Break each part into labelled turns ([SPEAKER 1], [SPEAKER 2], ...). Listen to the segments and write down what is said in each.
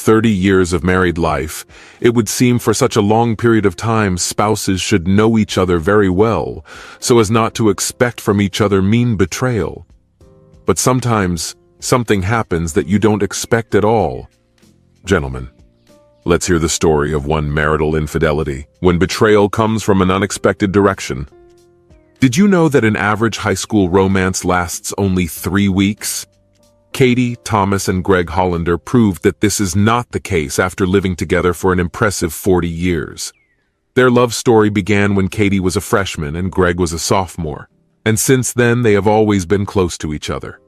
[SPEAKER 1] 30 years of married life, it would seem for such a long period of time spouses should know each other very well, so as not to expect from each other mean betrayal. But sometimes, something happens that you don't expect at all. Gentlemen, let's hear the story of one marital infidelity, when betrayal comes from an unexpected direction. Did you know that an average high school romance lasts only 3 weeks? Katie, Thomas, and Greg Hollander proved that this is not the case after living together for an impressive 40 years. Their love story began when Katie was a freshman and Greg was a sophomore, and since then they have always been close to each other.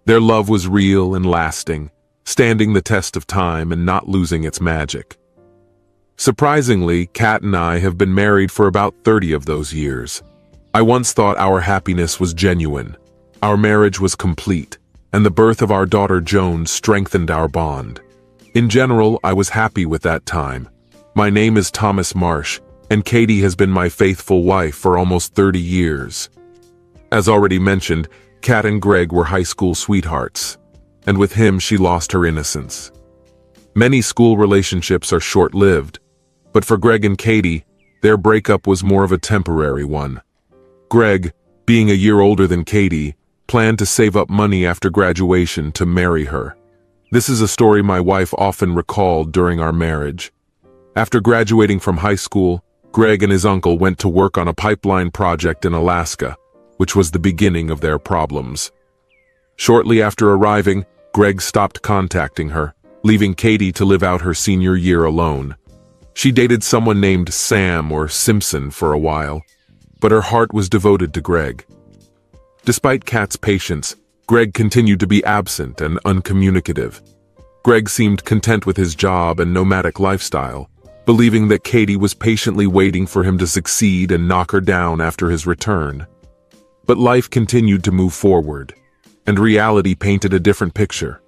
[SPEAKER 1] Their love was real and lasting, standing the test of time and not losing its magic. Surprisingly, Kat and I have been married for about 30 of those years. I once thought our happiness was genuine. Our marriage was complete, and the birth of our daughter Joan strengthened our bond. In general, I was happy with that time. My name is Thomas Marsh, and Katie has been my faithful wife for almost 30 years. As already mentioned, Kat and Greg were high school sweethearts, and with him she lost her innocence. Many school relationships are short-lived, but for Greg and Katie, their breakup was more of a temporary one. Greg, being a year older than Katie, planned to save up money after graduation to marry her. This is a story my wife often recalled during our marriage. After graduating from high school, Greg and his uncle went to work on a pipeline project in Alaska, which was the beginning of their problems. Shortly after arriving, Greg stopped contacting her, leaving Katie to live out her senior year alone. She dated someone named Sam or Simpson for a while, but her heart was devoted to Greg. Despite Kat's patience, Greg continued to be absent and uncommunicative. Greg seemed content with his job and nomadic lifestyle, believing that Katie was patiently waiting for him to succeed and knock her down after his return. But life continued to move forward, and reality painted a different picture.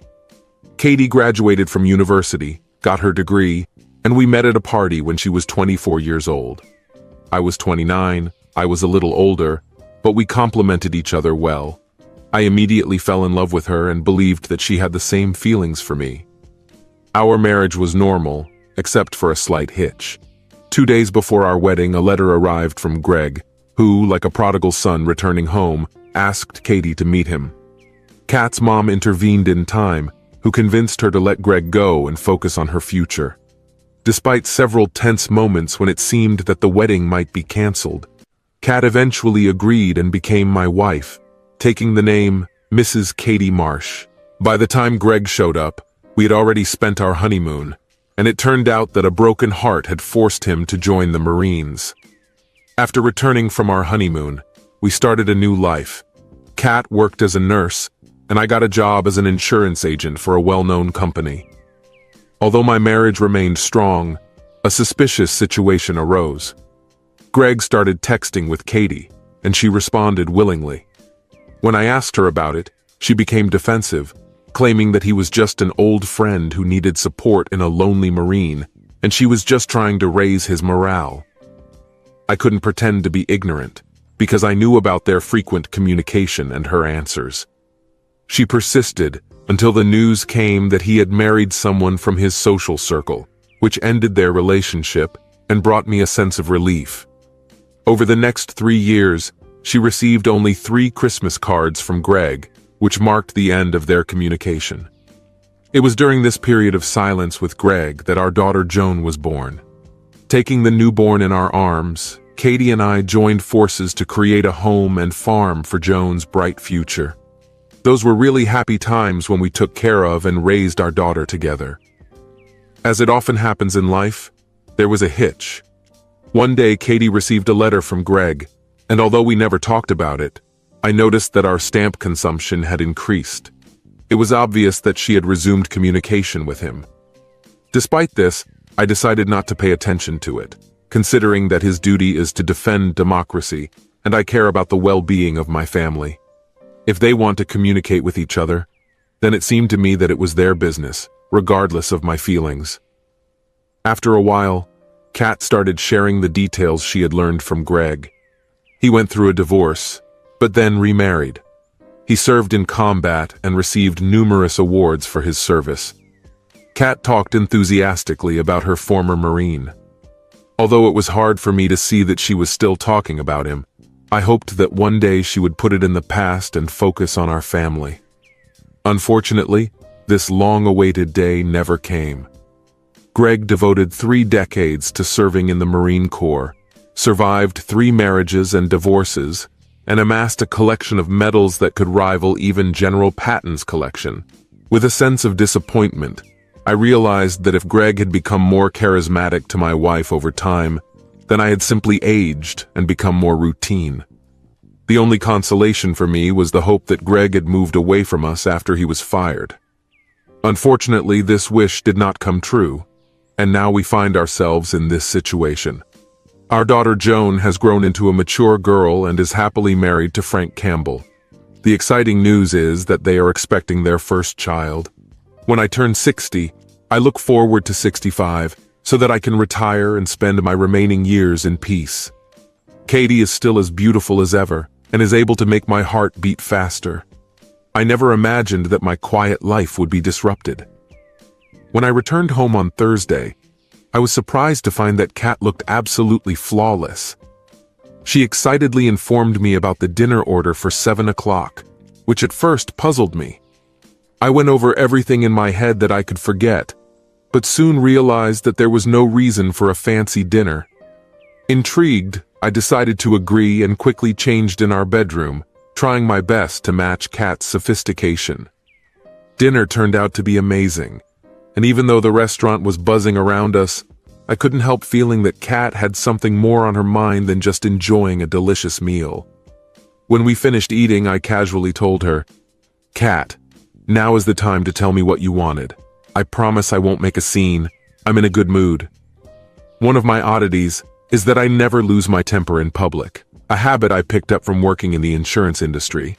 [SPEAKER 1] Katie graduated from university, got her degree, and we met at a party when she was 24 years old. I was 29, I was a little older, but we complemented each other well. I immediately fell in love with her and believed that she had the same feelings for me. Our marriage was normal, except for a slight hitch. 2 days before our wedding, a letter arrived from Greg, who, like a prodigal son returning home, asked Katie to meet him. Kat's mom intervened in time, who convinced her to let Greg go and focus on her future. Despite several tense moments when it seemed that the wedding might be canceled, Kat eventually agreed and became my wife, taking the name Mrs. Katie Marsh. By the time Greg showed up, we had already spent our honeymoon, and it turned out that a broken heart had forced him to join the Marines. After returning from our honeymoon, we started a new life. Kat worked as a nurse, and I got a job as an insurance agent for a well-known company. Although my marriage remained strong, a suspicious situation arose. Greg started texting with Katie, and she responded willingly. When I asked her about it, she became defensive, claiming that he was just an old friend who needed support in a lonely Marine, and she was just trying to raise his morale. I couldn't pretend to be ignorant, because I knew about their frequent communication and her answers. She persisted until the news came that he had married someone from his social circle, which ended their relationship and brought me a sense of relief. Over the next 3 years, she received only 3 Christmas cards from Greg, which marked the end of their communication. It was during this period of silence with Greg that our daughter Joan was born. Taking the newborn in our arms, Katie and I joined forces to create a home and farm for Joan's bright future. Those were really happy times when we took care of and raised our daughter together. As it often happens in life, there was a hitch. One day, Katie received a letter from Greg, and although we never talked about it, I noticed that our stamp consumption had increased. It was obvious that she had resumed communication with him. Despite this, I decided not to pay attention to it, considering that his duty is to defend democracy, and I care about the well-being of my family. If they want to communicate with each other, then it seemed to me that it was their business, regardless of my feelings. After a while, Kat started sharing the details she had learned from Greg. He went through a divorce, but then remarried. He served in combat and received numerous awards for his service. Kat talked enthusiastically about her former Marine. Although it was hard for me to see that she was still talking about him, I hoped that one day she would put it in the past and focus on our family. Unfortunately, this long-awaited day never came. Greg devoted 3 decades to serving in the Marine Corps, survived 3 marriages and divorces, and amassed a collection of medals that could rival even General Patton's collection. With a sense of disappointment, I realized that if Greg had become more charismatic to my wife over time, then I had simply aged and become more routine. The only consolation for me was the hope that Greg had moved away from us after he was fired. Unfortunately, this wish did not come true, and now we find ourselves in this situation. Our daughter Joan has grown into a mature girl and is happily married to Frank Campbell. The exciting news is that they are expecting their first child. When I turn 60, I look forward to 65 so that I can retire and spend my remaining years in peace. Katie is still as beautiful as ever and is able to make my heart beat faster. I never imagined that my quiet life would be disrupted. When I returned home on Thursday, I was surprised to find that Kat looked absolutely flawless. She excitedly informed me about the dinner order for 7 o'clock, which at first puzzled me. I went over everything in my head that I could forget, but soon realized that there was no reason for a fancy dinner. Intrigued, I decided to agree and quickly changed in our bedroom, trying my best to match Kat's sophistication. Dinner turned out to be amazing, and even though the restaurant was buzzing around us, I couldn't help feeling that Kat had something more on her mind than just enjoying a delicious meal. When we finished eating, I casually told her, "Kat, now is the time to tell me what you wanted. I promise I won't make a scene. I'm in a good mood." One of my oddities is that I never lose my temper in public, a habit I picked up from working in the insurance industry.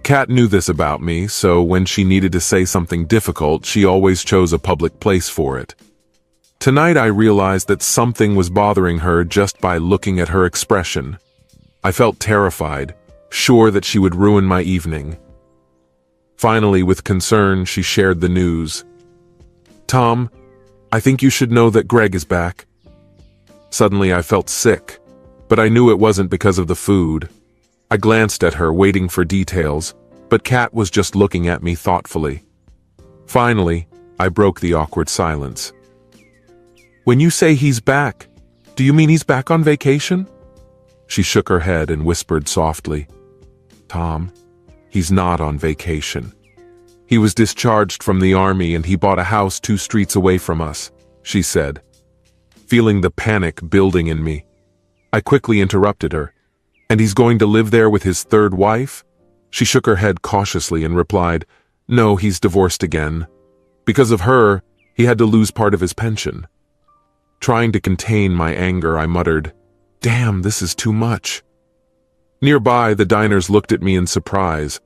[SPEAKER 1] Kat knew this about me, so when she needed to say something difficult, she always chose a public place for it. Tonight I realized that something was bothering her just by looking at her expression. I felt terrified, sure that she would ruin my evening. Finally, with concern, she shared the news. "Tom, I think you should know that Greg is back." Suddenly I felt sick, but I knew it wasn't because of the food. I glanced at her, waiting for details, but Kat was just looking at me thoughtfully. Finally, I broke the awkward silence. "When you say he's back, do you mean he's back on vacation?" She shook her head and whispered softly, "Tom, he's not on vacation. He was discharged from the army and he bought a house 2 streets away from us," she said. Feeling the panic building in me, I quickly interrupted her. "And he's going to live there with his 3rd wife?" She shook her head cautiously and replied, "No, he's divorced again. Because of her, he had to lose part of his pension." Trying to contain my anger, I muttered, "Damn, this is too much." Nearby, the diners looked at me in surprise.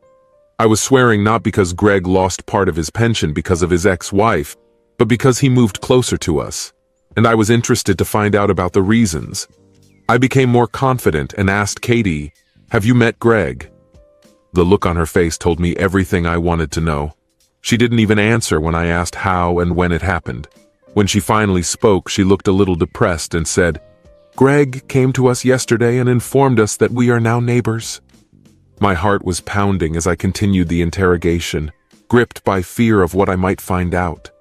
[SPEAKER 1] I was swearing not because Greg lost part of his pension because of his ex-wife, but because he moved closer to us, and I was interested to find out about the reasons. I became more confident and asked Katie, "Have you met Greg?" The look on her face told me everything I wanted to know. She didn't even answer when I asked how and when it happened. When she finally spoke, she looked a little depressed and said, "Greg came to us yesterday and informed us that we are now neighbors." My heart was pounding as I continued the interrogation, gripped by fear of what I might find out.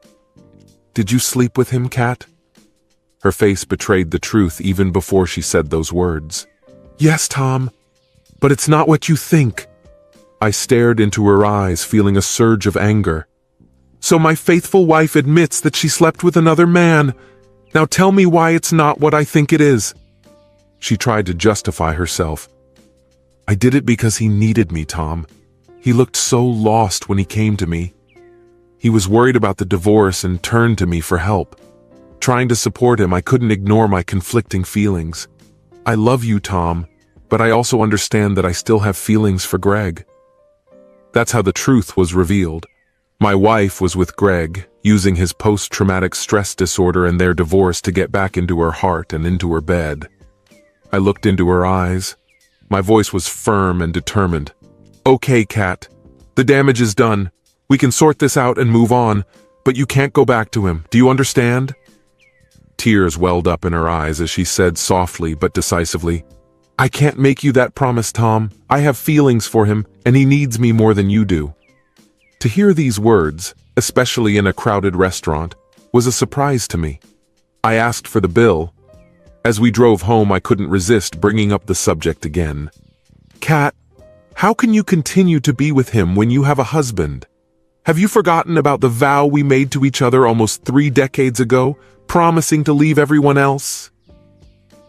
[SPEAKER 1] "Did you sleep with him, Kat?" Her face betrayed the truth even before she said those words. "Yes, Tom, but it's not what you think." I stared into her eyes, feeling a surge of anger. "So my faithful wife admits that she slept with another man. Now tell me why it's not what I think it is." She tried to justify herself. "I did it because he needed me, Tom. He looked so lost when he came to me. He was worried about the divorce and turned to me for help. Trying to support him, I couldn't ignore my conflicting feelings. I love you, Tom, but I also understand that I still have feelings for Greg." That's how the truth was revealed. My wife was with Greg, using his post-traumatic stress disorder and their divorce to get back into her heart and into her bed. I looked into her eyes. My voice was firm and determined. "Okay, Kat, the damage is done. We can sort this out and move on, But you can't go back to him. Do you understand? Tears welled up in her eyes as she said softly but decisively, I can't make you that promise, Tom. I have feelings for him, and he needs me more than you do. To hear these words, especially in a crowded restaurant, was a surprise to me. I asked for the bill. As we drove home, I couldn't resist bringing up the subject again. Kat, how can you continue to be with him when you have a husband? Have you forgotten about the vow we made to each other almost 3 decades ago, promising to leave everyone else?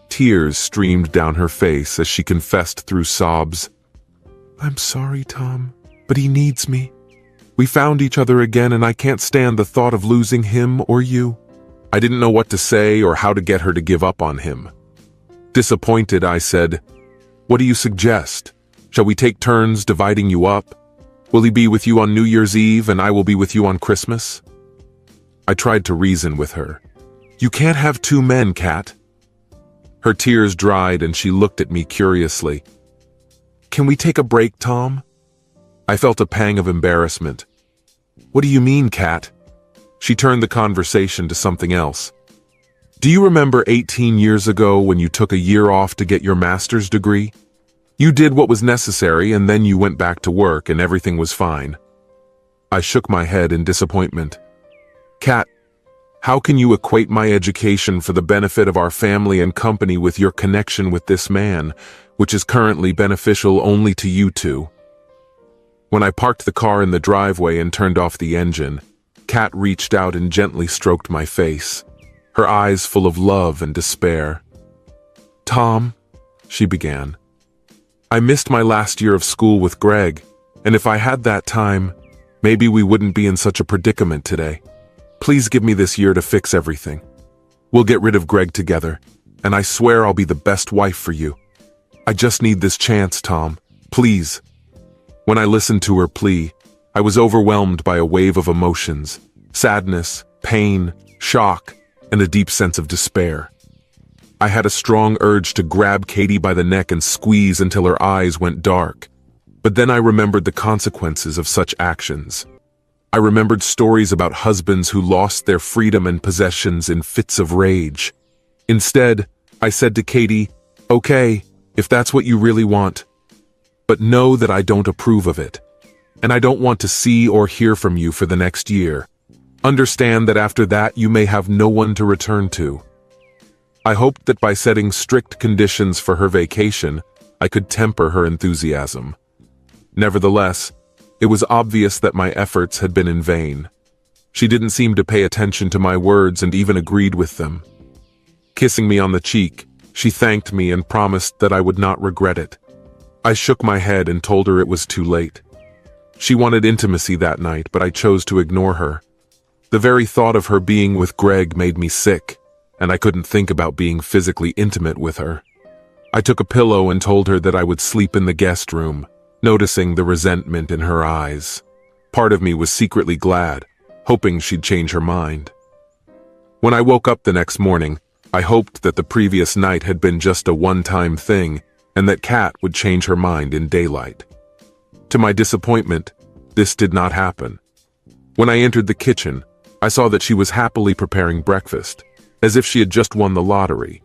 [SPEAKER 1] Tears streamed down her face as she confessed through sobs. I'm sorry, Tom, but he needs me. We found each other again, and I can't stand the thought of losing him or you. I didn't know what to say or how to get her to give up on him. Disappointed, I said, What do you suggest? Shall we take turns dividing you up? Will he be with you on New Year's Eve and I will be with you on Christmas? I tried to reason with her. You can't have 2 men, Kat. Her tears dried and she looked at me curiously. Can we take a break, Tom? I felt a pang of embarrassment. What do you mean, Kat? She turned the conversation to something else. Do you remember 18 years ago when you took a year off to get your master's degree? You did what was necessary and then you went back to work and everything was fine. I shook my head in disappointment. Kat, how can you equate my education for the benefit of our family and company with your connection with this man, which is currently beneficial only to you two? When I parked the car in the driveway and turned off the engine, Kat reached out and gently stroked my face, her eyes full of love and despair. Tom, she began, I missed my last year of school with Greg, and if I had that time, maybe we wouldn't be in such a predicament today. Please give me this year to fix everything. We'll get rid of Greg together, and I swear I'll be the best wife for you. I just need this chance, Tom. Please. When I listened to her plea, I was overwhelmed by a wave of emotions, sadness, pain, shock, and a deep sense of despair. I had a strong urge to grab Katie by the neck and squeeze until her eyes went dark. But then I remembered the consequences of such actions. I remembered stories about husbands who lost their freedom and possessions in fits of rage. Instead, I said to Katie, okay, if that's what you really want. But know that I don't approve of it. And I don't want to see or hear from you for the next year. Understand that after that you may have no one to return to. I hoped that by setting strict conditions for her vacation, I could temper her enthusiasm. Nevertheless, it was obvious that my efforts had been in vain. She didn't seem to pay attention to my words and even agreed with them. Kissing me on the cheek, she thanked me and promised that I would not regret it. I shook my head and told her it was too late. She wanted intimacy that night, but I chose to ignore her. The very thought of her being with Greg made me sick, and I couldn't think about being physically intimate with her. I took a pillow and told her that I would sleep in the guest room, noticing the resentment in her eyes. Part of me was secretly glad, hoping she'd change her mind. When I woke up the next morning, I hoped that the previous night had been just a one-time thing, and that Kat would change her mind in daylight. To my disappointment, this did not happen. When I entered the kitchen, I saw that she was happily preparing breakfast, as if she had just won the lottery.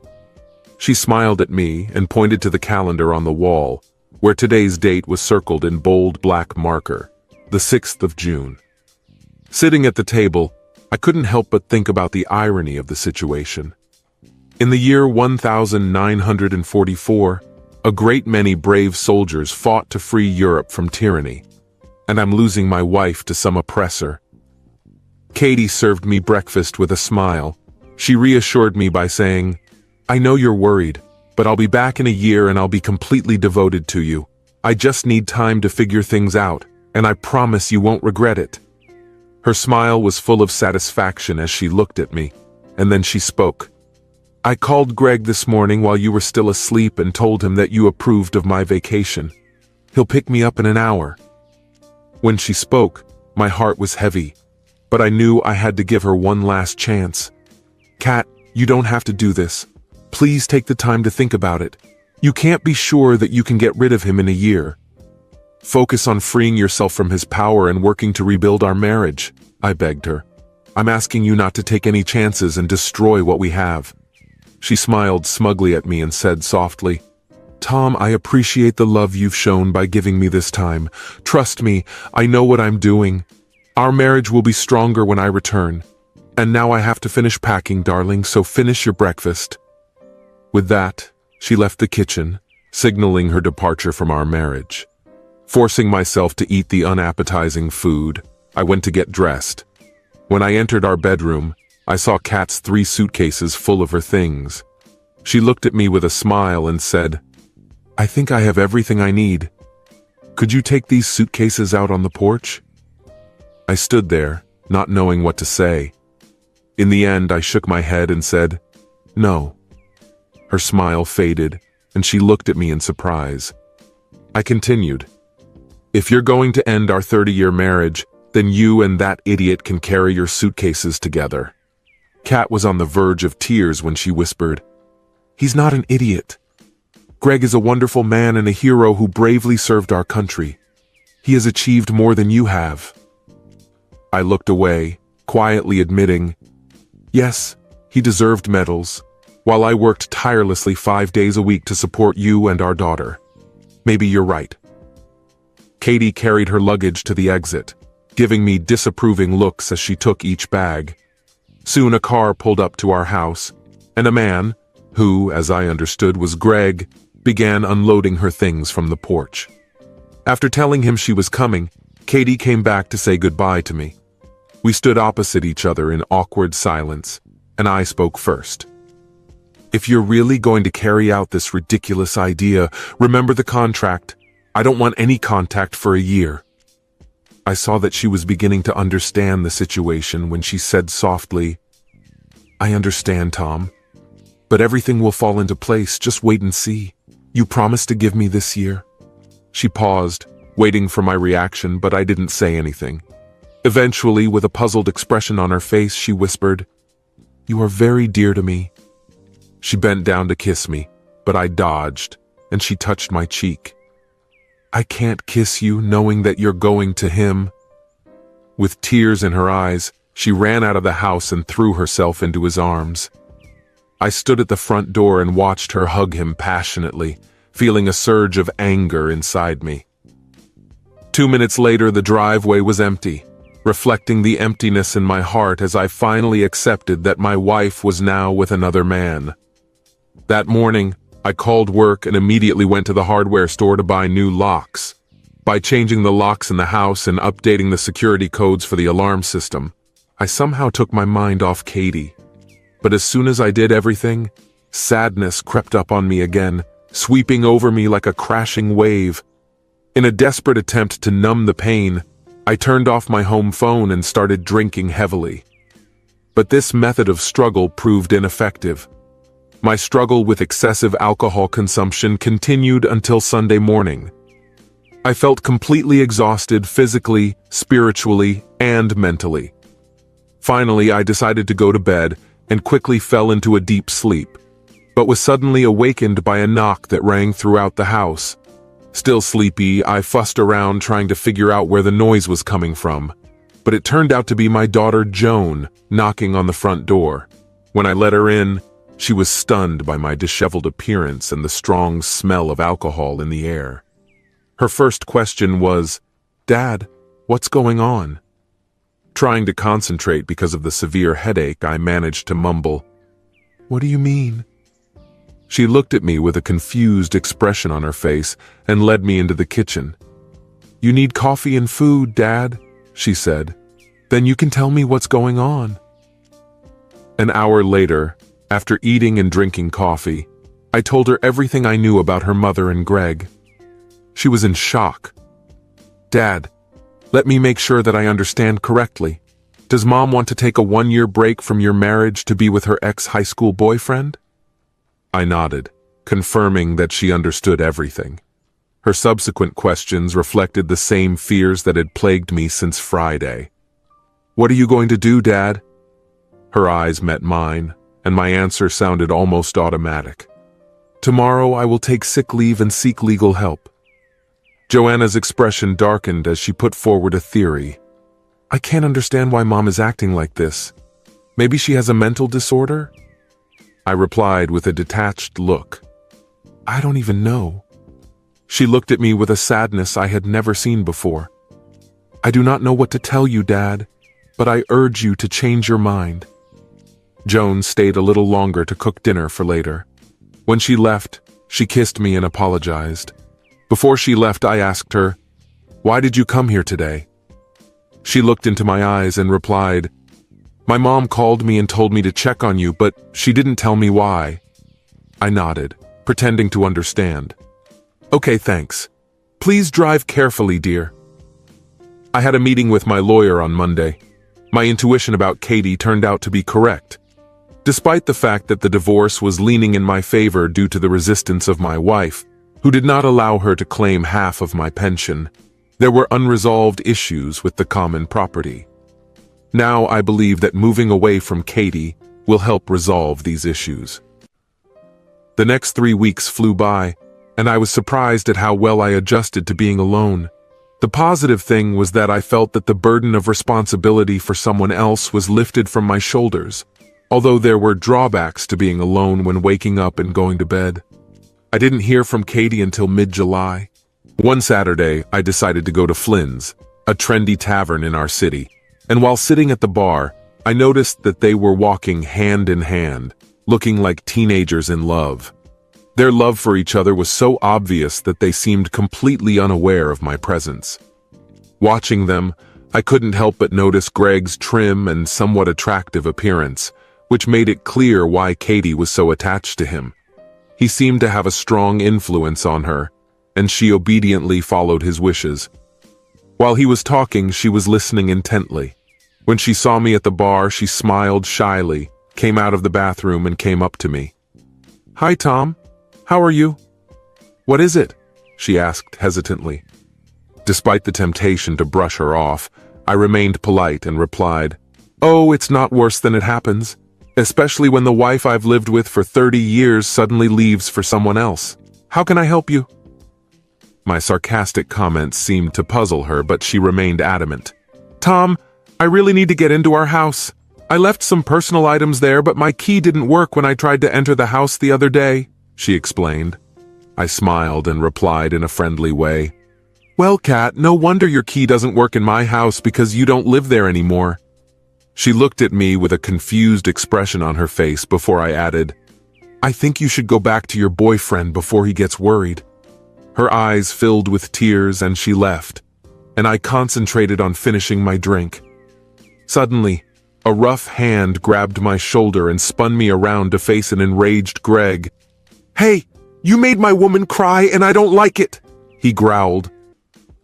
[SPEAKER 1] She smiled at me and pointed to the calendar on the wall, where today's date was circled in bold black marker, the 6th of June. Sitting at the table, I couldn't help but think about the irony of the situation. In the year 1944, a great many brave soldiers fought to free Europe from tyranny, and I'm losing my wife to some oppressor. Katie served me breakfast with a smile. She reassured me by saying, I know you're worried, but I'll be back in a year and I'll be completely devoted to you. I just need time to figure things out, and I promise you won't regret it. Her smile was full of satisfaction as she looked at me, and then she spoke. I called Greg this morning while you were still asleep and told him that you approved of my vacation. He'll pick me up in an hour. When she spoke, my heart was heavy, but I knew I had to give her one last chance. Kat, you don't have to do this. Please take the time to think about it. You can't be sure that you can get rid of him in a year. Focus on freeing yourself from his power and working to rebuild our marriage, I begged her. I'm asking you not to take any chances and destroy what we have." She smiled smugly at me and said softly, "Tom, I appreciate the love you've shown by giving me this time. Trust me, I know what I'm doing. Our marriage will be stronger when I return. And now I have to finish packing, darling, so finish your breakfast." With that, she left the kitchen, signaling her departure from our marriage. Forcing myself to eat the unappetizing food, I went to get dressed. When I entered our bedroom, I saw Kat's 3 suitcases full of her things. She looked at me with a smile and said, "I think I have everything I need. Could you take these suitcases out on the porch?" I stood there, not knowing what to say. In the end, I shook my head and said, "No." Her smile faded, and she looked at me in surprise. I continued, "If you're going to end our 30-year marriage, then you and that idiot can carry your suitcases together." Kat was on the verge of tears when she whispered, "He's not an idiot. Greg is a wonderful man and a hero who bravely served our country. He has achieved more than you have." I looked away, quietly admitting, "Yes, he deserved medals, while I worked tirelessly 5 days a week to support you and our daughter. Maybe you're right." Katie carried her luggage to the exit, giving me disapproving looks as she took each bag. Soon a car pulled up to our house, and a man, who, as I understood, was Greg, began unloading her things from the porch. After telling him she was coming, Katie came back to say goodbye to me. We stood opposite each other in awkward silence, and I spoke first. "If you're really going to carry out this ridiculous idea, remember the contract. I don't want any contact for a year." I saw that she was beginning to understand the situation when she said softly, "I understand, Tom, but everything will fall into place. Just wait and see. You promised to give me this year." She paused, waiting for my reaction, but I didn't say anything. Eventually, with a puzzled expression on her face, she whispered, "You are very dear to me." She bent down to kiss me, but I dodged, and she touched my cheek. "I can't kiss you knowing that you're going to him." With tears in her eyes, she ran out of the house and threw herself into his arms. I stood at the front door and watched her hug him passionately, feeling a surge of anger inside me. 2 minutes later, the driveway was empty, reflecting the emptiness in my heart as I finally accepted that my wife was now with another man. That morning, I called work and immediately went to the hardware store to buy new locks. By changing the locks in the house and updating the security codes for the alarm system, I somehow took my mind off Katie. But as soon as I did everything, sadness crept up on me again, sweeping over me like a crashing wave. In a desperate attempt to numb the pain, I turned off my home phone and started drinking heavily. But this method of struggle proved ineffective. My struggle with excessive alcohol consumption continued until Sunday morning. I felt completely exhausted physically, spiritually, and mentally. Finally, I decided to go to bed and quickly fell into a deep sleep, but was suddenly awakened by a knock that rang throughout the house. Still sleepy, I fussed around trying to figure out where the noise was coming from, but it turned out to be my daughter Joan knocking on the front door. When I let her in, she was stunned by my disheveled appearance and the strong smell of alcohol in the air. Her first question was, "Dad, what's going on?" Trying to concentrate because of the severe headache, I managed to mumble, "What do you mean?" She looked at me with a confused expression on her face and led me into the kitchen. "You need coffee and food, Dad," she said. "Then you can tell me what's going on." An hour later, after eating and drinking coffee, I told her everything I knew about her mother and Greg. She was in shock. "Dad, let me make sure that I understand correctly. Does Mom want to take a 1-year break from your marriage to be with her ex-high school boyfriend?" I nodded, confirming that she understood everything. Her subsequent questions reflected the same fears that had plagued me since Friday. "What are you going to do, Dad?" Her eyes met mine, and my answer sounded almost automatic. "Tomorrow I will take sick leave and seek legal help." Joanna's expression darkened as she put forward a theory. I can't understand why Mom is acting like this. Maybe she has a mental disorder? I replied with a detached look. I don't even know. She looked at me with a sadness I had never seen before. I do not know what to tell you, Dad, but I urge you to change your mind. Joan stayed a little longer to cook dinner for later. When she left, she kissed me and apologized. Before she left, I asked her, "Why did you come here today?" She looked into my eyes and replied, "My mom called me and told me to check on you, but she didn't tell me why." I nodded, pretending to understand. "Okay, thanks. Please drive carefully, dear." I had a meeting with my lawyer on Monday. My intuition about Katie turned out to be correct. Despite the fact that the divorce was leaning in my favor due to the resistance of my wife, who did not allow her to claim half of my pension, there were unresolved issues with the common property. Now I believe that moving away from Katie will help resolve these issues. The next 3 weeks flew by, and I was surprised at how well I adjusted to being alone. The positive thing was that I felt that the burden of responsibility for someone else was lifted from my shoulders, although there were drawbacks to being alone when waking up and going to bed. I didn't hear from Katie until mid-July. One Saturday, I decided to go to Flynn's, a trendy tavern in our city, and while sitting at the bar, I noticed that they were walking hand in hand, looking like teenagers in love. Their love for each other was so obvious that they seemed completely unaware of my presence. Watching them, I couldn't help but notice Greg's trim and somewhat attractive appearance, which made it clear why Katie was so attached to him. He seemed to have a strong influence on her, and she obediently followed his wishes. While he was talking, she was listening intently. When she saw me at the bar, she smiled shyly, came out of the bathroom, and came up to me. "Hi, Tom. How are you?" "What is it?" she asked hesitantly. Despite the temptation to brush her off, I remained polite and replied, "Oh, it's not worse than it happens, especially when the wife I've lived with for 30 years suddenly leaves for someone else. How can I help you?" My sarcastic comments seemed to puzzle her, but she remained adamant. "Tom, I really need to get into our house. I left some personal items there, but my key didn't work when I tried to enter the house the other day," she explained. I smiled and replied in a friendly way, "Well, Kat, no wonder your key doesn't work in my house because you don't live there anymore." She looked at me with a confused expression on her face before I added, "I think you should go back to your boyfriend before he gets worried." Her eyes filled with tears and she left, and I concentrated on finishing my drink. Suddenly, a rough hand grabbed my shoulder and spun me around to face an enraged Greg. "Hey, you made my woman cry and I don't like it," he growled.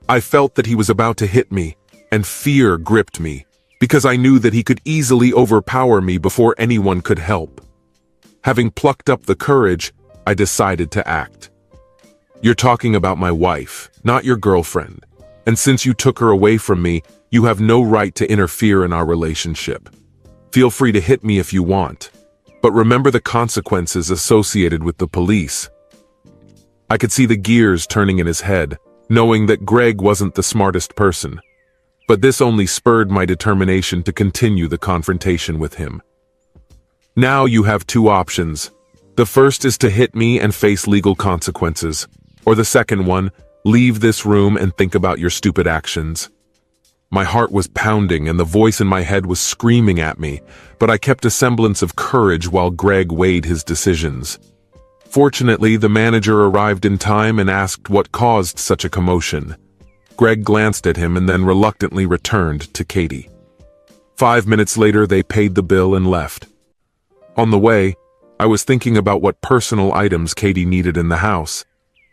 [SPEAKER 1] I felt that he was about to hit me, and fear gripped me, because I knew that he could easily overpower me before anyone could help. Having plucked up the courage, I decided to act. "You're talking about my wife, not your girlfriend, and since you took her away from me, you have no right to interfere in our relationship. Feel free to hit me if you want, but remember the consequences associated with the police." I could see the gears turning in his head, knowing that Greg wasn't the smartest person, but this only spurred my determination to continue the confrontation with him. "Now you have two options. The first is to hit me and face legal consequences, or the second one, leave this room and think about your stupid actions." My heart was pounding and the voice in my head was screaming at me, but I kept a semblance of courage while Greg weighed his decisions. Fortunately, the manager arrived in time and asked what caused such a commotion. Greg glanced at him and then reluctantly returned to Katie. 5 minutes later, they paid the bill and left. On the way, I was thinking about what personal items Katie needed in the house,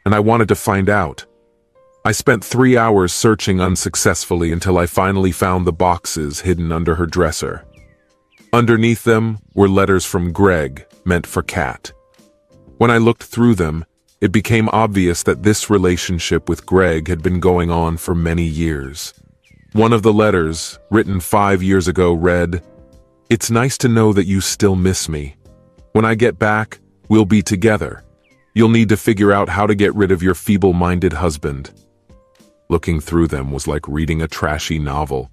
[SPEAKER 1] and I wanted to find out. I spent 3 hours searching unsuccessfully until I finally found the boxes hidden under her dresser. Underneath them were letters from Greg, meant for Kat. When I looked through them, it became obvious that this relationship with Greg had been going on for many years. One of the letters, written 5 years ago, read, "It's nice to know that you still miss me. When I get back, we'll be together. You'll need to figure out how to get rid of your feeble-minded husband." Looking through them was like reading a trashy novel.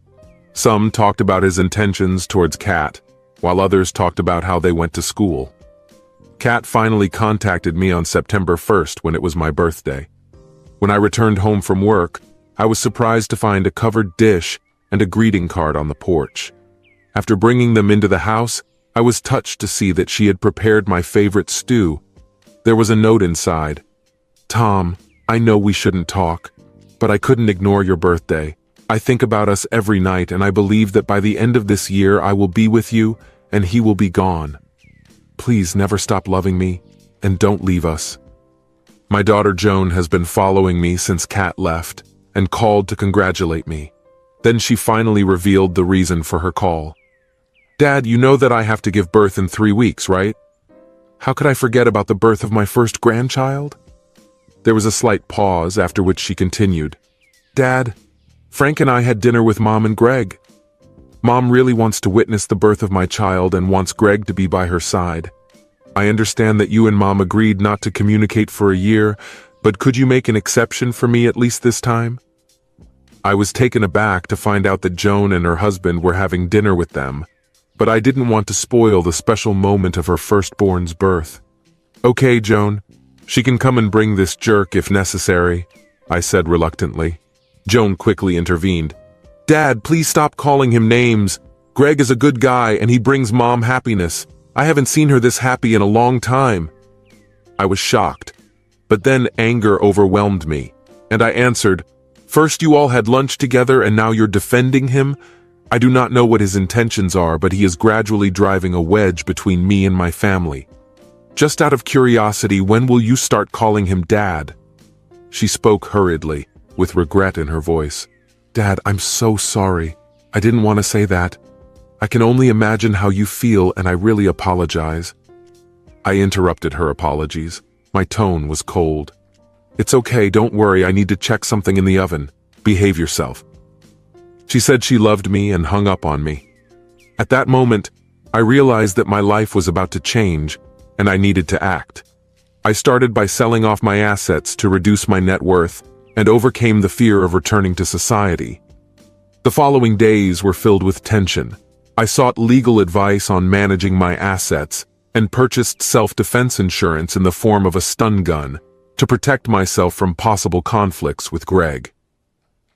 [SPEAKER 1] Some talked about his intentions towards Kat, while others talked about how they went to school. Kat finally contacted me on September 1st when it was my birthday. When I returned home from work, I was surprised to find a covered dish and a greeting card on the porch. After bringing them into the house, I was touched to see that she had prepared my favorite stew. There was a note inside. "Tom, I know we shouldn't talk, but I couldn't ignore your birthday. I think about us every night, and I believe that by the end of this year I will be with you and he will be gone. Please never stop loving me, and don't leave us." My daughter Joan has been following me since Kat left and called to congratulate me. Then she finally revealed the reason for her call. "Dad, you know that I have to give birth in 3 weeks, right? How could I forget about the birth of my first grandchild?" There was a slight pause, after which she continued. "Dad, Frank and I had dinner with Mom and Greg. Mom really wants to witness the birth of my child and wants Greg to be by her side. I understand that you and Mom agreed not to communicate for a year, but could you make an exception for me at least this time?" I was taken aback to find out that Joan and her husband were having dinner with them, but I didn't want to spoil the special moment of her firstborn's birth. "Okay, Joan, she can come and bring this jerk if necessary," I said reluctantly. Joan quickly intervened. "Dad, please stop calling him names. Greg is a good guy and he brings Mom happiness. I haven't seen her this happy in a long time." I was shocked, but then anger overwhelmed me, and I answered, "First you all had lunch together and now you're defending him? I do not know what his intentions are, but he is gradually driving a wedge between me and my family. Just out of curiosity, when will you start calling him Dad?" She spoke hurriedly, with regret in her voice. "Dad, I'm so sorry. I didn't want to say that. I can only imagine how you feel, and I really apologize." I interrupted her apologies. My tone was cold. "It's okay, don't worry, I need to check something in the oven. Behave yourself." She said she loved me and hung up on me. At that moment, I realized that my life was about to change, and I needed to act. I started by selling off my assets to reduce my net worth, and overcame the fear of returning to society. The following days were filled with tension. I sought legal advice on managing my assets, and purchased self-defense insurance in the form of a stun gun to protect myself from possible conflicts with Greg.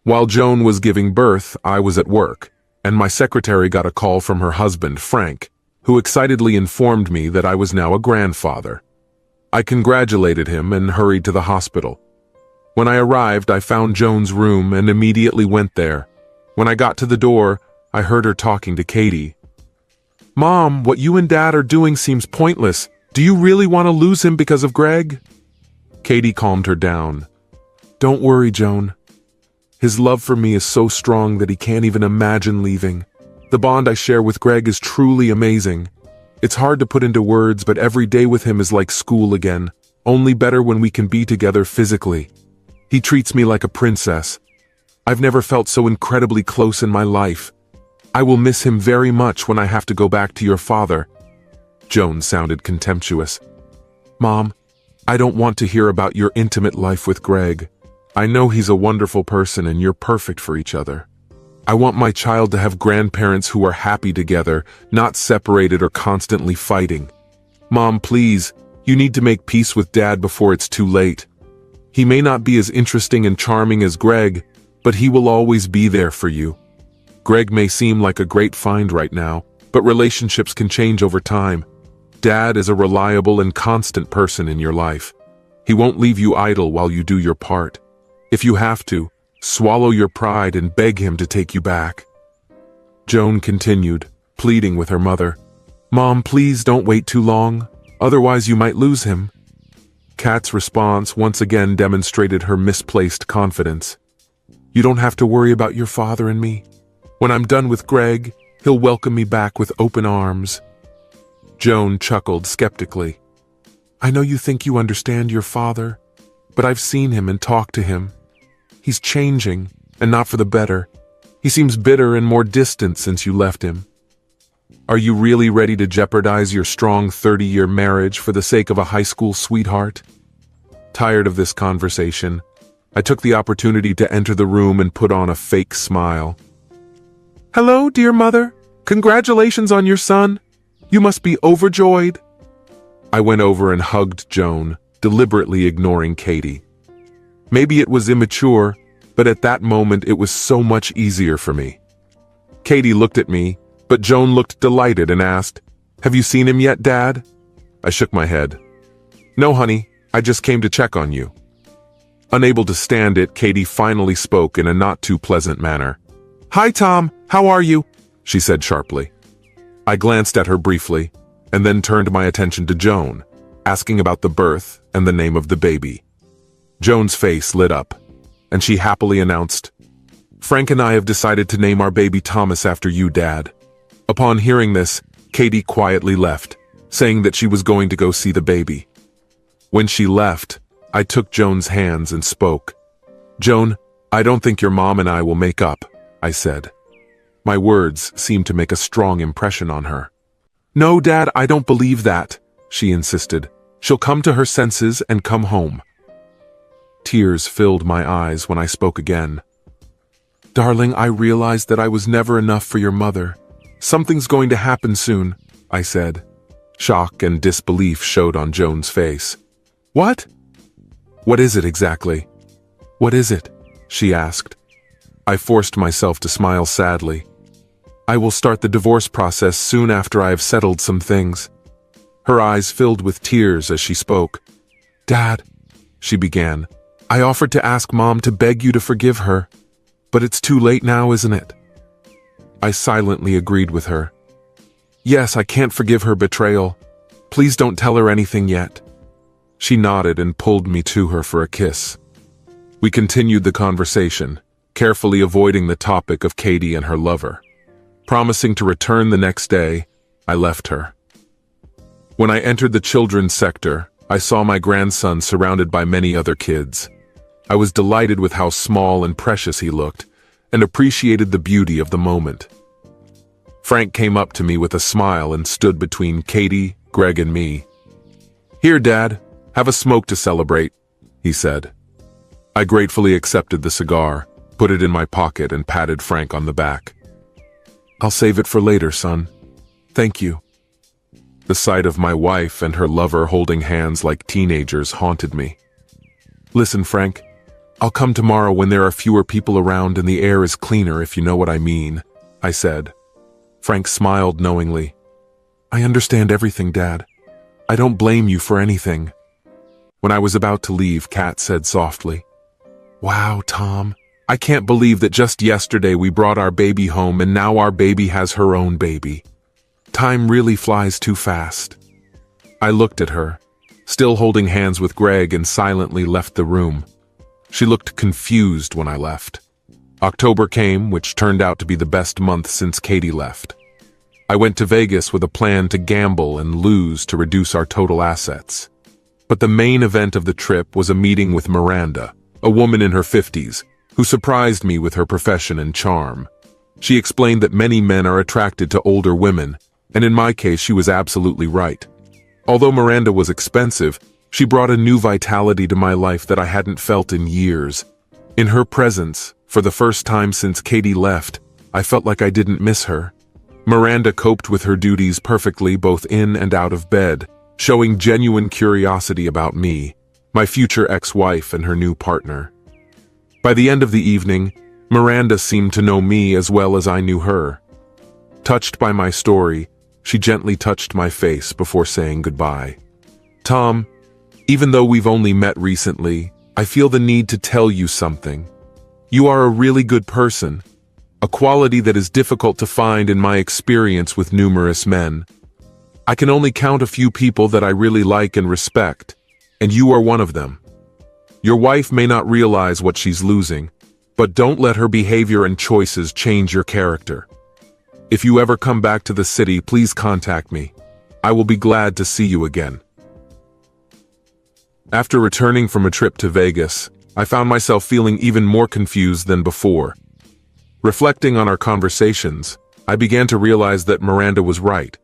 [SPEAKER 1] While Joan was giving birth, I was at work, and my secretary got a call from her husband, Frank, who excitedly informed me that I was now a grandfather. I congratulated him and hurried to the hospital. When I arrived, I found Joan's room and immediately went there. When I got to the door, I heard her talking to Katie. "Mom, what you and Dad are doing seems pointless. Do you really want to lose him because of Greg?" Katie calmed her down. "Don't worry, Joan. His love for me is so strong that he can't even imagine leaving. The bond I share with Greg is truly amazing. It's hard to put into words, but every day with him is like school again, only better when we can be together physically. He treats me like a princess. I've never felt so incredibly close in my life. I will miss him very much when I have to go back to your father." Joan sounded contemptuous. "Mom, I don't want to hear about your intimate life with Greg. I know he's a wonderful person and you're perfect for each other. I want my child to have grandparents who are happy together, not separated or constantly fighting. Mom, please, you need to make peace with Dad before it's too late. He may not be as interesting and charming as Greg, but he will always be there for you. Greg may seem like a great find right now, but relationships can change over time. Dad is a reliable and constant person in your life. He won't leave you idle while you do your part. If you have to, swallow your pride and beg him to take you back." Joan continued, pleading with her mother. "Mom, please don't wait too long, otherwise you might lose him." Kat's response once again demonstrated her misplaced confidence. "You don't have to worry about your father and me. When I'm done with Greg, he'll welcome me back with open arms." Joan chuckled skeptically. "I know you think you understand your father, but I've seen him and talked to him. He's changing, and not for the better. He seems bitter and more distant since you left him. Are you really ready to jeopardize your strong 30-year marriage for the sake of a high school sweetheart?" Tired of this conversation, I took the opportunity to enter the room and put on a fake smile. "Hello, dear mother. Congratulations on your son. You must be overjoyed." I went over and hugged Joan, deliberately ignoring Katie. Maybe it was immature, but at that moment it was so much easier for me. Katie looked at me, but Joan looked delighted and asked, "Have you seen him yet, Dad?" I shook my head. "No, honey, I just came to check on you." Unable to stand it, Katie finally spoke in a not-too-pleasant manner. "Hi, Tom, how are you?" she said sharply. I glanced at her briefly, and then turned my attention to Joan, asking about the birth and the name of the baby. Joan's face lit up, and she happily announced, "Frank and I have decided to name our baby Thomas after you, Dad." Upon hearing this, Katie quietly left, saying that she was going to go see the baby. When she left, I took Joan's hands and spoke. "Joan, I don't think your mom and I will make up," I said. My words seemed to make a strong impression on her. "No, Dad, I don't believe that," she insisted. "She'll come to her senses and come home." Tears filled my eyes when I spoke again. "Darling, I realized that I was never enough for your mother. Something's going to happen soon," I said. Shock and disbelief showed on Joan's face. "What?" "What is it exactly?" "What is it?" she asked. I forced myself to smile sadly. "I will start the divorce process soon after I have settled some things." Her eyes filled with tears as she spoke. "Dad," she began, "I offered to ask Mom to beg you to forgive her, but it's too late now, isn't it?" I silently agreed with her. "Yes, I can't forgive her betrayal. Please don't tell her anything yet." She nodded and pulled me to her for a kiss. We continued the conversation, carefully avoiding the topic of Katie and her lover. Promising to return the next day, I left her. When I entered the children's sector, I saw my grandson surrounded by many other kids. I was delighted with how small and precious he looked, and appreciated the beauty of the moment. Frank came up to me with a smile and stood between Katie, Greg, and me. "Here, Dad, have a smoke to celebrate," he said. I gratefully accepted the cigar, put it in my pocket, and patted Frank on the back. "I'll save it for later, son. Thank you." The sight of my wife and her lover holding hands like teenagers haunted me. "Listen, Frank, I'll come tomorrow when there are fewer people around and the air is cleaner, if you know what I mean," I said. Frank smiled knowingly. "I understand everything, Dad. I don't blame you for anything." When I was about to leave, Kat said softly, "Wow, Tom. I can't believe that just yesterday we brought our baby home and now our baby has her own baby. Time really flies too fast." I looked at her, still holding hands with Greg, and silently left the room. She looked confused when I left. October came, which turned out to be the best month since Katie left. I went to Vegas with a plan to gamble and lose to reduce our total assets. But the main event of the trip was a meeting with Miranda, a woman in her 50s, who surprised me with her profession and charm. She explained that many men are attracted to older women, and in my case she was absolutely right. Although Miranda was expensive, she brought a new vitality to my life that I hadn't felt in years. In her presence, for the first time since Katie left, I felt like I didn't miss her. Miranda coped with her duties perfectly both in and out of bed, showing genuine curiosity about me, my future ex-wife, and her new partner. By the end of the evening, Miranda seemed to know me as well as I knew her. Touched by my story, she gently touched my face before saying goodbye. "Tom, even though we've only met recently, I feel the need to tell you something. You are a really good person, a quality that is difficult to find in my experience with numerous men. I can only count a few people that I really like and respect, and you are one of them. Your wife may not realize what she's losing, but don't let her behavior and choices change your character. If you ever come back to the city, please contact me. I will be glad to see you again." After returning from a trip to Vegas, I found myself feeling even more confused than before. Reflecting on our conversations, I began to realize that Miranda was right.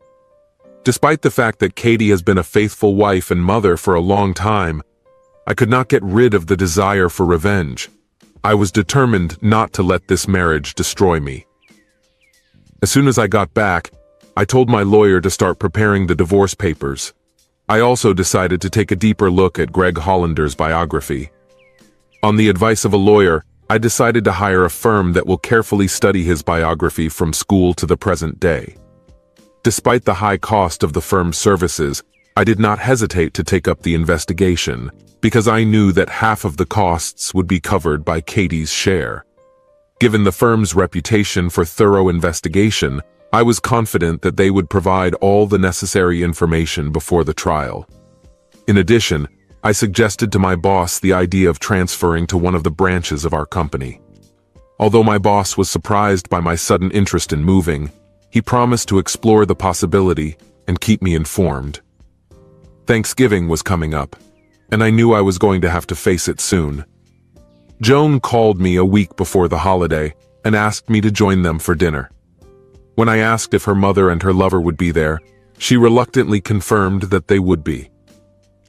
[SPEAKER 1] Despite the fact that Katie has been a faithful wife and mother for a long time, I could not get rid of the desire for revenge. I was determined not to let this marriage destroy me. As soon as I got back, I told my lawyer to start preparing the divorce papers. I also decided to take a deeper look at Greg Hollander's biography. On the advice of a lawyer, I decided to hire a firm that will carefully study his biography from school to the present day. Despite the high cost of the firm's services, I did not hesitate to take up the investigation, because I knew that half of the costs would be covered by Katie's share. Given the firm's reputation for thorough investigation, I was confident that they would provide all the necessary information before the trial. In addition, I suggested to my boss the idea of transferring to one of the branches of our company. Although my boss was surprised by my sudden interest in moving, he promised to explore the possibility and keep me informed. Thanksgiving was coming up, and I knew I was going to have to face it soon. Joan called me a week before the holiday and asked me to join them for dinner. When I asked if her mother and her lover would be there, she reluctantly confirmed that they would be.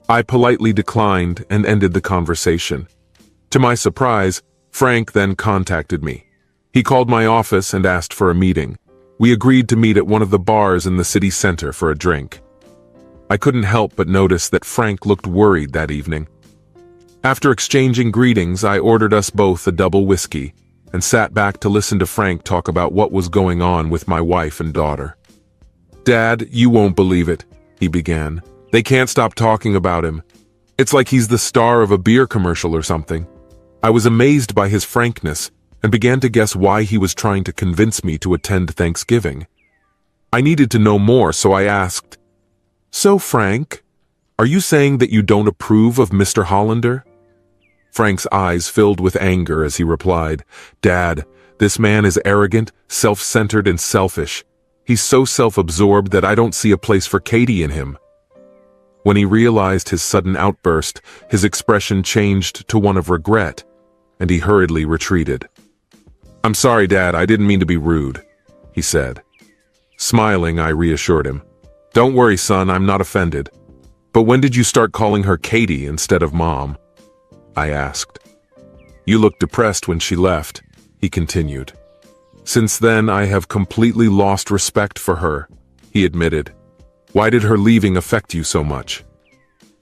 [SPEAKER 1] I politely declined and ended the conversation. To my surprise, Frank then contacted me. He called my office and asked for a meeting. We agreed to meet at one of the bars in the city center for a drink. I couldn't help but notice that Frank looked worried that evening. After exchanging greetings, I ordered us both a double whiskey and sat back to listen to Frank talk about what was going on with my wife and daughter. "Dad, you won't believe it," he began. "They can't stop talking about him. It's like he's the star of a beer commercial or something." I was amazed by his frankness and began to guess why he was trying to convince me to attend Thanksgiving. I needed to know more, so I asked, "So, Frank, are you saying that you don't approve of Mr. Hollander?" Frank's eyes filled with anger as he replied, "Dad, this man is arrogant, self-centered, and selfish. He's so self-absorbed that I don't see a place for Katie in him." When he realized his sudden outburst, his expression changed to one of regret, and he hurriedly retreated. "I'm sorry, Dad, I didn't mean to be rude," he said. Smiling, I reassured him. "Don't worry, son, I'm not offended. But when did you start calling her Katie instead of Mom?" I asked. "You looked depressed when she left," he continued. "Since then, I have completely lost respect for her," he admitted. "Why did her leaving affect you so much?"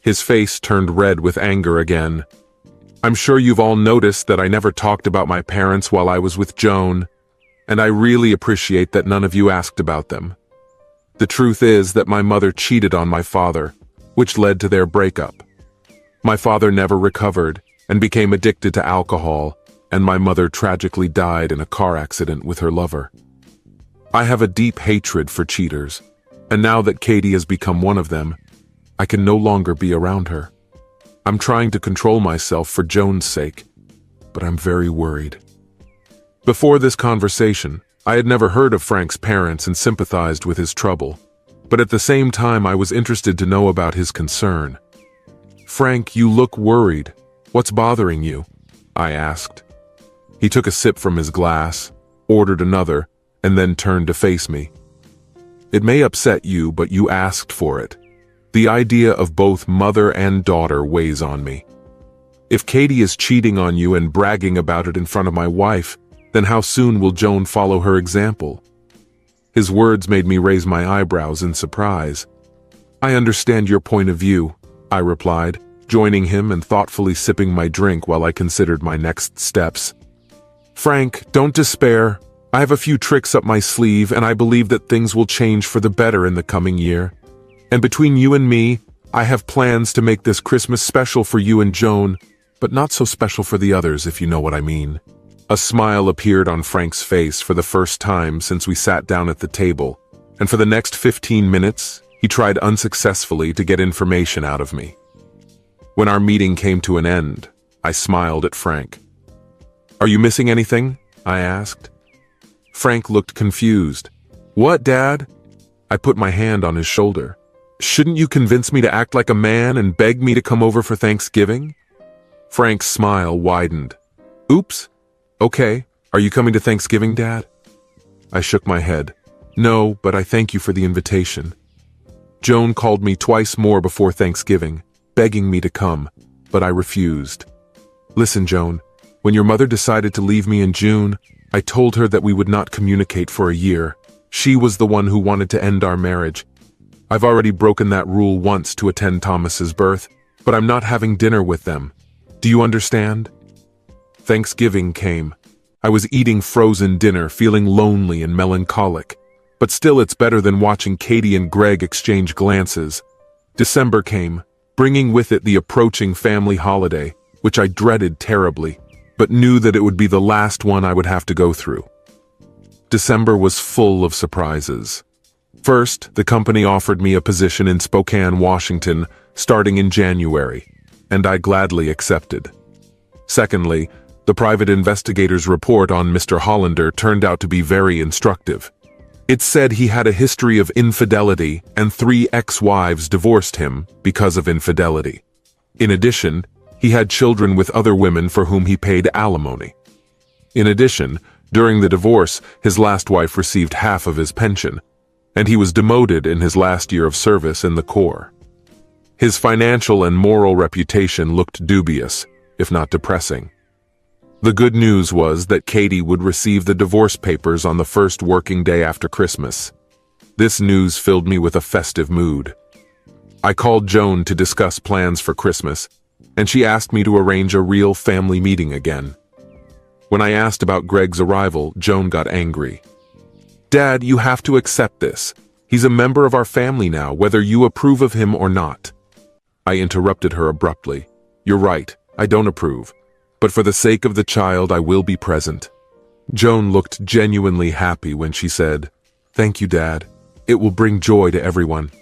[SPEAKER 1] His face turned red with anger again. "I'm sure you've all noticed that I never talked about my parents while I was with Joan, and I really appreciate that none of you asked about them. The truth is that my mother cheated on my father, which led to their breakup. My father never recovered and became addicted to alcohol, and my mother tragically died in a car accident with her lover. I have a deep hatred for cheaters, and now that Katie has become one of them, I can no longer be around her. I'm trying to control myself for Joan's sake, but I'm very worried." Before this conversation, I had never heard of Frank's parents and sympathized with his trouble, but at the same time I was interested to know about his concern. "Frank, you look worried. What's bothering you?" I asked. He took a sip from his glass, ordered another, and then turned to face me. "It may upset you, but you asked for it. The idea of both mother and daughter weighs on me. If Katie is cheating on you and bragging about it in front of my wife, then how soon will Joan follow her example?" His words made me raise my eyebrows in surprise. "I understand your point of view," I replied, joining him and thoughtfully sipping my drink while I considered my next steps. "Frank, don't despair. I have a few tricks up my sleeve, and I believe that things will change for the better in the coming year. And between you and me, I have plans to make this Christmas special for you and Joan, but not so special for the others, if you know what I mean." A smile appeared on Frank's face for the first time since we sat down at the table, and for the next 15 minutes, he tried unsuccessfully to get information out of me. When our meeting came to an end, I smiled at Frank. "Are you missing anything?" I asked. Frank looked confused. "What, Dad?" I put my hand on his shoulder. "Shouldn't you convince me to act like a man and beg me to come over for Thanksgiving?" Frank's smile widened. "Oops. Okay, are you coming to Thanksgiving, Dad?" I shook my head. "No, but I thank you for the invitation." Joan called me twice more before Thanksgiving, begging me to come, but I refused. "Listen, Joan, when your mother decided to leave me in June, I told her that we would not communicate for a year, She was the one who wanted to end our marriage. I've already broken that rule once to attend Thomas's birth, but I'm not having dinner with them. Do you understand? Thanksgiving came. I was eating frozen dinner, feeling lonely and melancholic. But still, it's better than watching Katie and Greg exchange glances. December came, bringing with it the approaching family holiday, which I dreaded terribly, but knew that it would be the last one I would have to go through. December was full of surprises. First, the company offered me a position in Spokane, Washington, starting in January, and I gladly accepted. Secondly, the private investigator's report on Mr. Hollander turned out to be very instructive. It said he had a history of infidelity and 3 ex-wives divorced him because of infidelity. In addition, he had children with other women for whom he paid alimony. In addition, during the divorce, his last wife received half of his pension, and he was demoted in his last year of service in the Corps. His financial and moral reputation looked dubious, if not depressing. The good news was that Katie would receive the divorce papers on the first working day after Christmas. This news filled me with a festive mood. I called Joan to discuss plans for Christmas, and she asked me to arrange a real family meeting again. When I asked about Greg's arrival, Joan got angry. "Dad, you have to accept this. He's a member of our family now, whether you approve of him or not." I interrupted her abruptly. "You're right, I don't approve. But for the sake of the child, I will be present." Joan looked genuinely happy when she said, "Thank you, Dad. It will bring joy to everyone."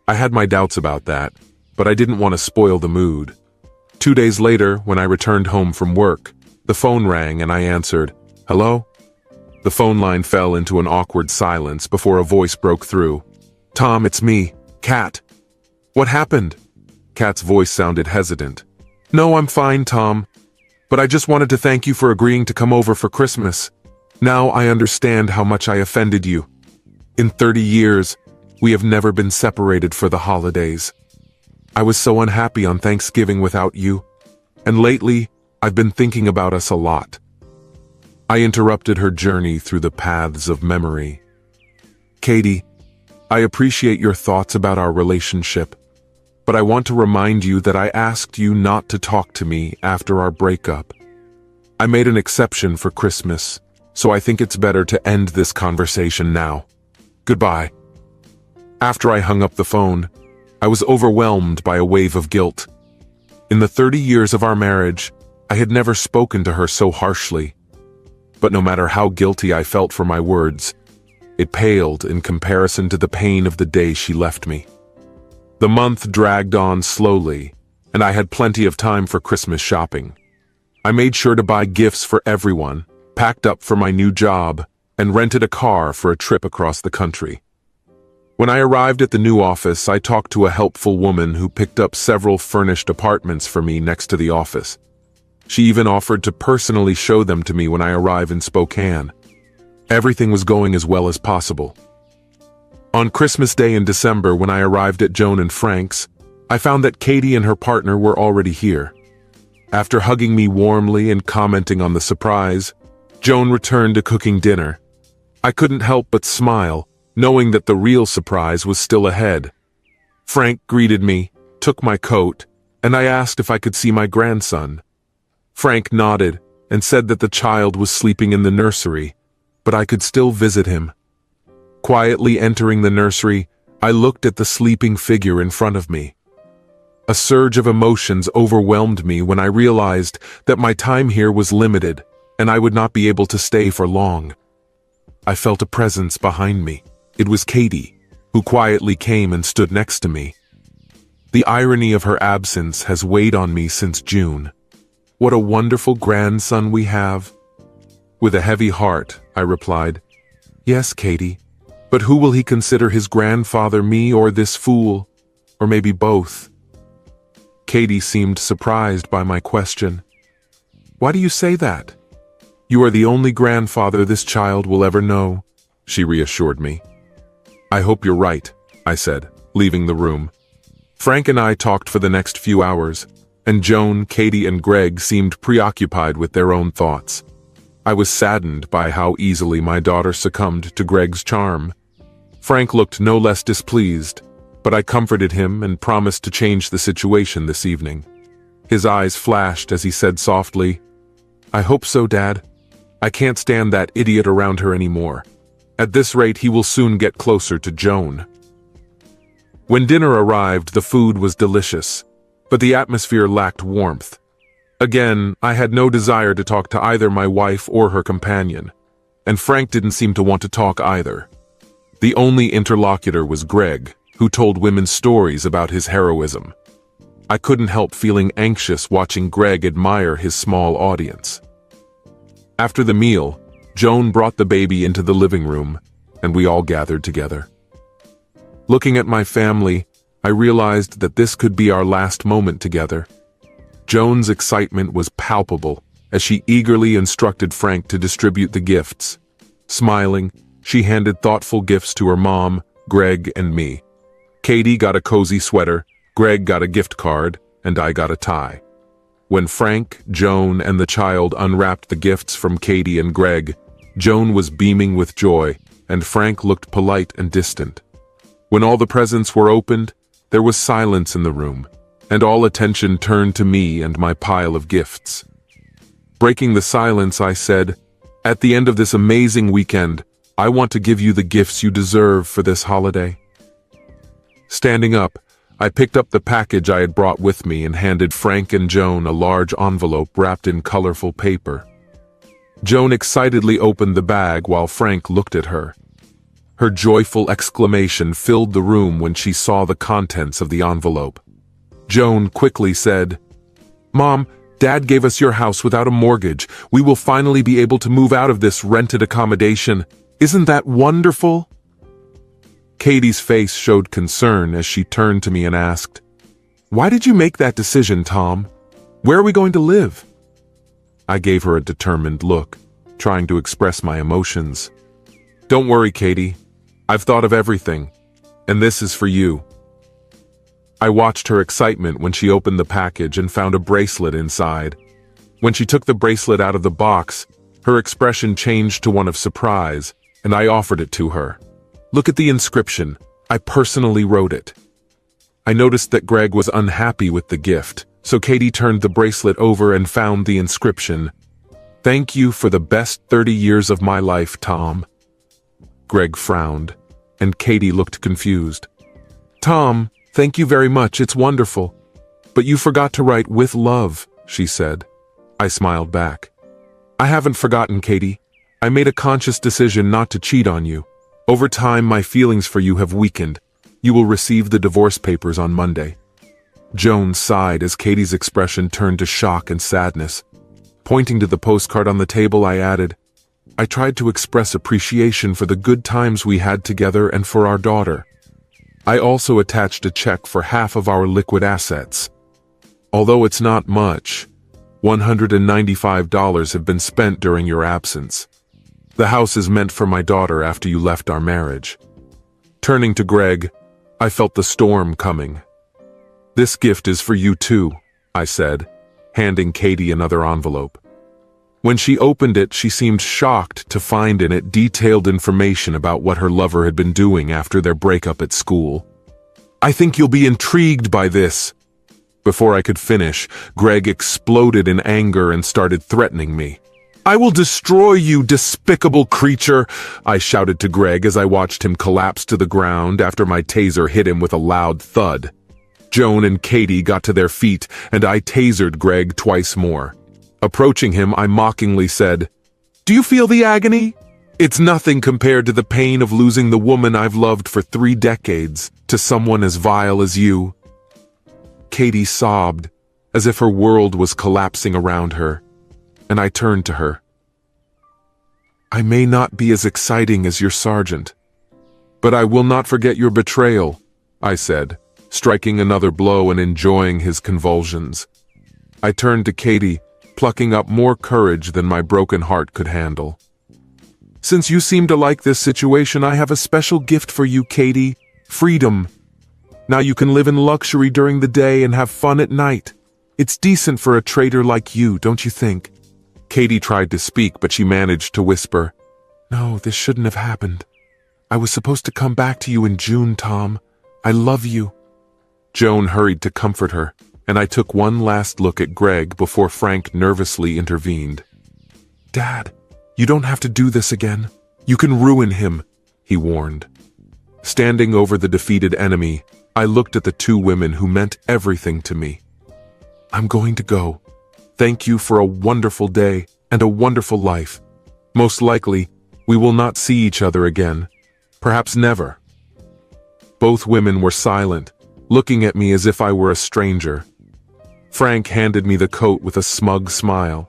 [SPEAKER 1] I had my doubts about that, but I didn't want to spoil the mood. 2 days later, when I returned home from work, the phone rang and I answered, "Hello?" The phone line fell into an awkward silence before a voice broke through. "Tom, it's me, Kat." "What happened?" Kat's voice sounded hesitant. "No, I'm fine, Tom. But I just wanted to thank you for agreeing to come over for Christmas. Now I understand how much I offended you. In 30 years, we have never been separated for the holidays. I was so unhappy on Thanksgiving without you, and lately, I've been thinking about us a lot." I interrupted her journey through the paths of memory. "Katie, I appreciate your thoughts about our relationship, but I want to remind you that I asked you not to talk to me after our breakup. I made an exception for Christmas, so I think it's better to end this conversation now. Goodbye." After I hung up the phone, I was overwhelmed by a wave of guilt. In the 30 years of our marriage, I had never spoken to her so harshly. But no matter how guilty I felt for my words, it paled in comparison to the pain of the day she left me. The month dragged on slowly, and I had plenty of time for Christmas shopping. I made sure to buy gifts for everyone, packed up for my new job, and rented a car for a trip across the country. When I arrived at the new office, I talked to a helpful woman who picked up several furnished apartments for me next to the office. She even offered to personally show them to me when I arrive in Spokane. Everything was going as well as possible. On Christmas Day in December, when I arrived at Joan and Frank's, I found that Katie and her partner were already here. After hugging me warmly and commenting on the surprise, Joan returned to cooking dinner. I couldn't help but smile, knowing that the real surprise was still ahead. Frank greeted me, took my coat, and I asked if I could see my grandson. Frank nodded and said that the child was sleeping in the nursery, but I could still visit him. Quietly entering the nursery, I looked at the sleeping figure in front of me. A surge of emotions overwhelmed me when I realized that my time here was limited and I would not be able to stay for long. I felt a presence behind me. It was Katie, who quietly came and stood next to me. The irony of her absence has weighed on me since June. What a wonderful grandson we have. With a heavy heart, I replied, "Yes, Katie, but who will he consider his grandfather, me or this fool? Or maybe both?" Katie seemed surprised by my question. "Why do you say that?" "You are the only grandfather this child will ever know," she reassured me. "I hope you're right," I said, leaving the room. Frank and I talked for the next few hours, and Joan, Katie, and Greg seemed preoccupied with their own thoughts. I was saddened by how easily my daughter succumbed to Greg's charm. Frank looked no less displeased, but I comforted him and promised to change the situation this evening. His eyes flashed as he said softly, "I hope so, Dad. I can't stand that idiot around her anymore. At this rate, he will soon get closer to Joan." When dinner arrived, the food was delicious, but the atmosphere lacked warmth. Again, I had no desire to talk to either my wife or her companion, and Frank didn't seem to want to talk either. The only interlocutor was Greg, who told women stories about his heroism. I couldn't help feeling anxious watching Greg admire his small audience. After the meal, Joan brought the baby into the living room, and we all gathered together. Looking at my family, I realized that this could be our last moment together. Joan's excitement was palpable as she eagerly instructed Frank to distribute the gifts. Smiling, she handed thoughtful gifts to her mom, Greg, and me. Katie got a cozy sweater, Greg got a gift card, and I got a tie. When Frank, Joan, and the child unwrapped the gifts from Katie and Greg, Joan was beaming with joy, and Frank looked polite and distant. When all the presents were opened, there was silence in the room, and all attention turned to me and my pile of gifts. Breaking the silence, I said, "At the end of this amazing weekend, I want to give you the gifts you deserve for this holiday." Standing up, I picked up the package I had brought with me and handed Frank and Joan a large envelope wrapped in colorful paper. Joan excitedly opened the bag while Frank looked at her. Her joyful exclamation filled the room when she saw the contents of the envelope. Joan quickly said, "Mom, Dad gave us your house without a mortgage. We will finally be able to move out of this rented accommodation. Isn't that wonderful?" Katie's face showed concern as she turned to me and asked, "Why did you make that decision, Tom? Where are we going to live?" I gave her a determined look, trying to express my emotions. "Don't worry, Katie. I've thought of everything, and this is for you." I watched her excitement when she opened the package and found a bracelet inside. When she took the bracelet out of the box, her expression changed to one of surprise, and I offered it to her. "Look at the inscription. I personally wrote it." I noticed that Greg was unhappy with the gift, so Katie turned the bracelet over and found the inscription, "Thank you for the best 30 years of my life, Tom." Greg frowned, and Katie looked confused. "Tom, thank you very much, it's wonderful. But you forgot to write 'with love,'" she said. I smiled back. "I haven't forgotten, Katie. I made a conscious decision not to cheat on you. Over time, my feelings for you have weakened. You will receive the divorce papers on Monday." Joan sighed as Katie's expression turned to shock and sadness. Pointing to the postcard on the table, I added, "I tried to express appreciation for the good times we had together and for our daughter. I also attached a check for half of our liquid assets. Although it's not much, $195 have been spent during your absence. The house is meant for my daughter after you left our marriage." Turning to Greg, I felt the storm coming. "This gift is for you too," I said, handing Katie another envelope. When she opened it, she seemed shocked to find in it detailed information about what her lover had been doing after their breakup at school. "I think you'll be intrigued by this." Before I could finish, Greg exploded in anger and started threatening me. "I will destroy you, despicable creature," I shouted to Greg as I watched him collapse to the ground after my taser hit him with a loud thud. Joan and Katie got to their feet, and I tasered Greg twice more. Approaching him, I mockingly said, "Do you feel the agony? It's nothing compared to the pain of losing the woman I've loved for 3 decades to someone as vile as you." Katie sobbed, as if her world was collapsing around her, and I turned to her. "I may not be as exciting as your sergeant, but I will not forget your betrayal," I said, striking another blow and enjoying his convulsions. I turned to Katie, plucking up more courage than my broken heart could handle. "Since you seem to like this situation, I have a special gift for you, Katie. Freedom. Now you can live in luxury during the day and have fun at night. It's decent for a traitor like you, don't you think?" Katie tried to speak, but she managed to whisper, "No, this shouldn't have happened. I was supposed to come back to you in June, Tom. I love you." Joan hurried to comfort her, and I took one last look at Greg before Frank nervously intervened. "Dad, you don't have to do this again. You can ruin him," he warned. Standing over the defeated enemy, I looked at the two women who meant everything to me. "I'm going to go. Thank you for a wonderful day and a wonderful life. Most likely, we will not see each other again. Perhaps never." Both women were silent, looking at me as if I were a stranger. Frank handed me the coat with a smug smile.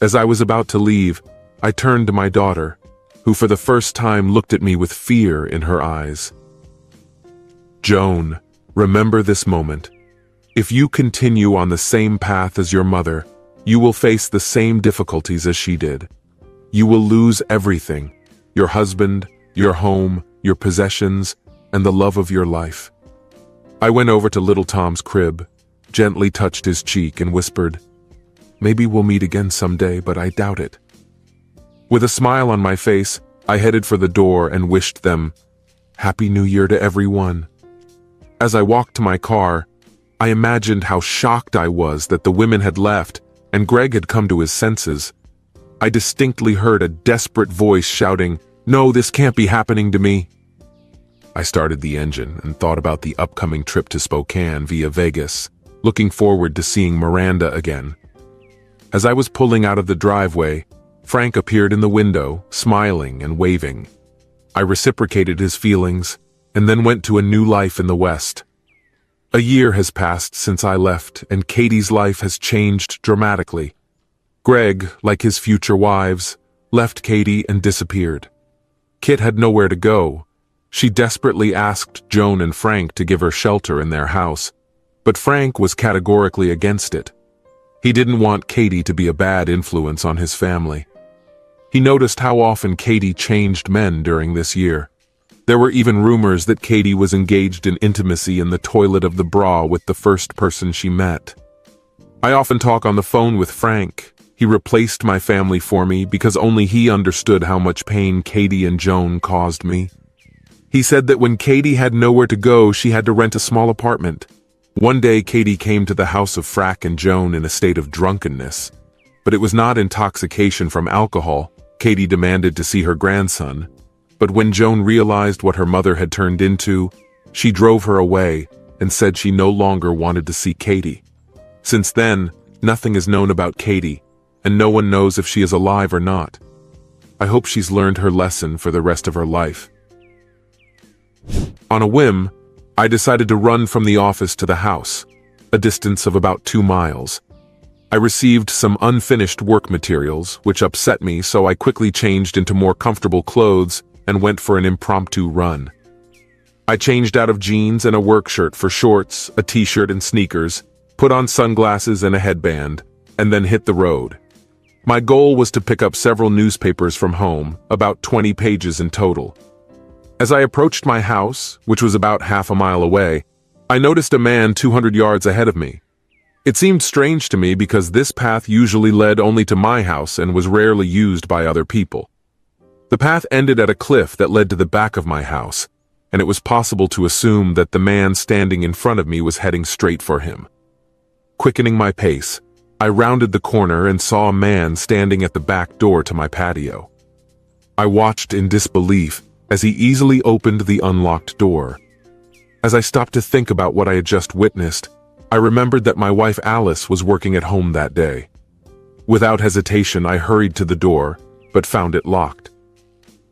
[SPEAKER 1] As I was about to leave, I turned to my daughter, who for the first time looked at me with fear in her eyes. "Joan, remember this moment. If you continue on the same path as your mother, you will face the same difficulties as she did. You will lose everything: your husband, your home, your possessions, and the love of your life." I went over to little Tom's crib, gently touched his cheek, and whispered, "Maybe we'll meet again someday, but I doubt it." With a smile on my face, I headed for the door and wished them, "Happy New Year to everyone." As I walked to my car, I imagined how shocked I was that the women had left and Greg had come to his senses. I distinctly heard a desperate voice shouting, "No, this can't be happening to me." I started the engine and thought about the upcoming trip to Spokane via Vegas, looking forward to seeing Miranda again. As I was pulling out of the driveway, Frank appeared in the window, smiling and waving. I reciprocated his feelings, and then went to a new life in the West. A year has passed since I left, and Katie's life has changed dramatically. Greg, like his future wives, left Katie and disappeared. Kit had nowhere to go. She desperately asked Joan and Frank to give her shelter in their house, but Frank was categorically against it. He didn't want Katie to be a bad influence on his family. He noticed how often Katie changed men during this year. There were even rumors that Katie was engaged in intimacy in the toilet of the bra with the first person she met. I often talk on the phone with Frank. He replaced my family for me because only he understood how much pain Katie and Joan caused me. He said that when Katie had nowhere to go, she had to rent a small apartment. One day Katie came to the house of Frank and Joan in a state of drunkenness. But it was not intoxication from alcohol. Katie demanded to see her grandson. But when Joan realized what her mother had turned into, she drove her away and said she no longer wanted to see Katie. Since then, nothing is known about Katie, and no one knows if she is alive or not. I hope she's learned her lesson for the rest of her life. On a whim, I decided to run from the office to the house, a distance of about 2 miles. I received some unfinished work materials, which upset me, so I quickly changed into more comfortable clothes and went for an impromptu run. I changed out of jeans and a work shirt for shorts, a t-shirt and sneakers, put on sunglasses and a headband, and then hit the road. My goal was to pick up several newspapers from home, about 20 pages in total. As I approached my house, which was about half a mile away, I noticed a man 200 yards ahead of me. It seemed strange to me because this path usually led only to my house and was rarely used by other people. The path ended at a cliff that led to the back of my house, and it was possible to assume that the man standing in front of me was heading straight for him. Quickening my pace, I rounded the corner and saw a man standing at the back door to my patio. I watched in disbelief as he easily opened the unlocked door. As I stopped to think about what I had just witnessed, I remembered that my wife Alice was working at home that day. Without hesitation, I hurried to the door, but found it locked.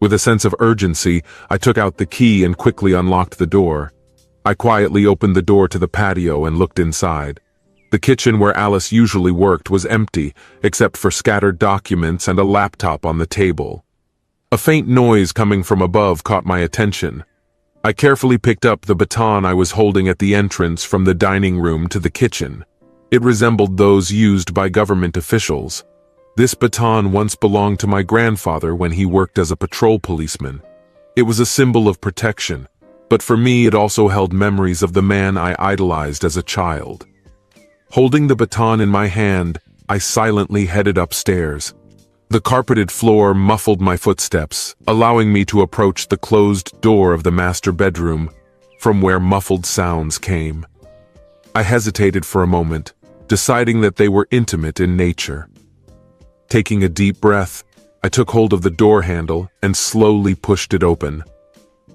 [SPEAKER 1] With a sense of urgency, I took out the key and quickly unlocked the door. I quietly opened the door to the patio and looked inside. The kitchen where Alice usually worked was empty, except for scattered documents and a laptop on the table. A faint noise coming from above caught my attention. I carefully picked up the baton I was holding at the entrance from the dining room to the kitchen. It resembled those used by government officials. This baton once belonged to my grandfather when he worked as a patrol policeman. It was a symbol of protection, but for me it also held memories of the man I idolized as a child. Holding the baton in my hand, I silently headed upstairs. The carpeted floor muffled my footsteps, allowing me to approach the closed door of the master bedroom, from where muffled sounds came. I hesitated for a moment, deciding that they were intimate in nature. Taking a deep breath, I took hold of the door handle and slowly pushed it open.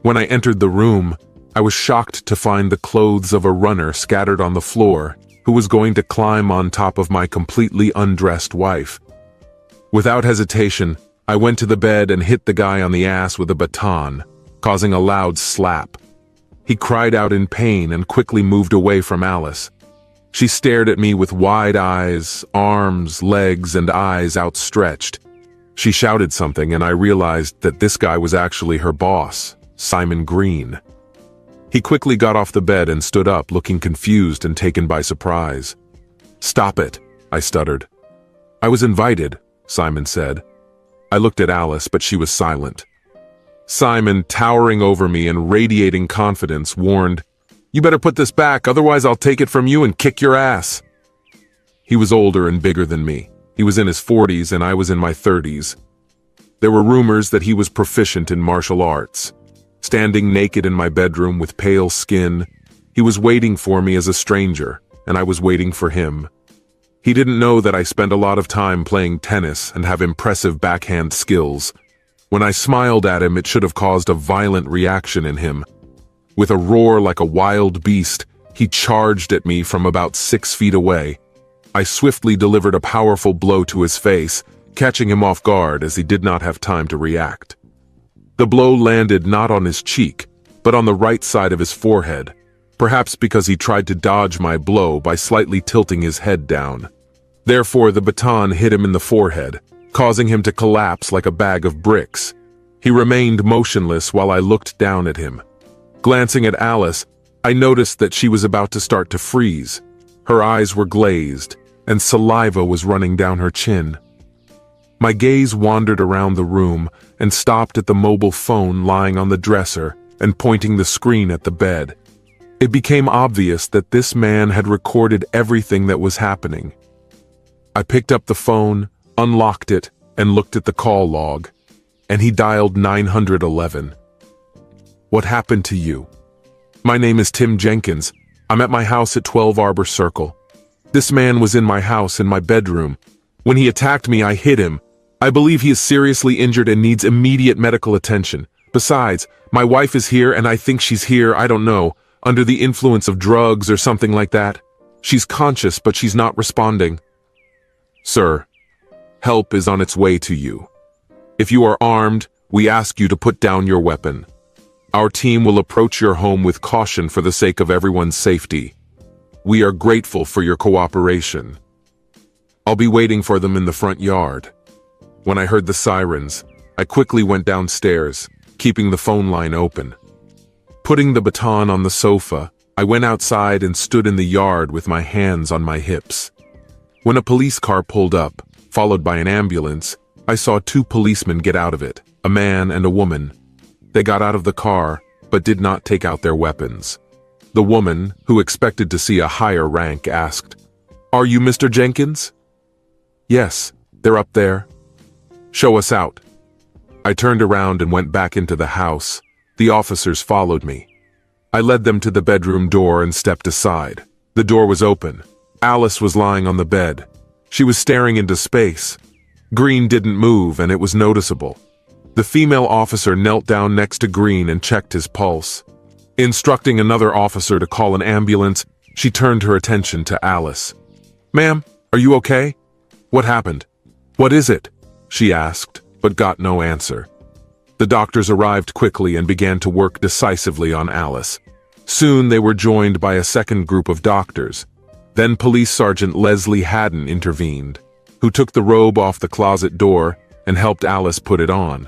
[SPEAKER 1] When I entered the room, I was shocked to find the clothes of a runner scattered on the floor, who was going to climb on top of my completely undressed wife. Without hesitation, I went to the bed and hit the guy on the ass with a baton, causing a loud slap. He cried out in pain and quickly moved away from Alice. She stared at me with wide eyes, arms, legs, and eyes outstretched. She shouted something, and I realized that this guy was actually her boss, Simon Green. He quickly got off the bed and stood up, looking confused and taken by surprise. "Stop it," I stuttered. "I was invited," Simon said. I looked at Alice, but she was silent. Simon, towering over me and radiating confidence, warned, "You better put this back, otherwise I'll take it from you and kick your ass." He was older and bigger than me. He was in his 40s and I was in my 30s. There were rumors that he was proficient in martial arts. Standing naked in my bedroom with pale skin, he was waiting for me as a stranger, and I was waiting for him. He didn't know that I spent a lot of time playing tennis and have impressive backhand skills. When I smiled at him, it should have caused a violent reaction in him. With a roar like a wild beast, he charged at me from about 6 feet away. I swiftly delivered a powerful blow to his face, catching him off guard as he did not have time to react. The blow landed not on his cheek, but on the right side of his forehead, perhaps because he tried to dodge my blow by slightly tilting his head down. Therefore, the baton hit him in the forehead, causing him to collapse like a bag of bricks. He remained motionless while I looked down at him. Glancing at Alice, I noticed that she was about to start to freeze. Her eyes were glazed, and saliva was running down her chin. My gaze wandered around the room and stopped at the mobile phone lying on the dresser and pointing the screen at the bed. It became obvious that this man had recorded everything that was happening. I picked up the phone, unlocked it, and looked at the call log, and he dialed 911. "What happened to you?" "My name is Tim Jenkins. I'm at my house at 12 Arbor Circle. This man was in my house in my bedroom. When he attacked me, I hit him. I believe he is seriously injured and needs immediate medical attention. Besides, my wife is here and I think she's here, I don't know, under the influence of drugs or something like that. She's conscious, but she's not responding." "Sir, help is on its way to you. If you are armed, we ask you to put down your weapon. Our team will approach your home with caution for the sake of everyone's safety. We are grateful for your cooperation. I'll be waiting for them in the front yard." When I heard the sirens, I quickly went downstairs, keeping the phone line open. Putting the baton on the sofa, I went outside and stood in the yard with my hands on my hips. When a police car pulled up, followed by an ambulance, I saw 2 policemen get out of it, a man and a woman. They got out of the car, but did not take out their weapons. The woman, who expected to see a higher rank, asked, "Are you Mr. Jenkins?" "Yes, they're up there." "Show us out." I turned around and went back into the house. The officers followed me. I led them to the bedroom door and stepped aside. The door was open. Alice was lying on the bed. She was staring into space. Green didn't move, and it was noticeable. The female officer knelt down next to Green and checked his pulse. Instructing another officer to call an ambulance, she turned her attention to Alice. "Ma'am, are you okay? What happened? What is it?" she asked, but got no answer. The doctors arrived quickly and began to work decisively on Alice. Soon they were joined by a second group of doctors. Then Police Sergeant Leslie Haddon intervened, who took the robe off the closet door and helped Alice put it on.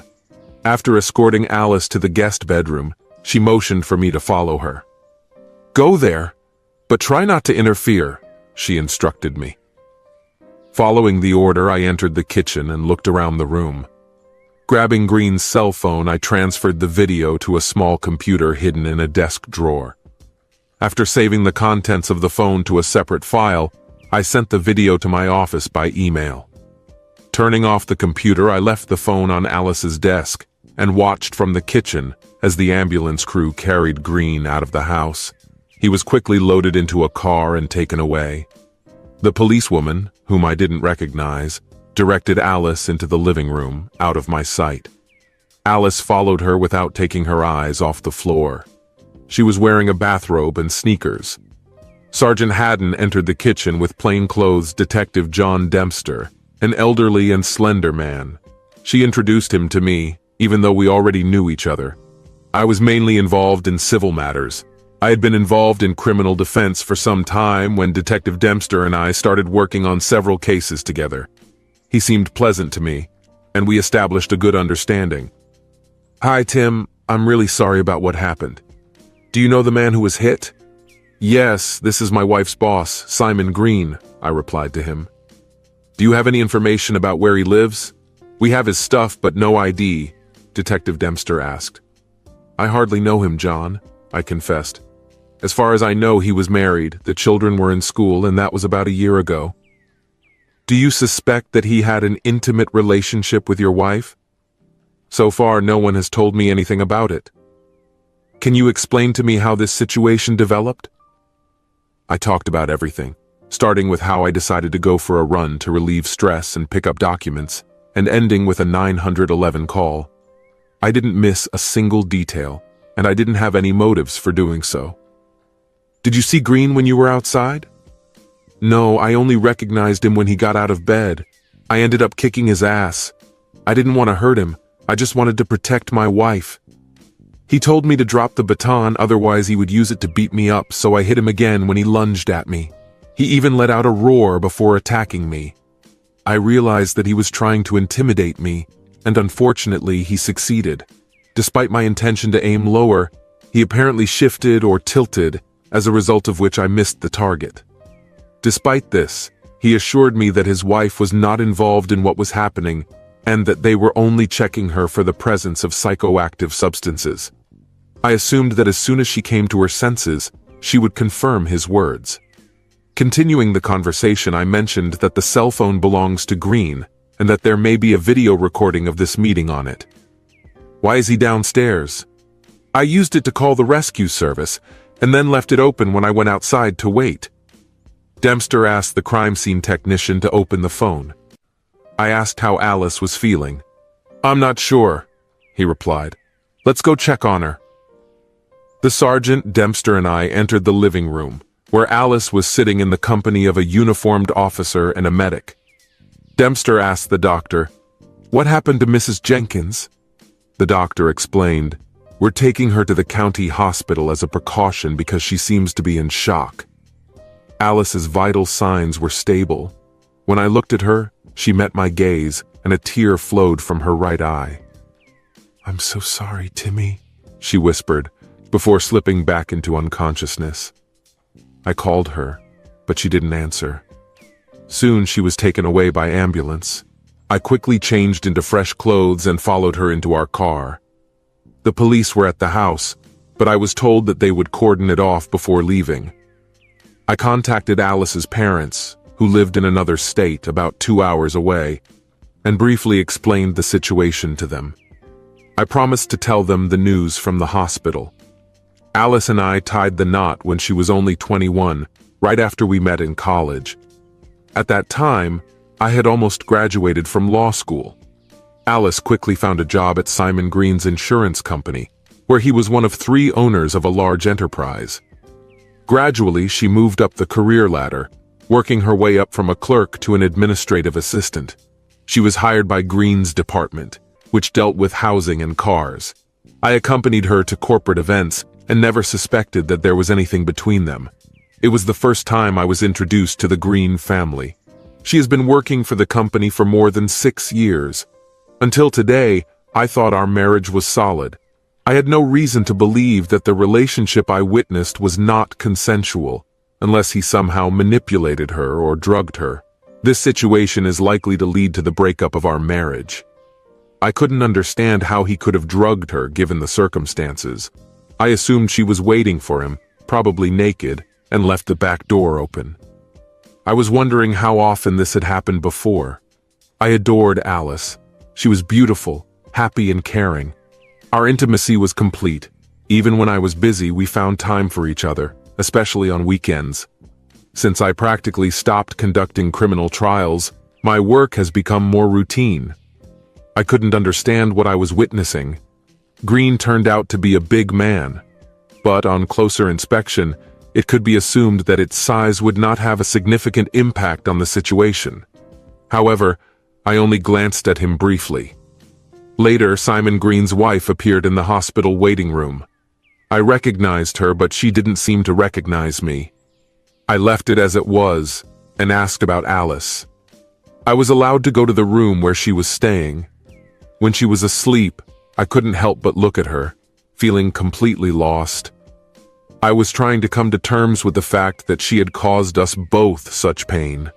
[SPEAKER 1] After escorting Alice to the guest bedroom, she motioned for me to follow her. "Go there, but try not to interfere," she instructed me. Following the order, I entered the kitchen and looked around the room. Grabbing Green's cell phone, I transferred the video to a small computer hidden in a desk drawer. After saving the contents of the phone to a separate file, I sent the video to my office by email. Turning off the computer, I left the phone on Alice's desk and watched from the kitchen as the ambulance crew carried Green out of the house. He was quickly loaded into a car and taken away. The policewoman, whom I didn't recognize, directed Alice into the living room, out of my sight. Alice followed her without taking her eyes off the floor. She was wearing a bathrobe and sneakers. Sergeant Haddon entered the kitchen with plainclothes Detective John Dempster, an elderly and slender man. She introduced him to me, even though we already knew each other. I was mainly involved in civil matters. I had been involved in criminal defense for some time when Detective Dempster and I started working on several cases together. He seemed pleasant to me, and we established a good understanding. "Hi, Tim. I'm really sorry about what happened. Do you know the man who was hit?" "Yes, this is my wife's boss, Simon Green," I replied to him. "Do you have any information about where he lives?" "We have his stuff, but no ID," Detective Dempster asked. "I hardly know him, John," I confessed. "As far as I know, he was married, the children were in school, and that was about a year ago." "Do you suspect that he had an intimate relationship with your wife?" "So far, no one has told me anything about it." "Can you explain to me how this situation developed?" I talked about everything, starting with how I decided to go for a run to relieve stress and pick up documents, and ending with a 911 call. I didn't miss a single detail, and I didn't have any motives for doing so. "Did you see Green when you were outside?" "No, I only recognized him when he got out of bed. I ended up kicking his ass. I didn't want to hurt him. I just wanted to protect my wife. He told me to drop the baton, otherwise he would use it to beat me up, so I hit him again when he lunged at me. He even let out a roar before attacking me. I realized that he was trying to intimidate me, and unfortunately he succeeded. Despite my intention to aim lower, he apparently shifted or tilted, as a result of which I missed the target. Despite this, he assured me that his wife was not involved in what was happening, and that they were only checking her for the presence of psychoactive substances. I assumed that as soon as she came to her senses, she would confirm his words. Continuing the conversation, I mentioned that the cell phone belongs to Green, and that there may be a video recording of this meeting on it. "Why is he downstairs?" "I used it to call the rescue service, and then left it open when I went outside to wait." Dempster asked the crime scene technician to open the phone. I asked how Alice was feeling. "I'm not sure," he replied. "Let's go check on her." The sergeant, Dempster, and I entered the living room, where Alice was sitting in the company of a uniformed officer and a medic. Dempster asked the doctor, "What happened to Mrs. Jenkins?" The doctor explained, "We're taking her to the county hospital as a precaution because she seems to be in shock." Alice's vital signs were stable. When I looked at her, she met my gaze, and a tear flowed from her right eye. "I'm so sorry, Timmy," she whispered, before slipping back into unconsciousness. I called her, but she didn't answer. Soon she was taken away by ambulance. I quickly changed into fresh clothes and followed her into our car. The police were at the house, but I was told that they would cordon it off before leaving. I contacted Alice's parents, who lived in another state about 2 hours away, and briefly explained the situation to them. I promised to tell them the news from the hospital. Alice and I tied the knot when she was only 21, right after we met in college. At that time, I had almost graduated from law school. Alice quickly found a job at Simon Green's insurance company, where he was one of 3 owners of a large enterprise. Gradually, she moved up the career ladder, working her way up from a clerk to an administrative assistant. She was hired by Green's department, which dealt with housing and cars. I accompanied her to corporate events and never suspected that there was anything between them. It was the first time I was introduced to the Green family. She has been working for the company for more than 6 years. Until today, I thought our marriage was solid. I had no reason to believe that the relationship I witnessed was not consensual, unless he somehow manipulated her or drugged her. This situation is likely to lead to the breakup of our marriage. I couldn't understand how he could have drugged her given the circumstances. I assumed she was waiting for him, probably naked, and left the back door open. I was wondering how often this had happened before. I adored Alice. She was beautiful, happy and caring. Our intimacy was complete. Even when I was busy, we found time for each other, especially on weekends. Since I practically stopped conducting criminal trials, my work has become more routine. I couldn't understand what I was witnessing. Green turned out to be a big man, but on closer inspection, it could be assumed that its size would not have a significant impact on the situation. However, I only glanced at him briefly. Later, Simon Green's wife appeared in the hospital waiting room. I recognized her, but she didn't seem to recognize me. I left it as it was and asked about Alice. I was allowed to go to the room where she was staying. When she was asleep, I couldn't help but look at her, feeling completely lost. I was trying to come to terms with the fact that she had caused us both such pain.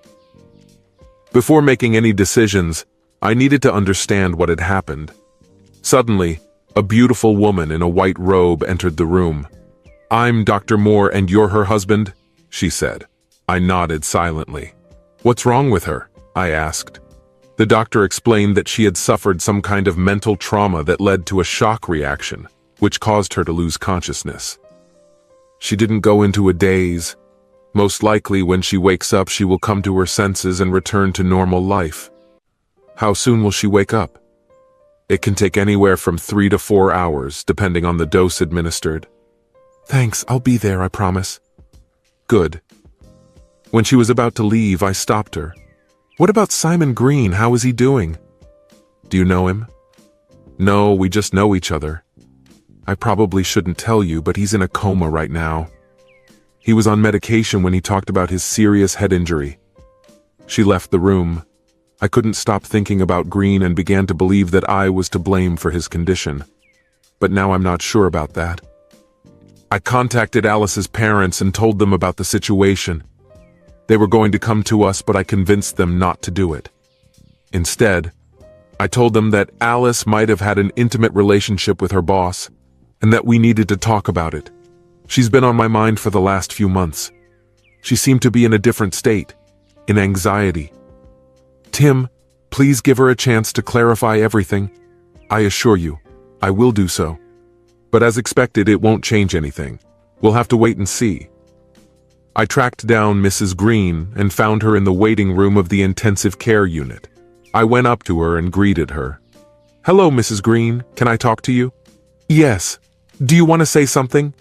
[SPEAKER 1] Before making any decisions, I needed to understand what had happened. Suddenly, a beautiful woman in a white robe entered the room. "I'm Dr. Moore and you're her husband?" she said. I nodded silently. "What's wrong with her?" I asked. The doctor explained that she had suffered some kind of mental trauma that led to a shock reaction, which caused her to lose consciousness. She didn't go into a daze. Most likely when she wakes up, she will come to her senses and return to normal life. How soon will she wake up? It can take anywhere from 3 to 4 hours, depending on the dose administered. Thanks, I'll be there, I promise. Good. When she was about to leave, I stopped her. What about Simon Green? How is he doing? Do you know him? No, we just know each other. I probably shouldn't tell you, but he's in a coma right now. He was on medication when he talked about his serious head injury. She left the room. I couldn't stop thinking about Green and began to believe that I was to blame for his condition. But now I'm not sure about that. I contacted Alice's parents and told them about the situation. They were going to come to us, but I convinced them not to do it. Instead, I told them that Alice might have had an intimate relationship with her boss, and that we needed to talk about it. She's been on my mind for the last few months. She seemed to be in a different state, in anxiety. Tim, please give her a chance to clarify everything. I assure you, I will do so. But as expected, it won't change anything. We'll have to wait and see. I tracked down Mrs. Green and found her in the waiting room of the intensive care unit. I went up to her and greeted her. Hello, Mrs. Green. Can I talk to you? Yes. Do you want to say something?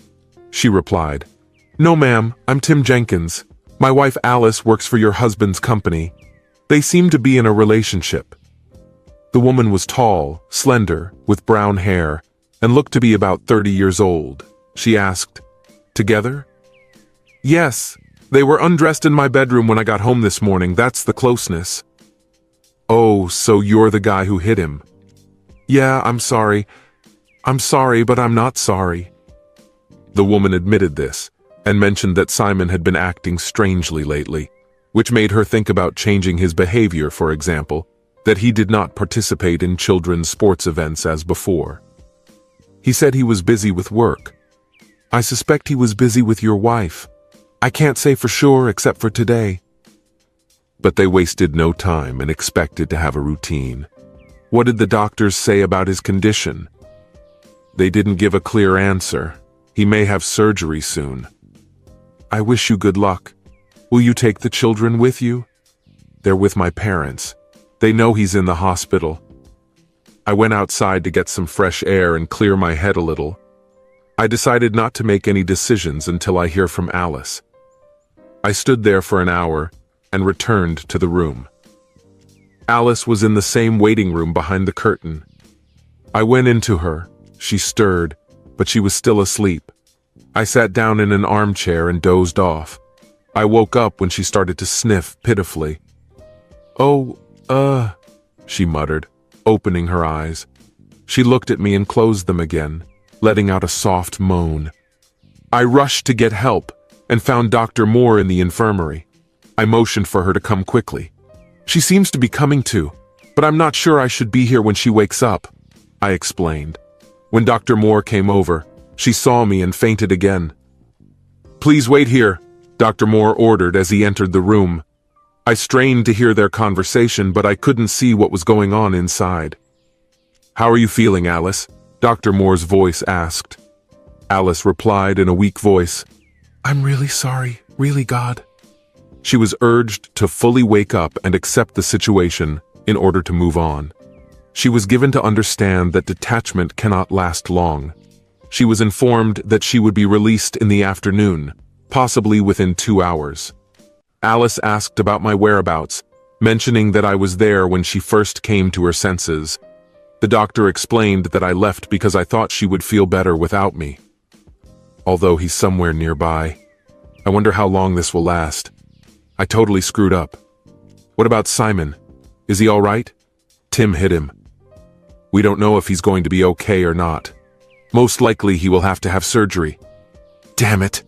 [SPEAKER 1] She replied. No, ma'am. I'm Tim Jenkins. My wife Alice works for your husband's company. They seem to be in a relationship. The woman was tall, slender, with brown hair, and looked to be about 30 years old. She asked, Together? Yes, they were undressed in my bedroom when I got home this morning. That's the closeness. Oh, so you're the guy who hit him. Yeah, I'm sorry. I'm sorry, but I'm not sorry. The woman admitted this, and mentioned that Simon had been acting strangely lately, which made her think about changing his behavior, for example, that he did not participate in children's sports events as before. He said he was busy with work. I suspect he was busy with your wife. I can't say for sure except for today. But they wasted no time and expected to have a routine. What did the doctors say about his condition? They didn't give a clear answer. He may have surgery soon. I wish you good luck. Will you take the children with you? They're with my parents. They know he's in the hospital. I went outside to get some fresh air and clear my head a little. I decided not to make any decisions until I hear from Alice. I stood there for an hour and returned to the room. Alice was in the same waiting room behind the curtain. I went into her. She stirred, but she was still asleep. I sat down in an armchair and dozed off. I woke up when she started to sniff pitifully. Oh, she muttered, opening her eyes. She looked at me and closed them again, letting out a soft moan. I rushed to get help and found Dr. Moore in the infirmary. I motioned for her to come quickly. She seems to be coming to, but I'm not sure I should be here when she wakes up, I explained. When Dr. Moore came over, she saw me and fainted again. Please wait here, Dr. Moore ordered as he entered the room. I strained to hear their conversation, but I couldn't see what was going on inside. "How are you feeling, Alice?" Dr. Moore's voice asked. Alice replied in a weak voice, "I'm really sorry, really, God." She was urged to fully wake up and accept the situation in order to move on. She was given to understand that detachment cannot last long. She was informed that she would be released in the afternoon, possibly within 2 hours. Alice asked about my whereabouts, mentioning that I was there when she first came to her senses. The doctor explained that I left because I thought she would feel better without me. Although he's somewhere nearby. I wonder how long this will last. I totally screwed up. What about Simon? Is he all right? Tim hit him. We don't know if he's going to be okay or not. Most likely he will have to have surgery. Damn it.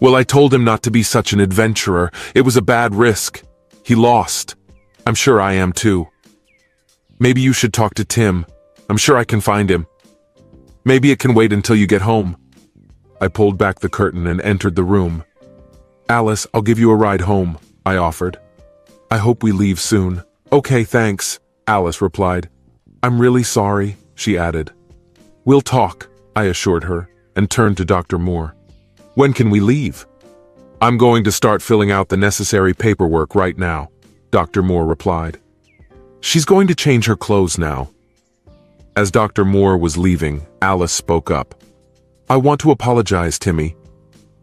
[SPEAKER 1] Well, I told him not to be such an adventurer. It was a bad risk. He lost. I'm sure I am too. Maybe you should talk to Tim. I'm sure I can find him. Maybe it can wait until you get home. I pulled back the curtain and entered the room. Alice, I'll give you a ride home, I offered. I hope we leave soon. Okay, thanks, Alice replied. I'm really sorry, she added. We'll talk, I assured her, and turned to Dr. Moore. When can we leave? I'm going to start filling out the necessary paperwork right now, Dr. Moore replied. She's going to change her clothes now. As Dr. Moore was leaving, Alice spoke up. I want to apologize, Timmy.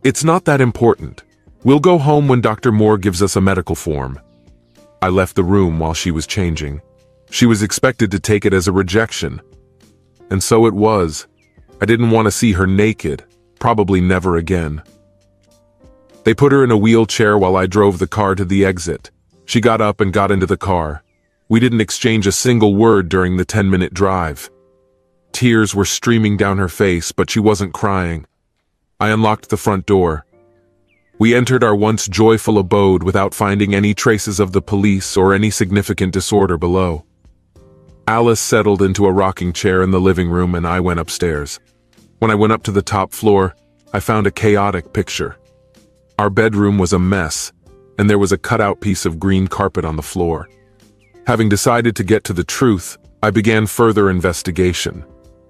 [SPEAKER 1] It's not that important. We'll go home when Dr. Moore gives us a medical form. I left the room while she was changing. She was expected to take it as a rejection. And so it was. I didn't want to see her naked, probably never again. They put her in a wheelchair while I drove the car to the exit. She got up and got into the car. We didn't exchange a single word during the 10-minute drive. Tears were streaming down her face, but she wasn't crying. I unlocked the front door. We entered our once joyful abode without finding any traces of the police or any significant disorder below. Alice settled into a rocking chair in the living room and I went upstairs. When I went up to the top floor, I found a chaotic picture. Our bedroom was a mess, and there was a cutout piece of green carpet on the floor. Having decided to get to the truth, I began further investigation.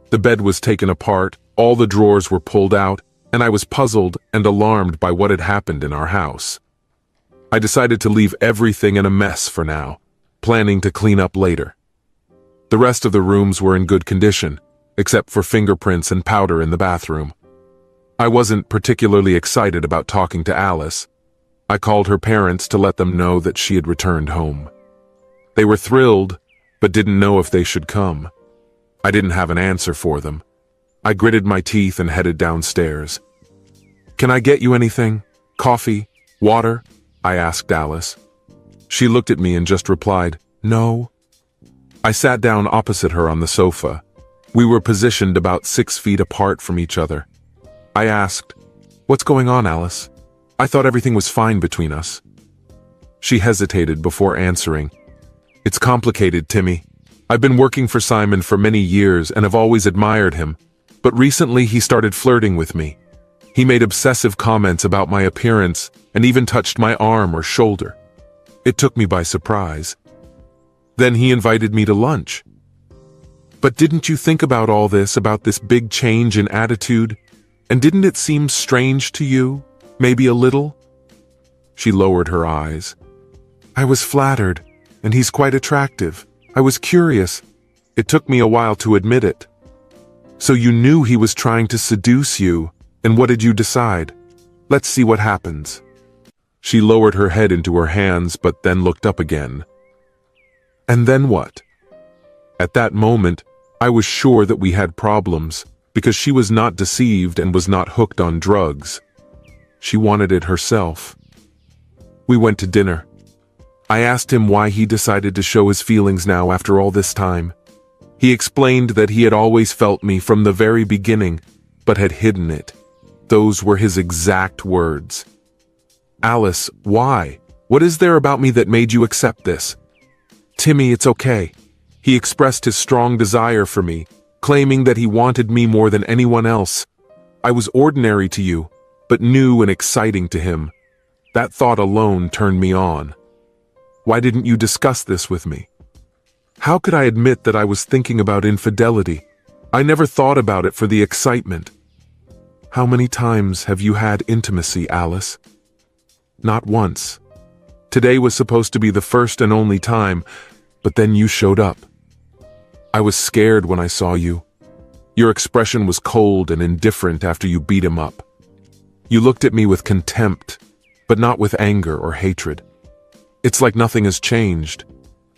[SPEAKER 1] The bed was taken apart, all the drawers were pulled out, and I was puzzled and alarmed by what had happened in our house. I decided to leave everything in a mess for now, planning to clean up later. The rest of the rooms were in good condition, except for fingerprints and powder in the bathroom. I wasn't particularly excited about talking to Alice. I called her parents to let them know that she had returned home. They were thrilled, but didn't know if they should come. I didn't have an answer for them. I gritted my teeth and headed downstairs. Can I get you anything? Coffee? Water? I asked Alice. She looked at me and just replied, no. I sat down opposite her on the sofa. We were positioned about 6 feet apart from each other. I asked, what's going on, Alice? I thought everything was fine between us. She hesitated before answering. It's complicated, Timmy. I've been working for Simon for many years and have always admired him, but recently he started flirting with me. He made obsessive comments about my appearance and even touched my arm or shoulder. It took me by surprise. Then he invited me to lunch. But didn't you think about all this, about this big change in attitude? And didn't it seem strange to you? Maybe a little? She lowered her eyes. I was flattered, and he's quite attractive. I was curious. It took me a while to admit it. So you knew he was trying to seduce you, and what did you decide? Let's see what happens. She lowered her head into her hands, but then looked up again. And then what? At that moment, I was sure that we had problems, because she was not deceived and was not hooked on drugs. She wanted it herself. We went to dinner. I asked him why he decided to show his feelings now after all this time. He explained that he had always felt me from the very beginning, but had hidden it. Those were his exact words. Alice, why? What is there about me that made you accept this? Timmy, it's okay. He expressed his strong desire for me, claiming that he wanted me more than anyone else. I was ordinary to you, but new and exciting to him. That thought alone turned me on. Why didn't you discuss this with me? How could I admit that I was thinking about infidelity? I never thought about it for the excitement. How many times have you had intimacy, Alice? Not once. Today was supposed to be the first and only time, but then you showed up. I was scared when I saw you. Your expression was cold and indifferent after you beat him up. You looked at me with contempt, but not with anger or hatred. It's like nothing has changed.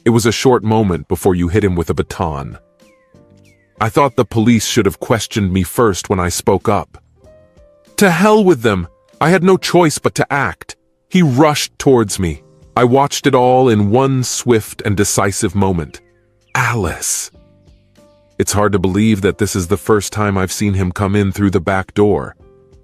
[SPEAKER 1] It was a short moment before you hit him with a baton. I thought the police should have questioned me first when I spoke up. To hell with them! I had no choice but to act. He rushed towards me. I watched it all in one swift and decisive moment. Alice! It's hard to believe that this is the first time I've seen him come in through the back door.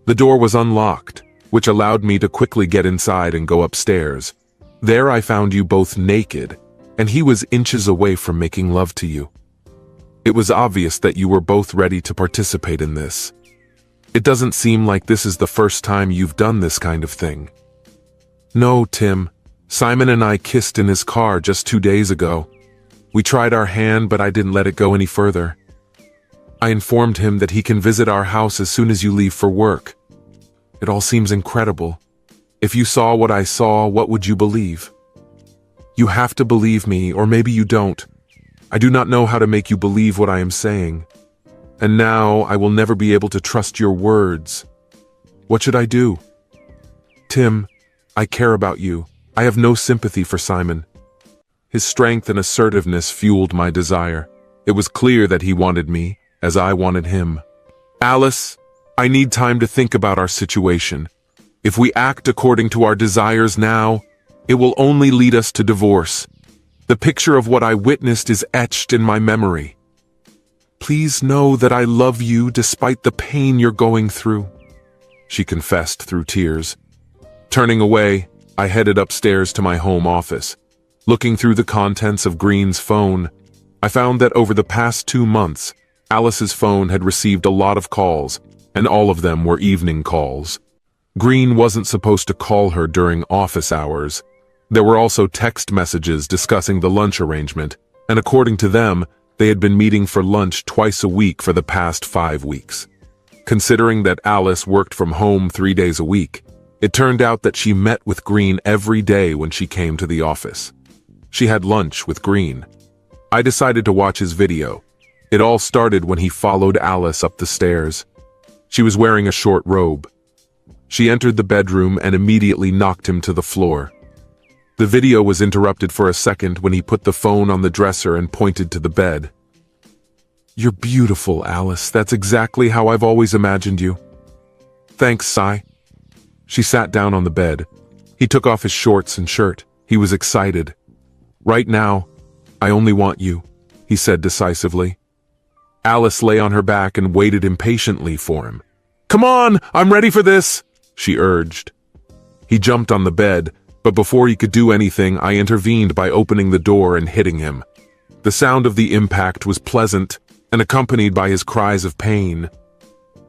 [SPEAKER 1] The door was unlocked, which allowed me to quickly get inside and go upstairs. There I found you both naked, and he was inches away from making love to you. It was obvious that you were both ready to participate in this. It doesn't seem like this is the first time you've done this kind of thing. No, Tim. Simon and I kissed in his car just 2 days ago. We tried our hand, but I didn't let it go any further. I informed him that he can visit our house as soon as you leave for work. It all seems incredible. If you saw what I saw, what would you believe? You have to believe me, or maybe you don't. I do not know how to make you believe what I am saying. And now I will never be able to trust your words. What should I do? Tim, I care about you. I have no sympathy for Simon. His strength and assertiveness fueled my desire. It was clear that he wanted me, as I wanted him. Alice, I need time to think about our situation. If we act according to our desires now, it will only lead us to divorce. The picture of what I witnessed is etched in my memory. Please know that I love you despite the pain you're going through, she confessed through tears. Turning away, I headed upstairs to my home office. Looking through the contents of Green's phone, I found that over the past 2 months, Alice's phone had received a lot of calls, and all of them were evening calls. Green wasn't supposed to call her during office hours. There were also text messages discussing the lunch arrangement, and according to them, they had been meeting for lunch twice a week for the past 5 weeks. Considering that Alice worked from home 3 days a week, it turned out that she met with Green every day when she came to the office. She had lunch with Green. I decided to watch his video. It all started when he followed Alice up the stairs. She was wearing a short robe. She entered the bedroom and immediately knocked him to the floor. The video was interrupted for a second when he put the phone on the dresser and pointed to the bed. You're beautiful, Alice. That's exactly how I've always imagined you. Thanks, Cy. She sat down on the bed. He took off his shorts and shirt. He was excited. Right now, I only want you, he said decisively. Alice lay on her back and waited impatiently for him. Come on, I'm ready for this, she urged. He jumped on the bed, but before he could do anything, I intervened by opening the door and hitting him. The sound of the impact was pleasant and accompanied by his cries of pain.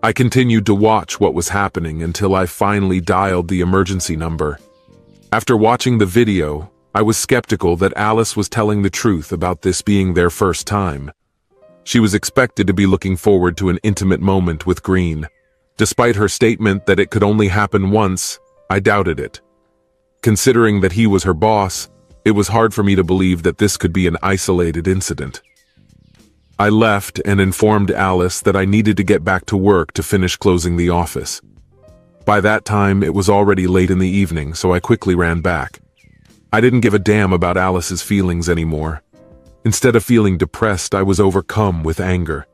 [SPEAKER 1] I continued to watch what was happening until I finally dialed the emergency number. After watching the video, I was skeptical that Alice was telling the truth about this being their first time. She was expected to be looking forward to an intimate moment with Green. Despite her statement that it could only happen once, I doubted it. Considering that he was her boss, it was hard for me to believe that this could be an isolated incident. I left and informed Alice that I needed to get back to work to finish closing the office. By that time, it was already late in the evening, so I quickly ran back. I didn't give a damn about Alice's feelings anymore. Instead of feeling depressed, I was overcome with anger.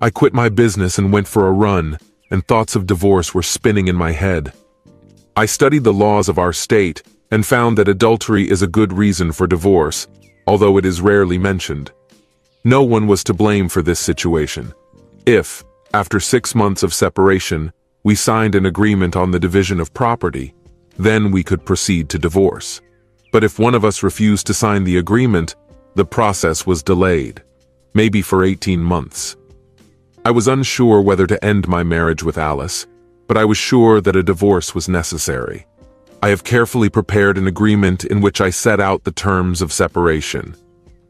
[SPEAKER 1] I quit my business and went for a run, and thoughts of divorce were spinning in my head. I studied the laws of our state and found that adultery is a good reason for divorce, although it is rarely mentioned. No one was to blame for this situation. If, after 6 months of separation, we signed an agreement on the division of property, then we could proceed to divorce. But if one of us refused to sign the agreement, the process was delayed, maybe for 18 months. I was unsure whether to end my marriage with Alice, but I was sure that a divorce was necessary. I have carefully prepared an agreement in which I set out the terms of separation.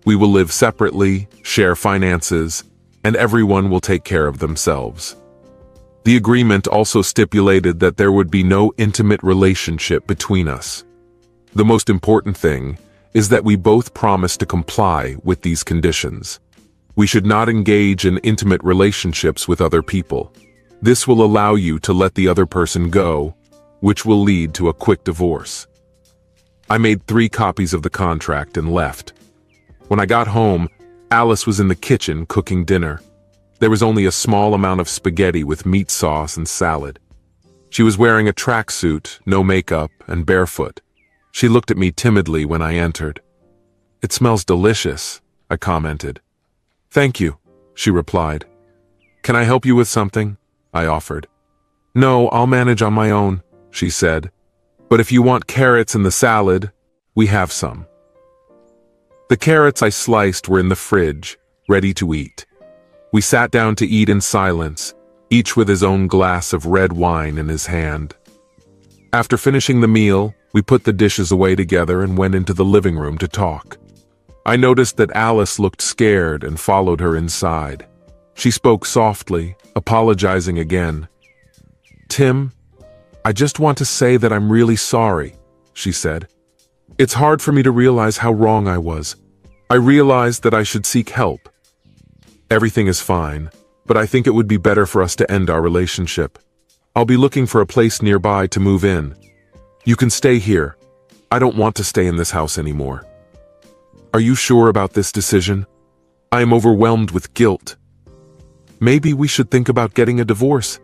[SPEAKER 1] We will live separately, share finances, and everyone will take care of themselves. The agreement also stipulated that there would be no intimate relationship between us. The most important thing is that we both promise to comply with these conditions. We should not engage in intimate relationships with other people. This will allow you to let the other person go, which will lead to a quick divorce. I made 3 copies of the contract and left. When I got home, Alice was in the kitchen cooking dinner. There was only a small amount of spaghetti with meat sauce and salad. She was wearing a tracksuit, no makeup, and barefoot. She looked at me timidly when I entered. "It smells delicious," I commented. "Thank you," she replied. "Can I help you with something?" I offered. "No, I'll manage on my own," she said. "But if you want carrots in the salad, we have some." The carrots I sliced were in the fridge, ready to eat. We sat down to eat in silence, each with his own glass of red wine in his hand. After finishing the meal, we put the dishes away together and went into the living room to talk. I noticed that Alice looked scared and followed her inside. She spoke softly, apologizing again. "Tim, I just want to say that I'm really sorry," she said. "It's hard for me to realize how wrong I was. I realized that I should seek help. Everything is fine, but I think it would be better for us to end our relationship. I'll be looking for a place nearby to move in. You can stay here. I don't want to stay in this house anymore." "Are you sure about this decision? I am overwhelmed with guilt. Maybe we should think about getting a divorce.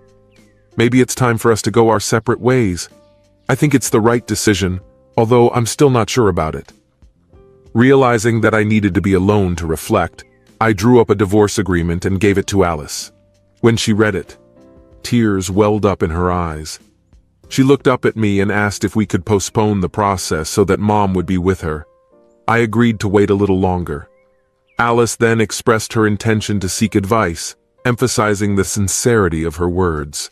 [SPEAKER 1] Maybe it's time for us to go our separate ways. I think it's the right decision, although I'm still not sure about it." Realizing that I needed to be alone to reflect, I drew up a divorce agreement and gave it to Alice. When she read it, tears welled up in her eyes. She looked up at me and asked if we could postpone the process so that Mom would be with her. I agreed to wait a little longer. Alice then expressed her intention to seek advice, emphasizing the sincerity of her words.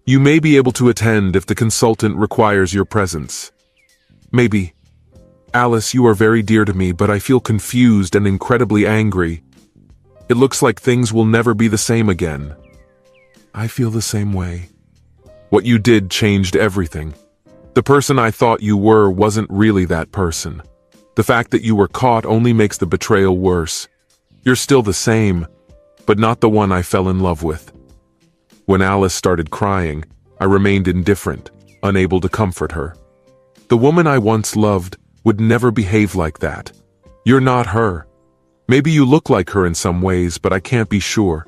[SPEAKER 1] "You may be able to attend if the consultant requires your presence." "Maybe. Alice, you are very dear to me, but I feel confused and incredibly angry. It looks like things will never be the same again." "I feel the same way." "What you did changed everything. The person I thought you were wasn't really that person. The fact that you were caught only makes the betrayal worse. You're still the same, but not the one I fell in love with." When Alice started crying, I remained indifferent, unable to comfort her. "The woman I once loved would never behave like that. You're not her. Maybe you look like her in some ways, but I can't be sure.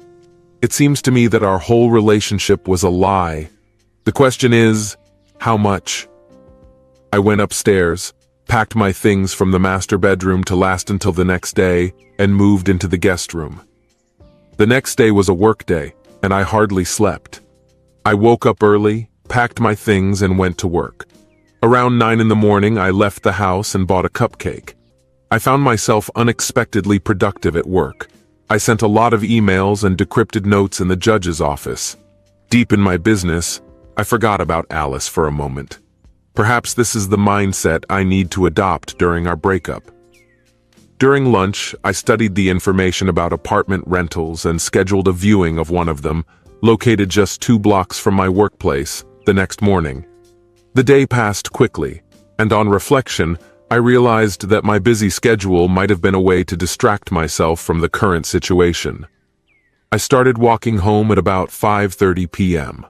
[SPEAKER 1] It seems to me that our whole relationship was a lie. The question is, how much?" I went upstairs, packed my things from the master bedroom to last until the next day, and moved into the guest room. The next day was a work day, and I hardly slept. I woke up early, packed my things, and went to work. Around 9 in the morning, I left the house and bought a cupcake. I found myself unexpectedly productive at work. I sent a lot of emails and decrypted notes in the judge's office. Deep in my business, I forgot about Alice for a moment. Perhaps this is the mindset I need to adopt during our breakup. During lunch, I studied the information about apartment rentals and scheduled a viewing of one of them, located just 2 blocks from my workplace, the next morning. The day passed quickly, and on reflection, I realized that my busy schedule might have been a way to distract myself from the current situation. I started walking home at about 5:30 p.m.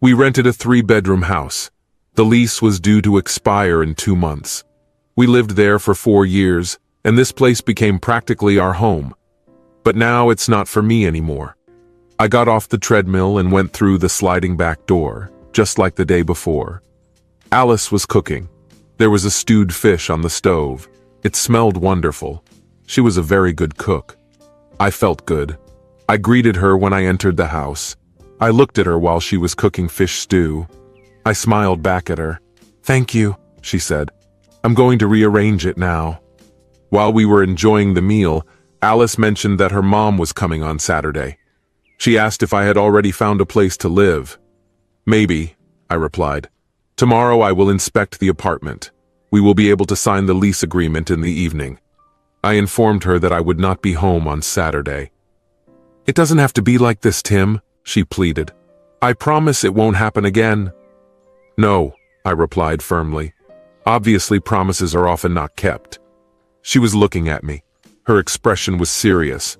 [SPEAKER 1] We rented a 3-bedroom house. The lease was due to expire in 2 months. We lived there for 4 years, and this place became practically our home. But now it's not for me anymore. I got off the treadmill and went through the sliding back door, just like the day before. Alice was cooking. There was a stewed fish on the stove. It smelled wonderful. She was a very good cook. I felt good. I greeted her when I entered the house. I looked at her while she was cooking fish stew. I smiled back at her. "Thank you," she said. "I'm going to rearrange it now." While we were enjoying the meal, Alice mentioned that her mom was coming on Saturday. She asked if I had already found a place to live. "Maybe," I replied. Tomorrow I will inspect the apartment. We will be able to sign the lease agreement in the evening. I informed her that I would not be home on Saturday. It doesn't have to be like this, Tim, she pleaded. I promise it won't happen again. No, I replied firmly. Obviously, promises are often not kept. She was looking at me. Her expression was serious.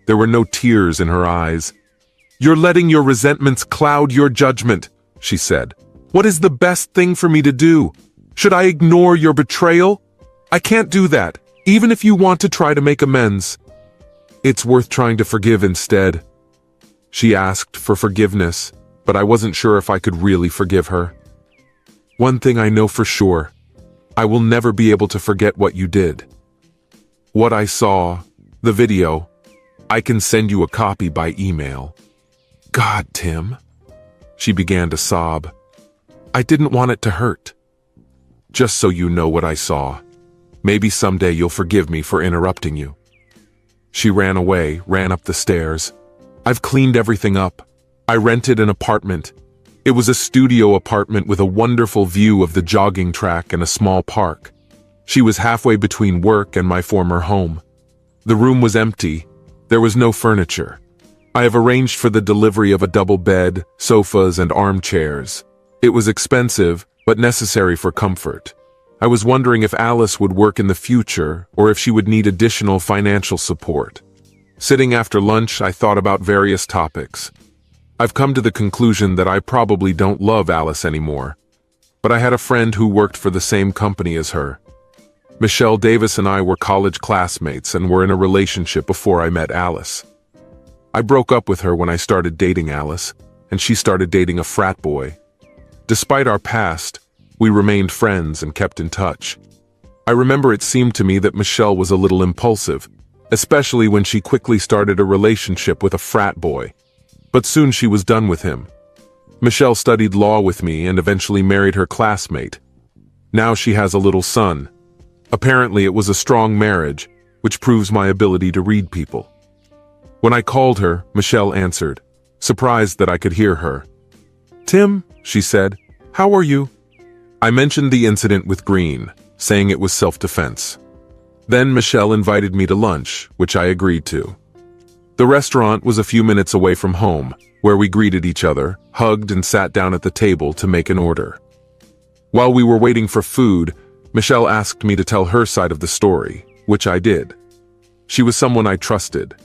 [SPEAKER 1] There were no tears in her eyes. You're letting your resentments cloud your judgment, she said. What is the best thing for me to do? Should I ignore your betrayal? I can't do that, even if you want to try to make amends. It's worth trying to forgive instead. She asked for forgiveness, but I wasn't sure if I could really forgive her. One thing I know for sure, I will never be able to forget what you did. What I saw, the video, I can send you a copy by email. God, Tim. She began to sob. I didn't want it to hurt. Just so you know what I saw. Maybe someday you'll forgive me for interrupting you. She ran away, ran up the stairs. I've cleaned everything up. I rented an apartment. It was a studio apartment with a wonderful view of the jogging track and a small park. She was halfway between work and my former home. The room was empty. There was no furniture. I have arranged for the delivery of a double bed, sofas, and armchairs. It was expensive, but necessary for comfort. I was wondering if Alice would work in the future or if she would need additional financial support. Sitting after lunch, I thought about various topics. I've come to the conclusion that I probably don't love Alice anymore. But I had a friend who worked for the same company as her. Michelle Davis and I were college classmates and were in a relationship before I met Alice. I broke up with her when I started dating Alice, and she started dating a frat boy. Despite our past, we remained friends and kept in touch. I remember it seemed to me that Michelle was a little impulsive, especially when she quickly started a relationship with a frat boy. But soon she was done with him. Michelle studied law with me and eventually married her classmate. Now she has a little son. Apparently it was a strong marriage, which proves my ability to read people. When I called her, Michelle answered, surprised that I could hear her. Tim, she said, how are you? I mentioned the incident with Green, saying it was self-defense. Then Michelle invited me to lunch, which I agreed to. The restaurant was a few minutes away from home, where we greeted each other, hugged, and sat down at the table to make an order. While we were waiting for food, Michelle asked me to tell her side of the story, which I did. She was someone I trusted.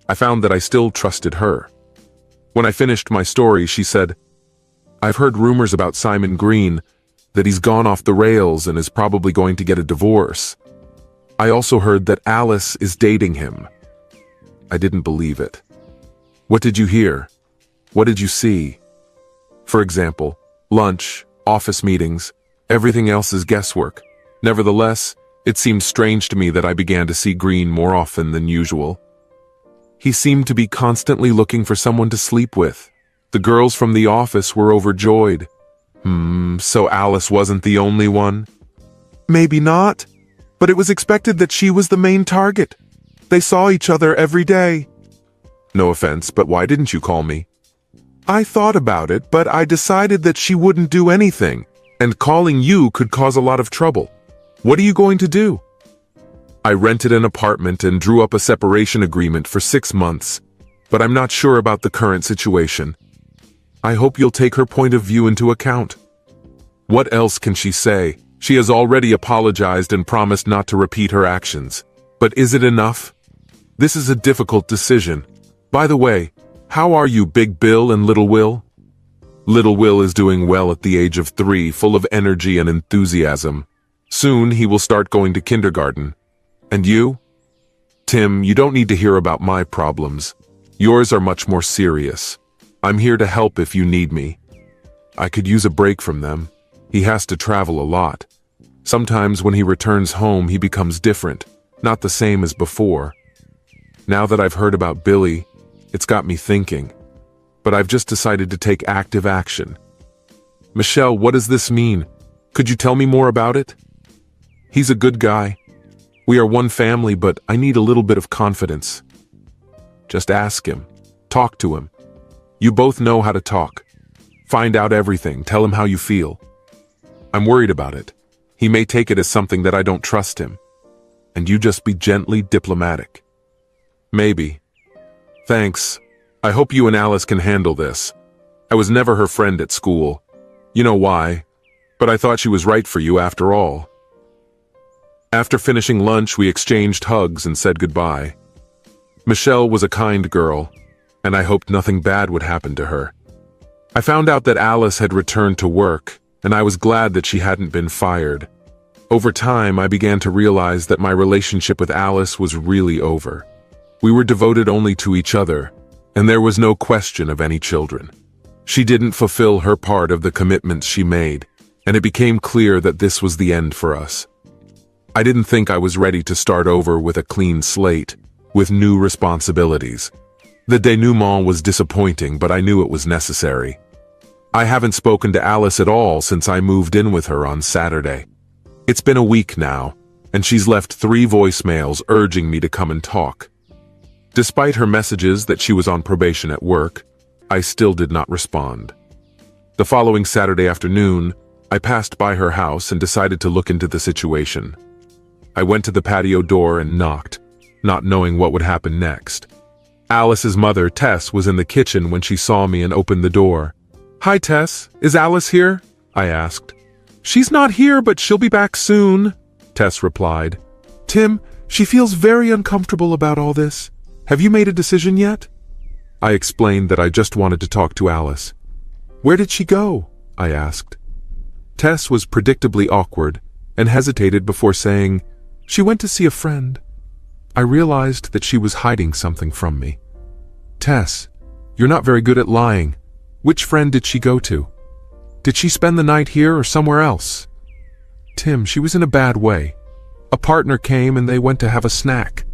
[SPEAKER 1] I found that I still trusted her. When I finished my story, she said, I've heard rumors about Simon Green, that he's gone off the rails and is probably going to get a divorce. I also heard that Alice is dating him. I didn't believe it. What did you hear? What did you see? For example, lunch, office meetings, everything else is guesswork. Nevertheless, it seemed strange to me that I began to see Green more often than usual. He seemed to be constantly looking for someone to sleep with. The girls from the office were overjoyed. So Alice wasn't the only one? Maybe not, but it was expected that she was the main target. They saw each other every day. No offense, but why didn't you call me? I thought about it, but I decided that she wouldn't do anything, and calling you could cause a lot of trouble. What are you going to do? I rented an apartment and drew up a separation agreement for 6 months, but I'm not sure about the current situation. I hope you'll take her point of view into account. What else can she say? She has already apologized and promised not to repeat her actions. But is it enough? This is a difficult decision. By the way, how are you, Big Bill and Little Will? Little Will is doing well at the age of 3, full of energy and enthusiasm. Soon he will start going to kindergarten. And you? Tim, you don't need to hear about my problems. Yours are much more serious. I'm here to help if you need me. I could use a break from them. He has to travel a lot. Sometimes when he returns home, he becomes different, not the same as before. Now that I've heard about Billy, it's got me thinking. But I've just decided to take active action. Michelle, what does this mean? Could you tell me more about it? He's a good guy. We are one family, but I need a little bit of confidence. Just ask him. Talk to him. You both know how to talk. Find out everything. Tell him how you feel. I'm worried about it. He may take it as something that I don't trust him. And you just be gently diplomatic. Maybe. Thanks. I hope you and Alice can handle this. I was never her friend at school. You know why, but I thought she was right for you after all. After finishing lunch, we exchanged hugs and said goodbye. Michelle was a kind girl, and I hoped nothing bad would happen to her. I found out that Alice had returned to work, and I was glad that she hadn't been fired. Over time, I began to realize that my relationship with Alice was really over. We were devoted only to each other, and there was no question of any children. She didn't fulfill her part of the commitments she made, and it became clear that this was the end for us. I didn't think I was ready to start over with a clean slate, with new responsibilities. The denouement was disappointing, but I knew it was necessary. I haven't spoken to Alice at all since I moved in with her on Saturday. It's been a week now, and she's left 3 voicemails urging me to come and talk. Despite her messages that she was on probation at work, I still did not respond. The following Saturday afternoon, I passed by her house and decided to look into the situation. I went to the patio door and knocked, not knowing what would happen next. Alice's mother, Tess, was in the kitchen when she saw me and opened the door. "Hi, Tess. Is Alice here?" I asked. "She's not here, but she'll be back soon," Tess replied. "Tim, she feels very uncomfortable about all this. Have you made a decision yet?" I explained that I just wanted to talk to Alice. "Where did she go?" I asked. Tess was predictably awkward and hesitated before saying, "She went to see a friend." I realized that she was hiding something from me. "Tess, you're not very good at lying. Which friend did she go to? Did she spend the night here or somewhere else?" "Tim, she was in a bad way. A partner came and they went to have a snack."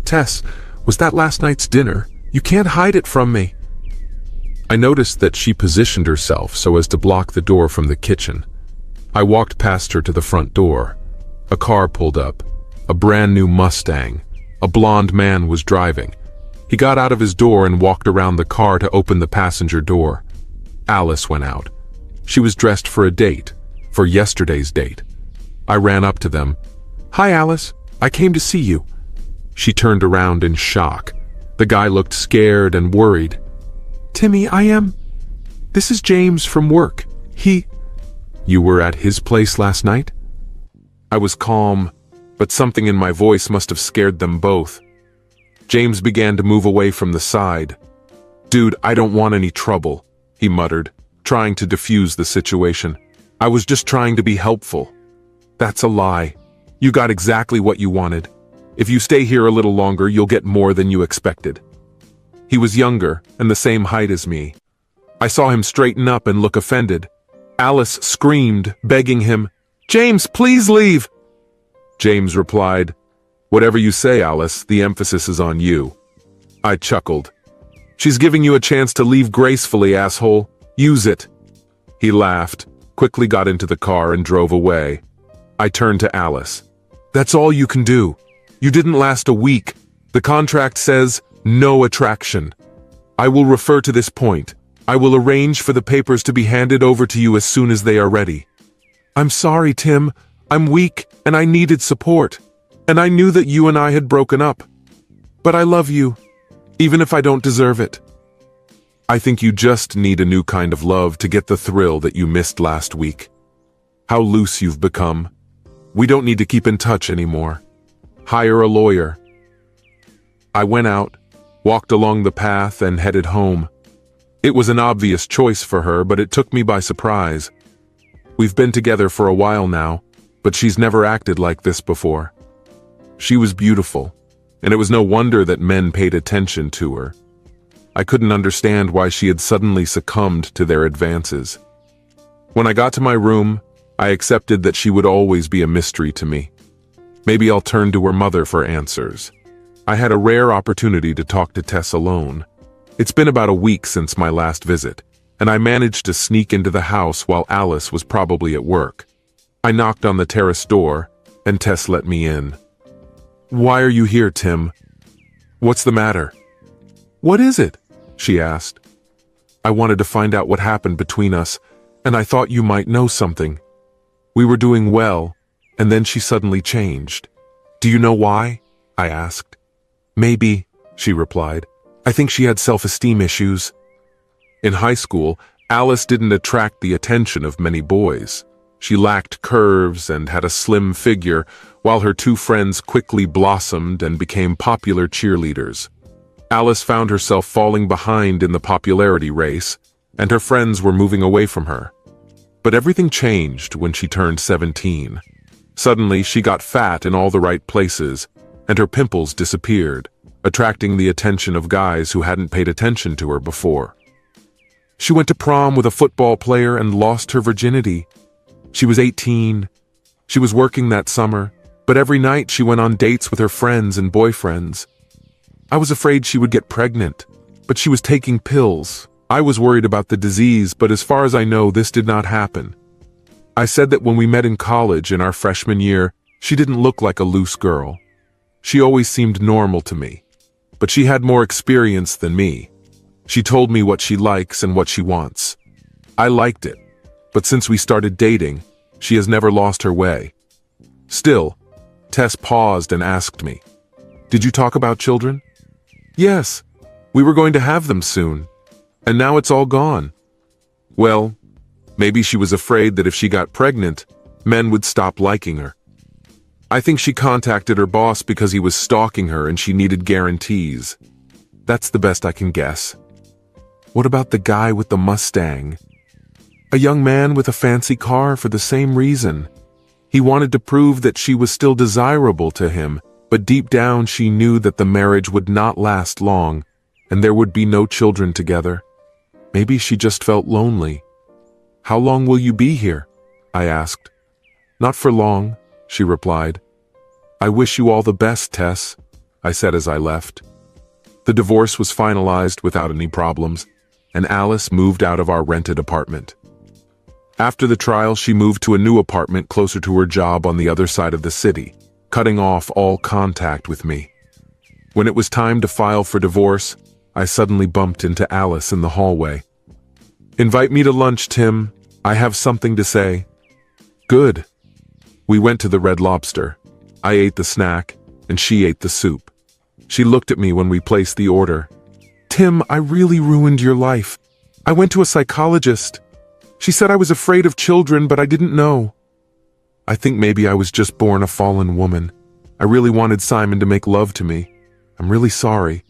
[SPEAKER 1] "Tess, was that last night's dinner? You can't hide it from me." I noticed that she positioned herself so as to block the door from the kitchen. I walked past her to the front door. A car pulled up. A brand new Mustang. A blonde man was driving. He got out of his door and walked around the car to open the passenger door. Alice went out. She was dressed for a date, for yesterday's date. I ran up to them. "Hi, Alice. I came to see you." She turned around in shock. The guy looked scared and worried. "Timmy, This is James from work. You were at his place last night?" I was calm, but something in my voice must have scared them both. James began to move away from the side. "Dude, I don't want any trouble," he muttered, trying to defuse the situation. "I was just trying to be helpful." "That's a lie. You got exactly what you wanted. If you stay here a little longer, you'll get more than you expected." He was younger and the same height as me. I saw him straighten up and look offended. Alice screamed, begging him, "James, please leave." James replied, "Whatever you say, Alice, the emphasis is on you." I chuckled. "She's giving you a chance to leave gracefully, asshole. Use it." He laughed, quickly got into the car and drove away. I turned to Alice. "That's all you can do. You didn't last a week. The contract says no attraction. I will refer to this point. I will arrange for the papers to be handed over to you as soon as they are ready." "I'm sorry, Tim. I'm weak and I needed support. And I knew that you and I had broken up. But I love you, even if I don't deserve it." "I think you just need a new kind of love to get the thrill that you missed last week. How loose you've become. We don't need to keep in touch anymore. Hire a lawyer." I went out, walked along the path, and headed home. It was an obvious choice for her, but it took me by surprise. We've been together for a while now, but she's never acted like this before. She was beautiful, and it was no wonder that men paid attention to her. I couldn't understand why she had suddenly succumbed to their advances. When I got to my room, I accepted that she would always be a mystery to me. Maybe I'll turn to her mother for answers. I had a rare opportunity to talk to Tess alone. It's been about a week since my last visit, and I managed to sneak into the house while Alice was probably at work. I knocked on the terrace door, and Tess let me in. "Why are you here, Tim? What's the matter?" "What is it?" she asked. "I wanted to find out what happened between us, and I thought you might know something." We were doing well, and then she suddenly changed. Do you know why? I asked. Maybe, she replied. I think she had self-esteem issues. In high school, Alice didn't attract the attention of many boys. She lacked curves and had a slim figure, while her two friends quickly blossomed and became popular cheerleaders. Alice found herself falling behind in the popularity race, and her friends were moving away from her. But everything changed when she turned 17. Suddenly, she got fat in all the right places, and her pimples disappeared, attracting the attention of guys who hadn't paid attention to her before. She went to prom with a football player and lost her virginity. She was 18. She was working that summer, but every night she went on dates with her friends and boyfriends. I was afraid she would get pregnant, but she was taking pills. I was worried about the disease, but as far as I know, this did not happen. I said that when we met in college in our freshman year, she didn't look like a loose girl. She always seemed normal to me, but she had more experience than me. She told me what she likes and what she wants. I liked it, but since we started dating, she has never lost her way. Still, Tess paused and asked me, "Did you talk about children?" "Yes, we were going to have them soon, and now it's all gone." Well, maybe she was afraid that if she got pregnant, men would stop liking her. I think she contacted her boss because he was stalking her and she needed guarantees. That's the best I can guess. What about the guy with the Mustang? A young man with a fancy car for the same reason. He wanted to prove that she was still desirable to him, but deep down she knew that the marriage would not last long, and there would be no children together. Maybe she just felt lonely. "How long will you be here?" I asked. "Not for long," she replied. "I wish you all the best, Tess," I said as I left. The divorce was finalized without any problems, and Alice moved out of our rented apartment. After the trial, she moved to a new apartment closer to her job on the other side of the city, cutting off all contact with me. When it was time to file for divorce, I suddenly bumped into Alice in the hallway. "Invite me to lunch, Tim. I have something to say." "Good." We went to the Red Lobster. I ate the snack, and she ate the soup. She looked at me when we placed the order. "Tim, I really ruined your life. I went to a psychologist. She said I was afraid of children, but I didn't know. I think maybe I was just born a fallen woman. I really wanted Simon to make love to me. I'm really sorry."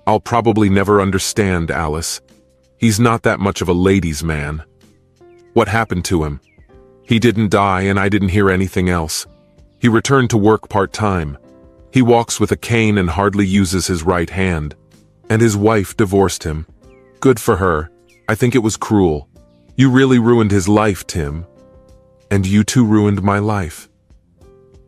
[SPEAKER 1] "I'll probably never understand, Alice. He's not that much of a ladies' man." "What happened to him?" "He didn't die, and I didn't hear anything else. He returned to work part-time. He walks with a cane and hardly uses his right hand. And his wife divorced him. Good for her. I think it was cruel. You really ruined his life, Tim. And you too ruined my life.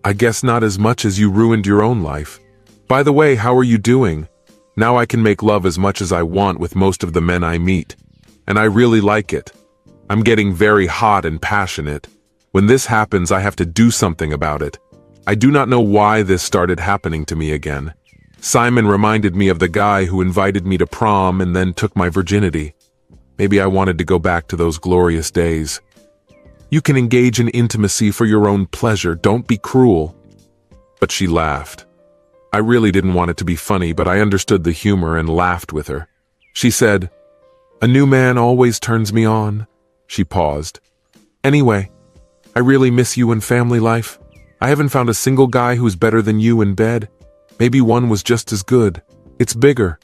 [SPEAKER 1] I guess not as much as you ruined your own life. By the way, how are you doing? Now I can make love as much as I want with most of the men I meet. And I really like it. I'm getting very hot and passionate. When this happens, I have to do something about it. I do not know why this started happening to me again. Simon reminded me of the guy who invited me to prom and then took my virginity. Maybe I wanted to go back to those glorious days. You can engage in intimacy for your own pleasure. Don't be cruel." But she laughed. I really didn't want it to be funny, but I understood the humor and laughed with her. She said, "A new man always turns me on." She paused. "Anyway, I really miss you and family life. I haven't found a single guy who's better than you in bed. Maybe one was just as good. It's bigger.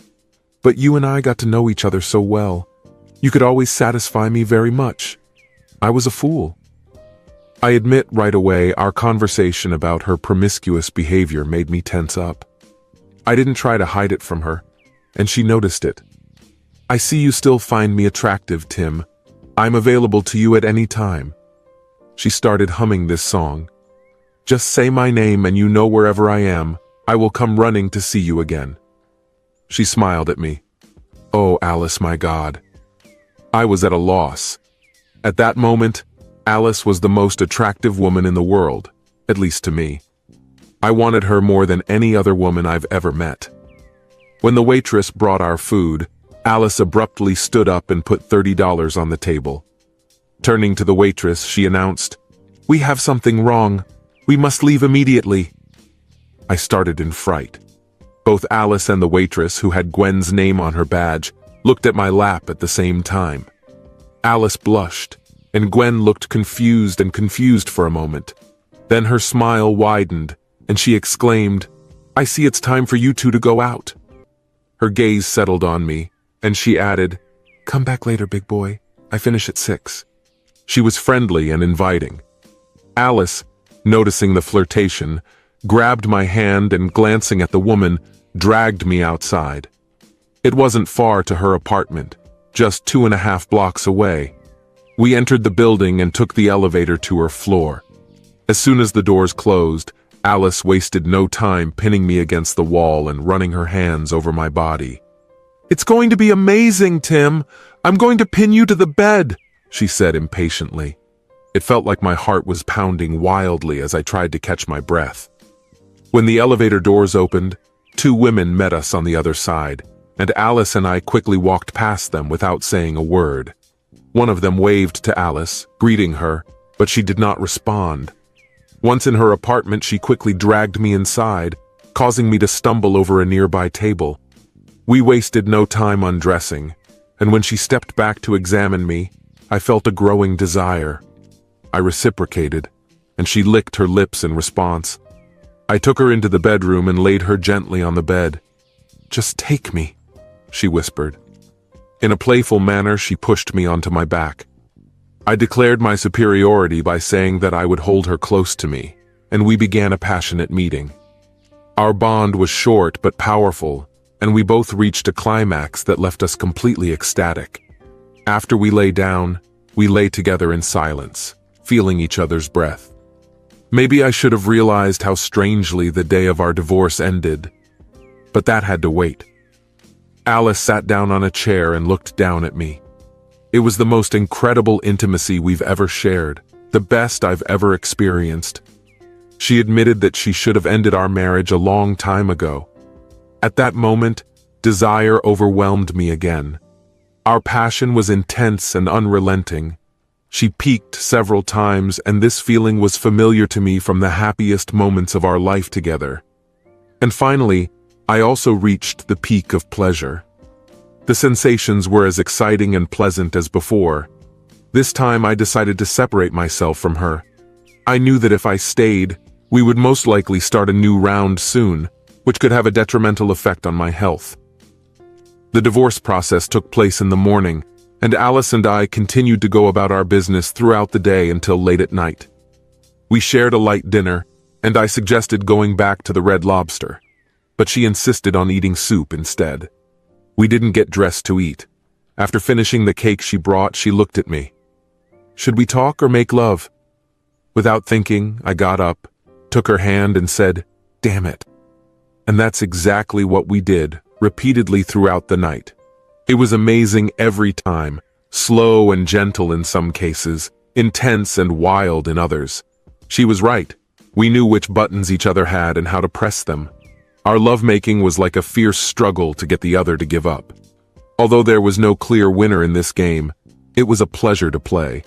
[SPEAKER 1] But you and I got to know each other so well. You could always satisfy me very much. I was a fool." I admit right away our conversation about her promiscuous behavior made me tense up. I didn't try to hide it from her, and she noticed it. "I see you still find me attractive, Tim. I'm available to you at any time." She started humming this song. "Just say my name and you know wherever I am, I will come running to see you again." She smiled at me. "Oh, Alice, my God." I was at a loss. At that moment, Alice was the most attractive woman in the world, at least to me. I wanted her more than any other woman I've ever met. When the waitress brought our food, Alice abruptly stood up and put $30 on the table. Turning to the waitress, she announced, We have something wrong. We must leave immediately." I started in fright. Both Alice and the waitress, who had Gwen's name on her badge, looked at my lap at the same time. Alice blushed, and Gwen looked confused for a moment. Then her smile widened, and she exclaimed, "I see it's time for you two to go out." Her gaze settled on me, and she added, "Come back later, big boy. I finish at 6. She was friendly and inviting. Alice, noticing the flirtation, grabbed my hand and, glancing at the woman, dragged me outside. It wasn't far to her apartment, just 2.5 blocks away. We entered the building and took the elevator to her floor. As soon as the doors closed, Alice wasted no time pinning me against the wall and running her hands over my body. "It's going to be amazing, Tim. I'm going to pin you to the bed," she said impatiently. It felt like my heart was pounding wildly as I tried to catch my breath. When the elevator doors opened, 2 women met us on the other side, and Alice and I quickly walked past them without saying a word. One of them waved to Alice, greeting her, but she did not respond. Once in her apartment, she quickly dragged me inside, causing me to stumble over a nearby table. We wasted no time undressing, and when she stepped back to examine me, I felt a growing desire. I reciprocated, and she licked her lips in response. I took her into the bedroom and laid her gently on the bed. "Just take me," she whispered. In a playful manner, she pushed me onto my back. I declared my superiority by saying that I would hold her close to me, and we began a passionate meeting. Our bond was short but powerful, and we both reached a climax that left us completely ecstatic. After we lay down, we lay together in silence, feeling each other's breath. Maybe I should have realized how strangely the day of our divorce ended, but that had to wait. Alice sat down on a chair and looked down at me. It was the most incredible intimacy we've ever shared, the best I've ever experienced. She admitted that she should have ended our marriage a long time ago. At that moment, desire overwhelmed me again. Our passion was intense and unrelenting. She peaked several times, and this feeling was familiar to me from the happiest moments of our life together. And finally, I also reached the peak of pleasure. The sensations were as exciting and pleasant as before. This time I decided to separate myself from her. I knew that if I stayed, we would most likely start a new round soon, which could have a detrimental effect on my health. The divorce process took place in the morning, and Alice and I continued to go about our business throughout the day until late at night. We shared a light dinner, and I suggested going back to the Red Lobster, but she insisted on eating soup instead. We didn't get dressed to eat. After finishing the cake she brought, she looked at me. "Should we talk or make love?" Without thinking, I got up, took her hand and said, "Damn it." And that's exactly what we did, repeatedly throughout the night. It was amazing every time, slow and gentle in some cases, intense and wild in others. She was right. We knew which buttons each other had and how to press them. Our lovemaking was like a fierce struggle to get the other to give up. Although there was no clear winner in this game, it was a pleasure to play.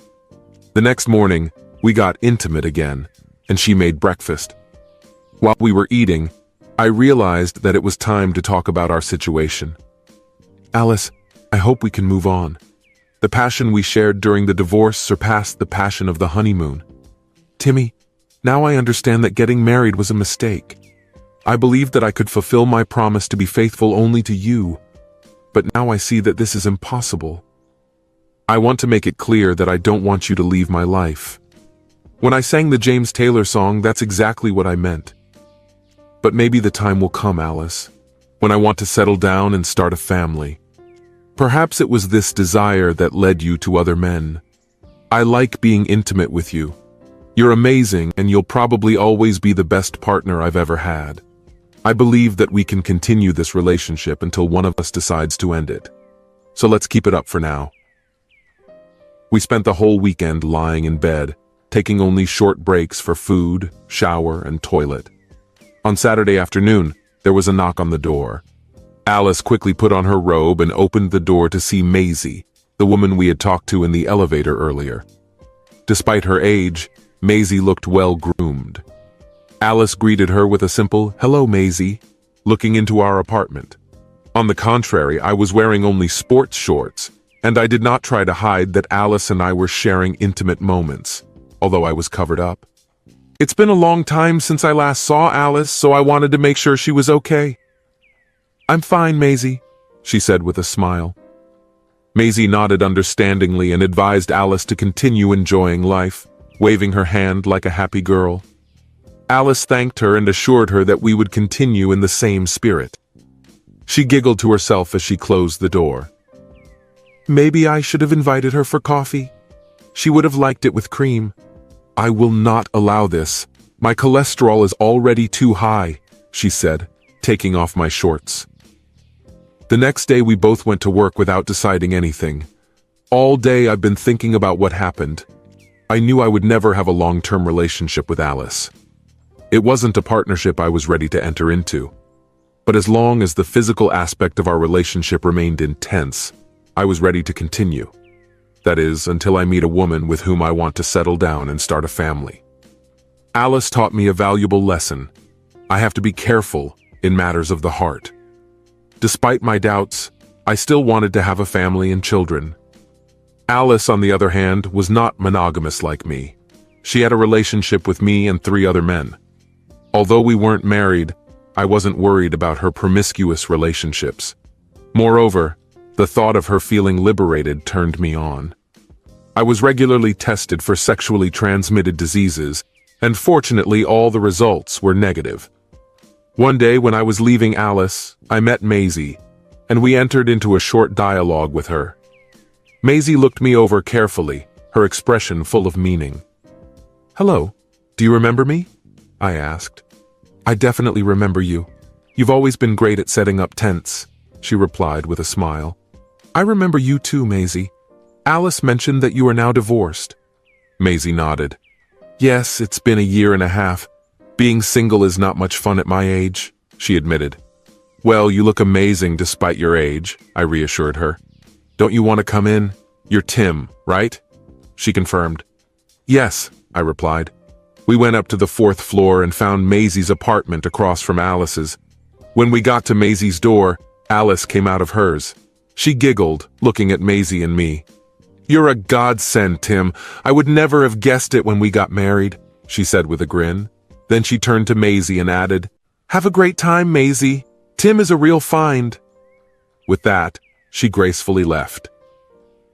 [SPEAKER 1] The next morning, we got intimate again, and she made breakfast. While we were eating, I realized that it was time to talk about our situation. "Alice, I hope we can move on. The passion we shared during the divorce surpassed the passion of the honeymoon. Timmy, now I understand that getting married was a mistake. I believed that I could fulfill my promise to be faithful only to you, but now I see that this is impossible. I want to make it clear that I don't want you to leave my life. When I sang the James Taylor song, that's exactly what I meant. But maybe the time will come, Alice, when I want to settle down and start a family. Perhaps it was this desire that led you to other men. I like being intimate with you. You're amazing, and you'll probably always be the best partner I've ever had. I believe that we can continue this relationship until one of us decides to end it. So let's keep it up for now." We spent the whole weekend lying in bed, taking only short breaks for food, shower, and toilet. On Saturday afternoon, there was a knock on the door. Alice quickly put on her robe and opened the door to see Maisie, the woman we had talked to in the elevator earlier. Despite her age, Maisie looked well-groomed. Alice greeted her with a simple, "Hello, Maisie," looking into our apartment. On the contrary, I was wearing only sports shorts, and I did not try to hide that Alice and I were sharing intimate moments, although I was covered up. It's been a long time since I last saw Alice, so I wanted to make sure she was okay. "I'm fine, Maisie," she said with a smile. Maisie nodded understandingly and advised Alice to continue enjoying life, waving her hand like a happy girl. Alice thanked her and assured her that we would continue in the same spirit. She giggled to herself as she closed the door. Maybe I should have invited her for coffee. She would have liked it with cream. I will not allow this. My cholesterol is already too high, she said, taking off my shorts. The next day we both went to work without deciding anything. All day I've been thinking about what happened. I knew I would never have a long-term relationship with Alice. It wasn't a partnership I was ready to enter into. But as long as the physical aspect of our relationship remained intense, I was ready to continue. That is, until I meet a woman with whom I want to settle down and start a family. Alice taught me a valuable lesson. I have to be careful in matters of the heart. Despite my doubts, I still wanted to have a family and children. Alice, on the other hand, was not monogamous like me. She had a relationship with me and 3 other men. Although we weren't married, I wasn't worried about her promiscuous relationships. Moreover, the thought of her feeling liberated turned me on. I was regularly tested for sexually transmitted diseases, and fortunately all the results were negative. One day when I was leaving Alice, I met Maisie, and we entered into a short dialogue with her. Maisie looked me over carefully, her expression full of meaning. "Hello, do you remember me?" I asked. "I definitely remember you. You've always been great at setting up tents," she replied with a smile. "I remember you too, Maisie. Alice mentioned that you are now divorced." Maisie nodded. "Yes, it's been a year and a half. Being single is not much fun at my age," she admitted. "Well, you look amazing despite your age," I reassured her. "Don't you want to come in? You're Tim, right?" She confirmed. "Yes," I replied. We went up to the 4th floor and found Maisie's apartment across from Alice's. When we got to Maisie's door, Alice came out of hers. She giggled, looking at Maisie and me. "You're a godsend, Tim. I would never have guessed it when we got married," she said with a grin. Then she turned to Maisie and added, "Have a great time, Maisie. Tim is a real find." With that, she gracefully left.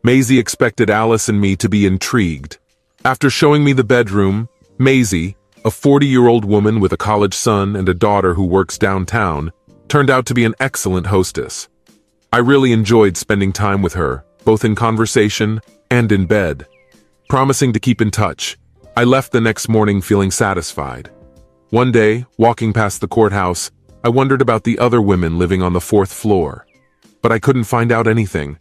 [SPEAKER 1] Maisie expected Alice and me to be intrigued. After showing me the bedroom, Maisie, a 40-year-old woman with a college son and a daughter who works downtown, turned out to be an excellent hostess. I really enjoyed spending time with her, both in conversation and in bed. Promising to keep in touch, I left the next morning feeling satisfied. One day, walking past the courthouse, I wondered about the other women living on the 4th floor. But I couldn't find out anything.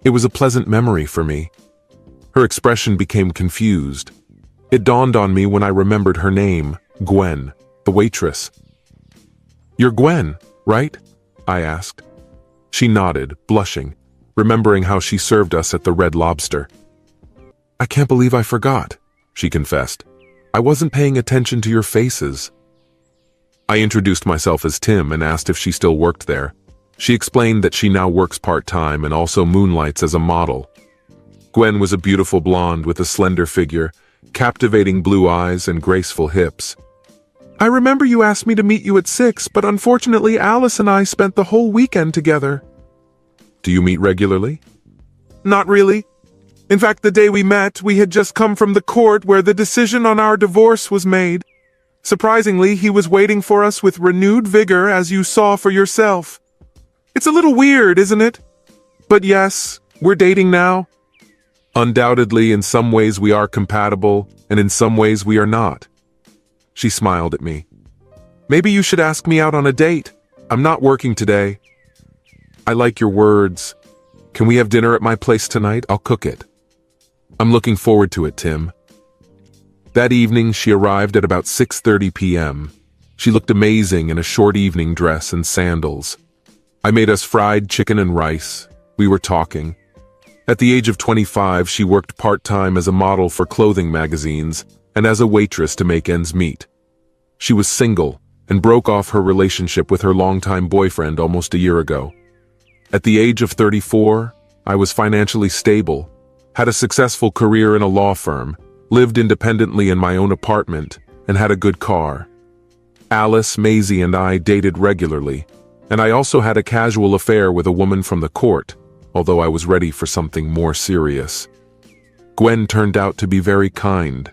[SPEAKER 1] It was a pleasant memory for me. Her expression became confused. It dawned on me when I remembered her name, Gwen, the waitress. "You're Gwen, right?" I asked. She nodded, blushing, remembering how she served us at the Red Lobster. "I can't believe I forgot," she confessed. "I wasn't paying attention to your faces." I introduced myself as Tim and asked if she still worked there. She explained that she now works part-time and also moonlights as a model. Gwen was a beautiful blonde with a slender figure, captivating blue eyes and graceful hips. "I remember you asked me to meet you at 6, but unfortunately Alice and I spent the whole weekend together." "Do you meet regularly?" "Not really. In fact, the day we met, we had just come from the court where the decision on our divorce was made. Surprisingly, he was waiting for us with renewed vigor, as you saw for yourself. It's a little weird, isn't it? But yes, we're dating now." "Undoubtedly, in some ways we are compatible, and in some ways we are not." She smiled at me. "Maybe you should ask me out on a date. I'm not working today." "I like your words. Can we have dinner at my place tonight? I'll cook it." "I'm looking forward to it, Tim." That evening, she arrived at about 6:30 p.m. She looked amazing in a short evening dress and sandals. I made us fried chicken and rice. We were talking. At the age of 25, she worked part-time as a model for clothing magazines, and as a waitress to make ends meet. She was single and broke off her relationship with her longtime boyfriend almost a year ago. At the age of 34, I was financially stable, had a successful career in a law firm, lived independently in my own apartment, and had a good car. Alice, Maisie, and I dated regularly, and I also had a casual affair with a woman from the court, although I was ready for something more serious. Gwen turned out to be very kind.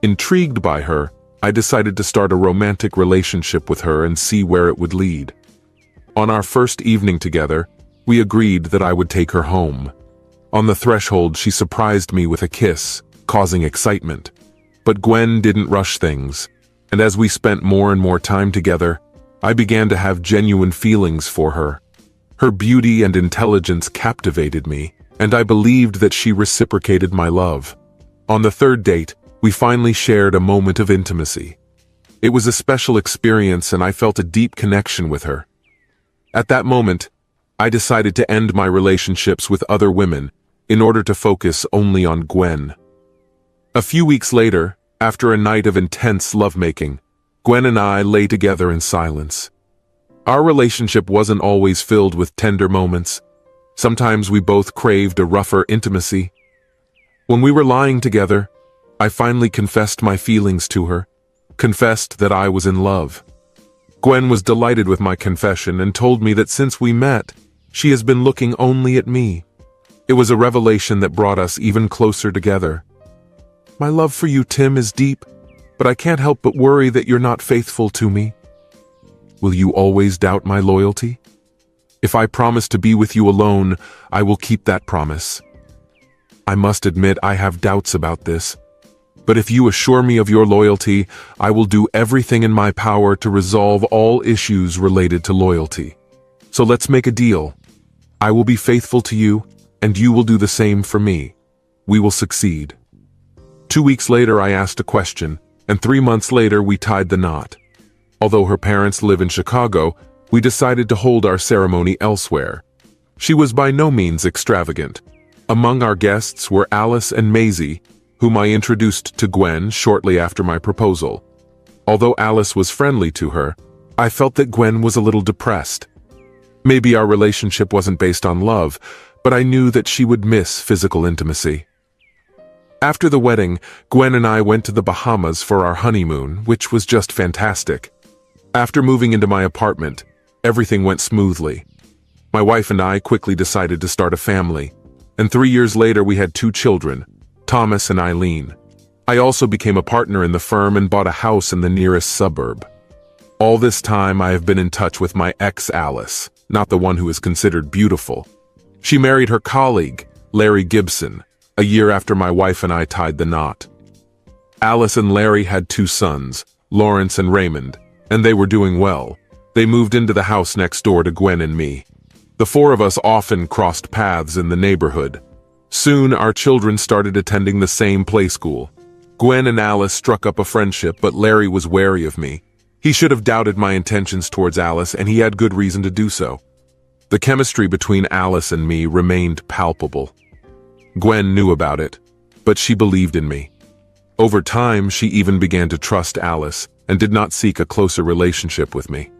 [SPEAKER 1] Intrigued by her, I decided to start a romantic relationship with her and see where it would lead. On our first evening together, we agreed that I would take her home. On the threshold, she surprised me with a kiss, causing excitement. But Gwen didn't rush things, and as we spent more and more time together, I began to have genuine feelings for her. Her beauty and intelligence captivated me, and I believed that she reciprocated my love. On the third date, we finally shared a moment of intimacy. It was a special experience, and I felt a deep connection with her. At that moment, I decided to end my relationships with other women in order to focus only on Gwen. A few weeks later, after a night of intense lovemaking, Gwen and I lay together in silence. Our relationship wasn't always filled with tender moments. Sometimes we both craved a rougher intimacy. When we were lying together, I finally confessed my feelings to her, confessed that I was in love. Gwen was delighted with my confession and told me that since we met, she has been looking only at me. It was a revelation that brought us even closer together. My love for you, Tim, is deep, but I can't help but worry that you're not faithful to me. Will you always doubt my loyalty? If I promise to be with you alone, I will keep that promise. I must admit I have doubts about this, but if you assure me of your loyalty, I will do everything in my power to resolve all issues related to loyalty. So let's make a deal. I will be faithful to you, and you will do the same for me. We will succeed. 2 weeks later, I asked a question, and 3 months later, we tied the knot. Although her parents live in Chicago, we decided to hold our ceremony elsewhere. She was by no means extravagant. Among our guests were Alice and Maisie, whom I introduced to Gwen shortly after my proposal. Although Alice was friendly to her, I felt that Gwen was a little depressed. Maybe our relationship wasn't based on love, but I knew that she would miss physical intimacy. After the wedding, Gwen and I went to the Bahamas for our honeymoon, which was just fantastic. After moving into my apartment, everything went smoothly. My wife and I quickly decided to start a family, and 3 years later we had 2 children, Thomas and Eileen. I also became a partner in the firm and bought a house in the nearest suburb. All this time I have been in touch with my ex Alice, not the one who is considered beautiful. She married her colleague, Larry Gibson, a year after my wife and I tied the knot. Alice and Larry had 2 sons, Lawrence and Raymond, and they were doing well. They moved into the house next door to Gwen and me. The 4 of us often crossed paths in the neighborhood. Soon our children started attending the same play school. Gwen and Alice struck up a friendship, but Larry was wary of me. He should have doubted my intentions towards Alice, and he had good reason to do so. The chemistry between Alice and me remained palpable. Gwen knew about it, but she believed in me. Over time, she even began to trust Alice and did not seek a closer relationship with me.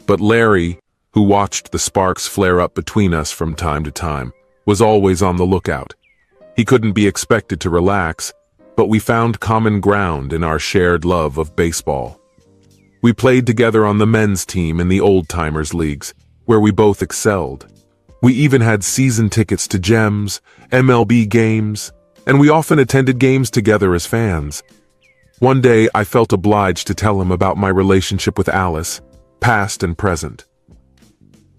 [SPEAKER 1] But Larry, who watched the sparks flare up between us from time to time, was always on the lookout. He couldn't be expected to relax, but we found common ground in our shared love of baseball. We played together on the men's team in the old-timers leagues, where we both excelled. We even had season tickets to Gems, MLB games, and we often attended games together as fans. One day, I felt obliged to tell him about my relationship with Alice, past and present.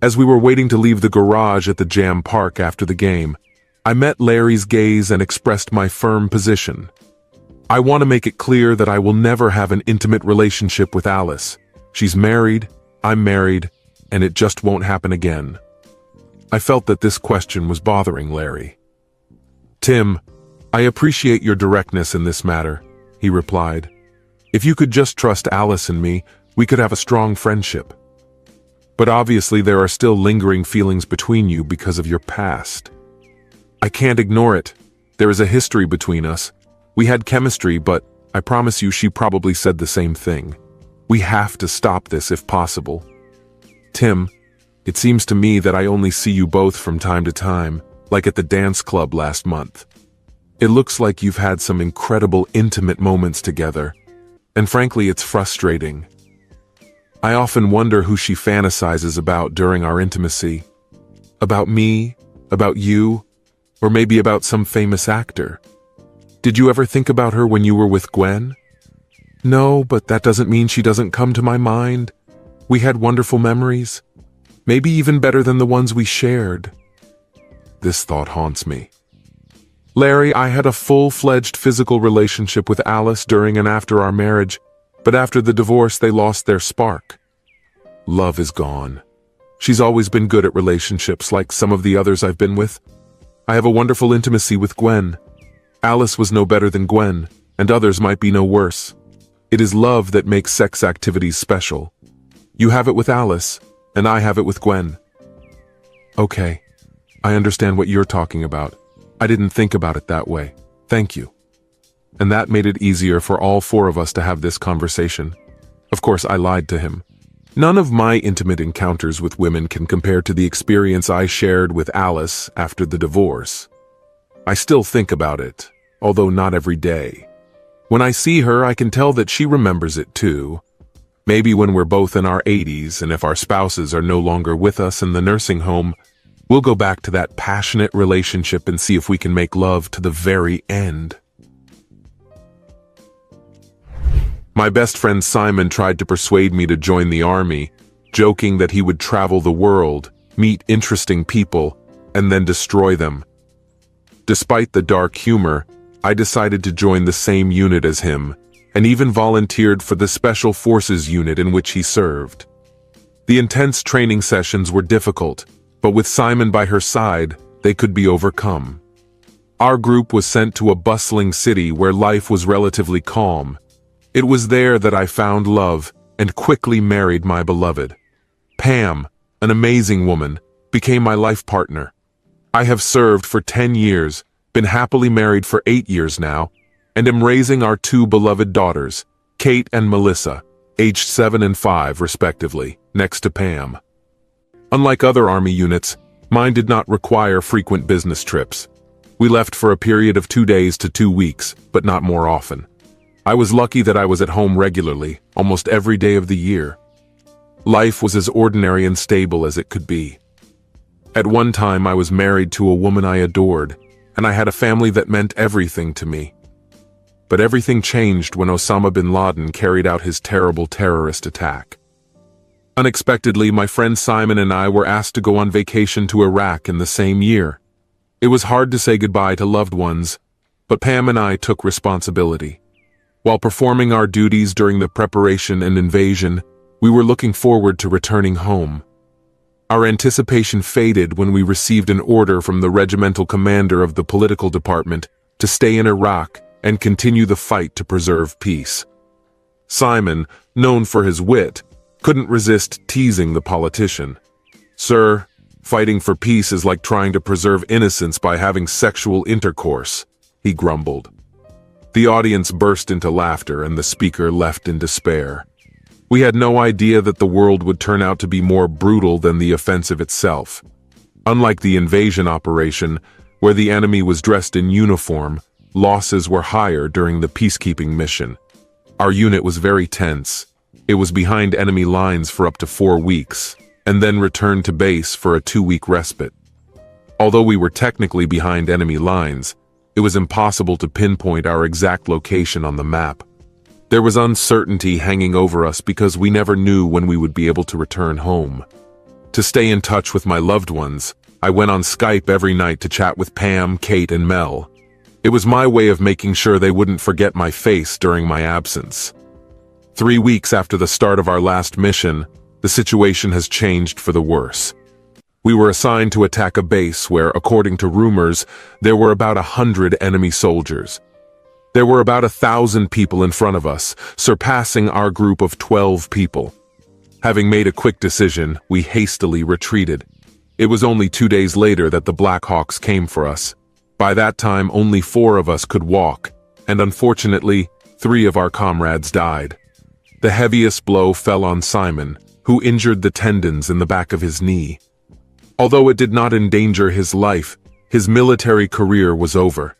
[SPEAKER 1] As we were waiting to leave the garage at the Jam Park after the game, I met Larry's gaze and expressed my firm position. I want to make it clear that I will never have an intimate relationship with Alice. She's married, I'm married, and it just won't happen again. I felt that this question was bothering Larry. Tim, I appreciate your directness in this matter, he replied. If you could just trust Alice and me, we could have a strong friendship. But obviously there are still lingering feelings between you because of your past. I can't ignore it. There is a history between us. We had chemistry, but I promise you she probably said the same thing. We have to stop this if possible. Tim, it seems to me that I only see you both from time to time, like at the dance club last month. It looks like you've had some incredible intimate moments together, and frankly it's frustrating. I often wonder who she fantasizes about during our intimacy. About me, about you, or maybe about some famous actor. Did you ever think about her when you were with Gwen? No, but that doesn't mean she doesn't come to my mind. We had wonderful memories, maybe even better than the ones we shared. This thought haunts me. Larry, I had a full-fledged physical relationship with Alice during and after our marriage, but after the divorce they lost their spark. Love is gone. She's always been good at relationships like some of the others I've been with. I have a wonderful intimacy with Gwen. Alice was no better than Gwen, and others might be no worse. It is love that makes sex activities special. You have it with Alice, and I have it with Gwen. Okay, I understand what you're talking about. I didn't think about it that way. Thank you. And that made it easier for all four of us to have this conversation. Of course, I lied to him. None of my intimate encounters with women can compare to the experience I shared with Alice after the divorce. I still think about it, although not every day. When I see her, I can tell that she remembers it too. Maybe when we're both in our 80s and if our spouses are no longer with us in the nursing home, we'll go back to that passionate relationship and see if we can make love to the very end. My best friend Simon tried to persuade me to join the army, joking that he would travel the world, meet interesting people, and then destroy them. Despite the dark humor, I decided to join the same unit as him, and even volunteered for the Special Forces unit in which he served. The intense training sessions were difficult, but with Simon by her side, they could be overcome. Our group was sent to a bustling city where life was relatively calm. It was there that I found love and quickly married my beloved. Pam, an amazing woman, became my life partner. I have served for 10 years, been happily married for 8 years now, and am raising our 2 beloved daughters, Kate and Melissa, aged 7 and 5 respectively, next to Pam. Unlike other Army units, mine did not require frequent business trips. We left for a period of 2 days to 2 weeks, but not more often. I was lucky that I was at home regularly, almost every day of the year. Life was as ordinary and stable as it could be. At one time I was married to a woman I adored, and I had a family that meant everything to me. But everything changed when Osama bin Laden carried out his terrible terrorist attack. Unexpectedly, my friend Simon and I were asked to go on vacation to Iraq in the same year. It was hard to say goodbye to loved ones, but Pam and I took responsibility. While performing our duties during the preparation and invasion, we were looking forward to returning home. Our anticipation faded when we received an order from the regimental commander of the political department to stay in Iraq and continue the fight to preserve peace. Simon, known for his wit, couldn't resist teasing the politician. "Sir, fighting for peace is like trying to preserve innocence by having sexual intercourse," he grumbled. The audience burst into laughter and the speaker left in despair. We had no idea that the world would turn out to be more brutal than the offensive itself. Unlike the invasion operation, where the enemy was dressed in uniform, losses were higher during the peacekeeping mission. Our unit was very tense. It was behind enemy lines for up to 4 weeks, and then returned to base for a 2-week respite. Although we were technically behind enemy lines, it was impossible to pinpoint our exact location on the map. There was uncertainty hanging over us because we never knew when we would be able to return home. To stay in touch with my loved ones, I went on Skype every night to chat with Pam, Kate, and Mel. It was my way of making sure they wouldn't forget my face during my absence. 3 weeks after the start of our last mission, the situation has changed for the worse. We were assigned to attack a base where, according to rumors, there were about 100 enemy soldiers. There were about 1,000 people in front of us, surpassing our group of 12 people. Having made a quick decision, we hastily retreated. It was only 2 days later that the Blackhawks came for us. By that time, only 4 of us could walk, and unfortunately, 3 of our comrades died. The heaviest blow fell on Simon, who injured the tendons in the back of his knee. Although it did not endanger his life, his military career was over.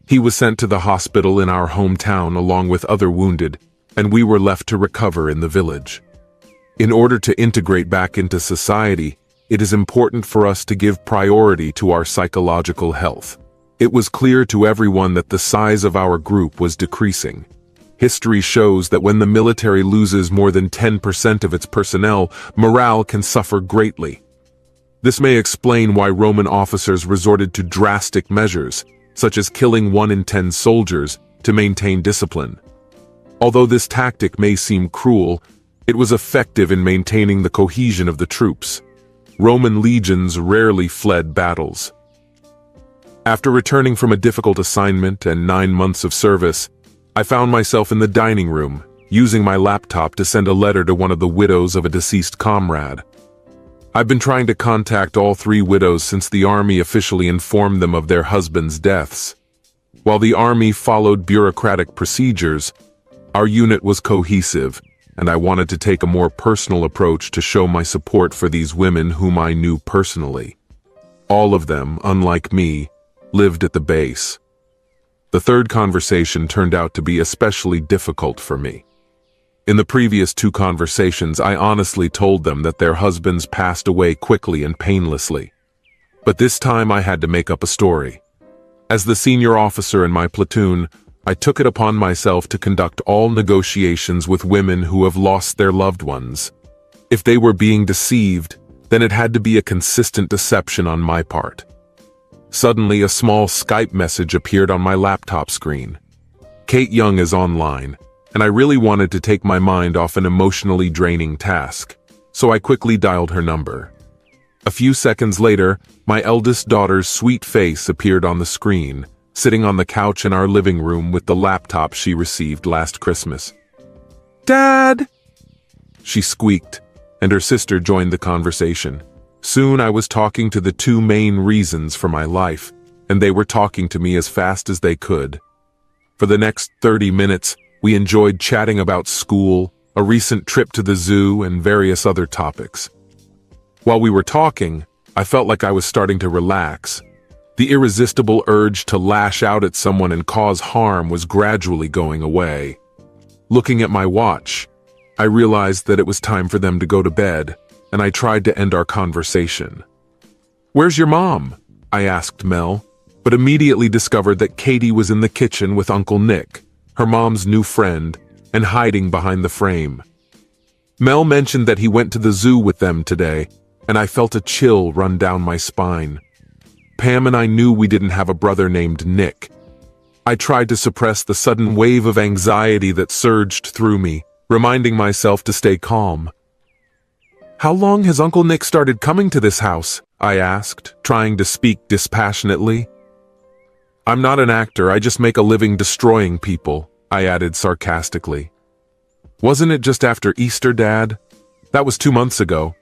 [SPEAKER 1] He was sent to the hospital in our hometown along with other wounded, and we were left to recover in the village. In order to integrate back into society, it is important for us to give priority to our psychological health. It was clear to everyone that the size of our group was decreasing. History shows that when the military loses more than 10% of its personnel, morale can suffer greatly. This may explain why Roman officers resorted to drastic measures, such as killing 1 in 10 soldiers, to maintain discipline. Although this tactic may seem cruel, it was effective in maintaining the cohesion of the troops. Roman legions rarely fled battles. After returning from a difficult assignment and 9 months of service, I found myself in the dining room, using my laptop to send a letter to one of the widows of a deceased comrade. I've been trying to contact all 3 widows since the army officially informed them of their husbands' deaths. While the army followed bureaucratic procedures, our unit was cohesive, and I wanted to take a more personal approach to show my support for these women whom I knew personally. All of them, unlike me, lived at the base. The third conversation turned out to be especially difficult for me. In the previous 2 conversations, I honestly told them that their husbands passed away quickly and painlessly. But this time I had to make up a story. As the senior officer in my platoon, I took it upon myself to conduct all negotiations with women who have lost their loved ones. If they were being deceived, then it had to be a consistent deception on my part. Suddenly, a small Skype message appeared on my laptop screen. Kate Young is online, and I really wanted to take my mind off an emotionally draining task, so I quickly dialed her number. A few seconds later, my eldest daughter's sweet face appeared on the screen, sitting on the couch in our living room with the laptop she received last Christmas. "Dad!" she squeaked, and her sister joined the conversation. Soon I was talking to the 2 main reasons for my life, and they were talking to me as fast as they could. For the next 30 minutes, we enjoyed chatting about school, a recent trip to the zoo, and various other topics. While we were talking, I felt like I was starting to relax. The irresistible urge to lash out at someone and cause harm was gradually going away. Looking at my watch, I realized that it was time for them to go to bed, and I tried to end our conversation. "Where's your mom?" I asked Mel, but immediately discovered that Katie was in the kitchen with Uncle Nick, her mom's new friend, and hiding behind the frame. Mel mentioned that he went to the zoo with them today, and I felt a chill run down my spine. Pam and I knew we didn't have a brother named Nick. I tried to suppress the sudden wave of anxiety that surged through me, reminding myself to stay calm. "How long has Uncle Nick started coming to this house?" I asked, trying to speak dispassionately. "I'm not an actor, I just make a living destroying people," I added sarcastically. "Wasn't it just after Easter, Dad? That was 2 months ago."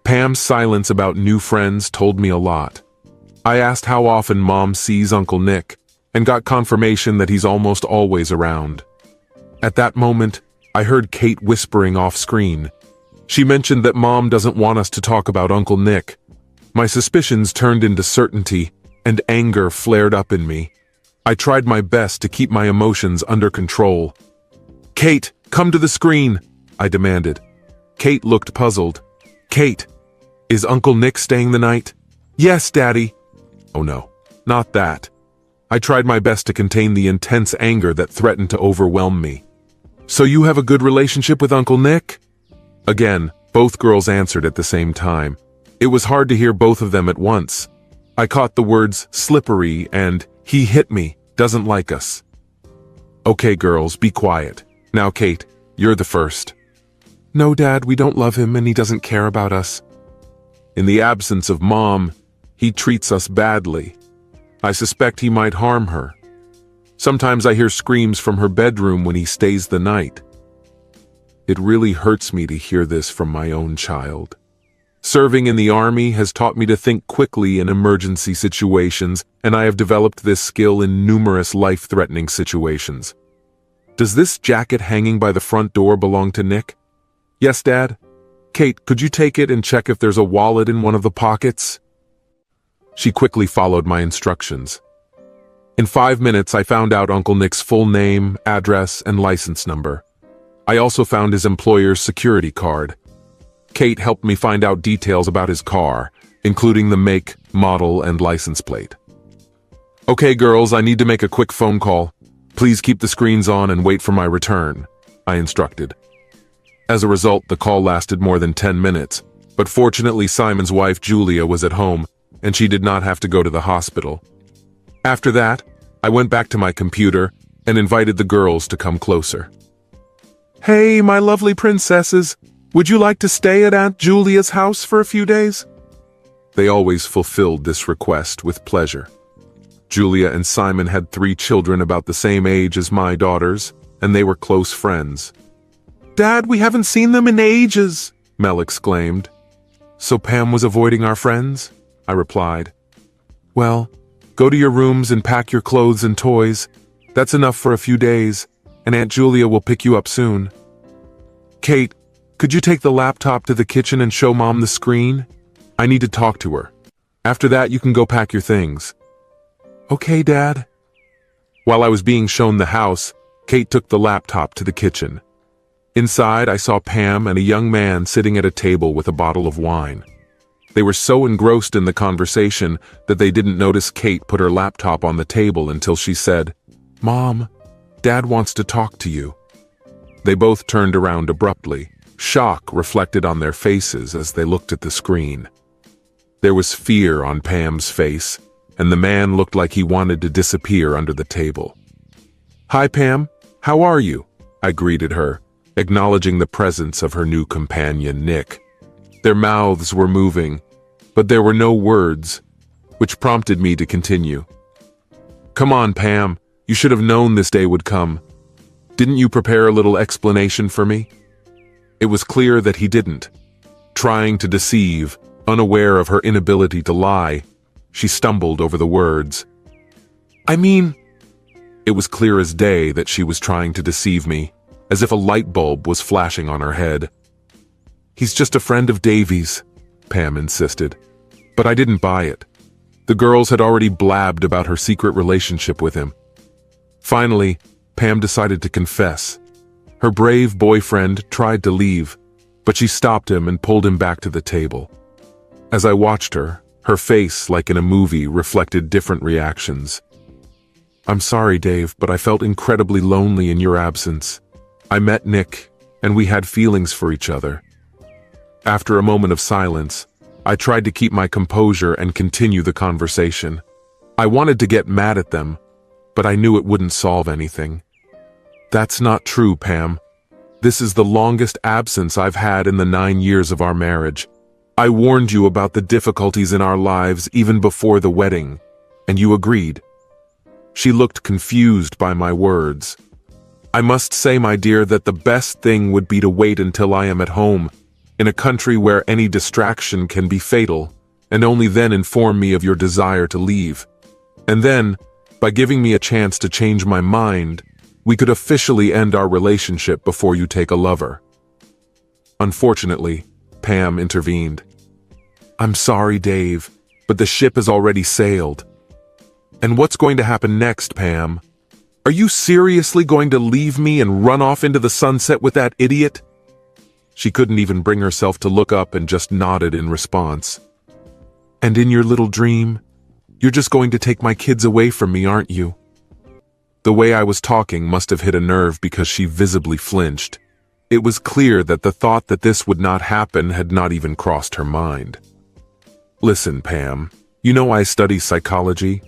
[SPEAKER 1] Pam's silence about new friends told me a lot. I asked how often Mom sees Uncle Nick, and got confirmation that he's almost always around. At that moment, I heard Kate whispering off-screen. She mentioned that Mom doesn't want us to talk about Uncle Nick. My suspicions turned into certainty, and anger flared up in me. I tried my best to keep my emotions under control. "Kate, come to the screen," I demanded. Kate looked puzzled. "Kate, is Uncle Nick staying the night?" "Yes, Daddy." "Oh no, not that." I tried my best to contain the intense anger that threatened to overwhelm me. "So you have a good relationship with Uncle Nick?" Again, both girls answered at the same time. It was hard to hear both of them at once. I caught the words slippery and "he hit me, doesn't like us." "Okay, girls, be quiet. Now, Kate, you're the first." "No, Dad, we don't love him and he doesn't care about us." "In the absence of Mom, he treats us badly. I suspect he might harm her. Sometimes I hear screams from her bedroom when he stays the night." It really hurts me to hear this from my own child. Serving in the army has taught me to think quickly in emergency situations, and I have developed this skill in numerous life-threatening situations. Does this jacket hanging by the front door belong to Nick? Yes, Dad. Kate, could you take it and check if there's a wallet in one of the pockets? She quickly followed my instructions. In 5 minutes, I found out Uncle Nick's full name, address, and license number. I also found his employer's security card. Kate helped me find out details about his car, including the make, model, and license plate. Okay, girls, I need to make a quick phone call. Please keep the screens on and wait for my return, I instructed. As a result, the call lasted more than 10 minutes, but fortunately Simon's wife Julia was at home, and she did not have to go to the hospital. After that, I went back to my computer and invited the girls to come closer. Hey, my lovely princesses, would you like to stay at Aunt Julia's house for a few days? They always fulfilled this request with pleasure. Julia and Simon had 3 children about the same age as my daughters, and they were close friends. Dad, we haven't seen them in ages, Mel exclaimed. So Pam was avoiding our friends? I replied. Well, go to your rooms and pack your clothes and toys. That's enough for a few days, and Aunt Julia will pick you up soon. Kate, could you take the laptop to the kitchen and show Mom the screen? I need to talk to her. After that, you can go pack your things. Okay, Dad. While I was being shown the house, Kate took the laptop to the kitchen. Inside, I saw Pam and a young man sitting at a table with a bottle of wine. They were so engrossed in the conversation that they didn't notice Kate put her laptop on the table until she said, Mom, Dad wants to talk to you. They both turned around abruptly, shock reflected on their faces as they looked at the screen. There was fear on Pam's face, and the man looked like he wanted to disappear under the table. Hi, Pam. How are you? I greeted her, acknowledging the presence of her new companion, Nick. Their mouths were moving, but there were no words, which prompted me to continue. Come on, Pam. You should have known this day would come. Didn't you prepare a little explanation for me? It was clear that he didn't. Trying to deceive, unaware of her inability to lie, she stumbled over the words. I mean... It was clear as day that she was trying to deceive me, as if a light bulb was flashing on her head. He's just a friend of Davy's, Pam insisted. But I didn't buy it. The girls had already blabbed about her secret relationship with him. Finally, Pam decided to confess. Her brave boyfriend tried to leave, but she stopped him and pulled him back to the table. As I watched her, her face, like in a movie, reflected different reactions. I'm sorry, Dave, but I felt incredibly lonely in your absence. I met Nick, and we had feelings for each other. After a moment of silence, I tried to keep my composure and continue the conversation. I wanted to get mad at them, but I knew it wouldn't solve anything. That's not true, Pam. This is the longest absence I've had in the 9 years of our marriage. I warned you about the difficulties in our lives even before the wedding, and you agreed. She looked confused by my words. I must say, my dear, that the best thing would be to wait until I am at home, in a country where any distraction can be fatal, and only then inform me of your desire to leave. And then, by giving me a chance to change my mind, we could officially end our relationship before you take a lover. Unfortunately, Pam intervened. I'm sorry, Dave, but the ship has already sailed. And what's going to happen next, Pam? Are you seriously going to leave me and run off into the sunset with that idiot? She couldn't even bring herself to look up and just nodded in response. And in your little dream, you're just going to take my kids away from me, aren't you? The way I was talking must have hit a nerve because she visibly flinched. It was clear that the thought that this would not happen had not even crossed her mind. Listen, Pam, you know I study psychology.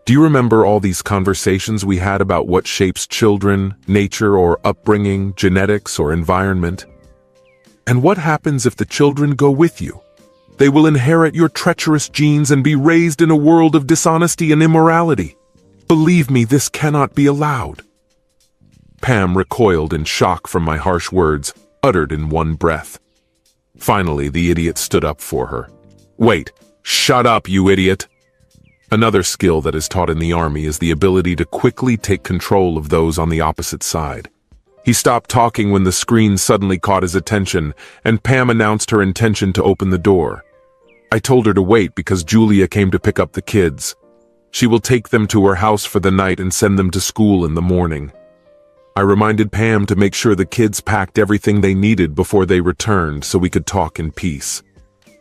[SPEAKER 1] Do you remember all these conversations we had about what shapes children, nature or upbringing, genetics or environment? And what happens if the children go with you? They will inherit your treacherous genes and be raised in a world of dishonesty and immorality. Believe me, this cannot be allowed. Pam recoiled in shock from my harsh words, uttered in one breath. Finally, the idiot stood up for her. Wait, shut up, you idiot! Another skill that is taught in the army is the ability to quickly take control of those on the opposite side. He stopped talking when the screen suddenly caught his attention, and Pam announced her intention to open the door. I told her to wait because Julia came to pick up the kids. She will take them to her house for the night and send them to school in the morning. I reminded Pam to make sure the kids packed everything they needed before they returned so we could talk in peace.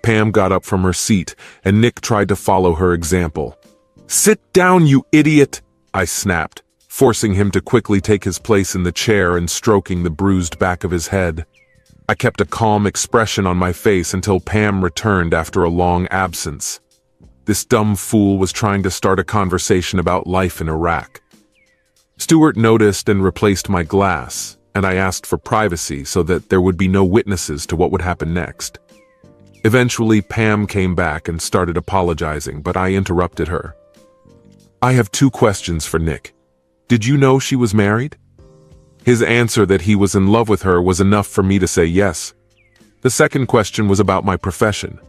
[SPEAKER 1] Pam got up from her seat, and Nick tried to follow her example. "Sit down, you idiot!" I snapped, forcing him to quickly take his place in the chair and stroking the bruised back of his head. I kept a calm expression on my face until Pam returned after a long absence. This dumb fool was trying to start a conversation about life in Iraq. Stuart noticed and replaced my glass, and I asked for privacy so that there would be no witnesses to what would happen next. Eventually, Pam came back and started apologizing, but I interrupted her. "I have 2 questions for Nick. Did you know she was married?" His answer that he was in love with her was enough for me to say yes. The second question was about my profession.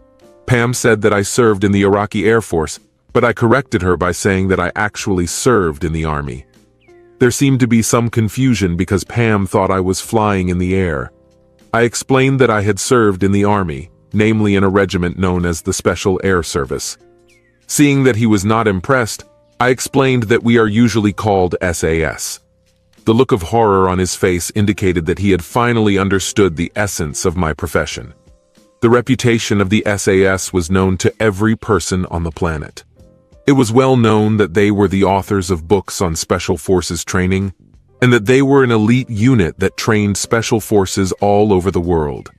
[SPEAKER 1] Pam said that I served in the Iraqi Air Force, but I corrected her by saying that I actually served in the army. There seemed to be some confusion because Pam thought I was flying in the air. I explained that I had served in the army, namely in a regiment known as the Special Air Service. Seeing that he was not impressed, I explained that we are usually called SAS. The look of horror on his face indicated that he had finally understood the essence of my profession. The reputation of the SAS was known to every person on the planet. It was well known that they were the authors of books on Special Forces training, and that they were an elite unit that trained Special Forces all over the world.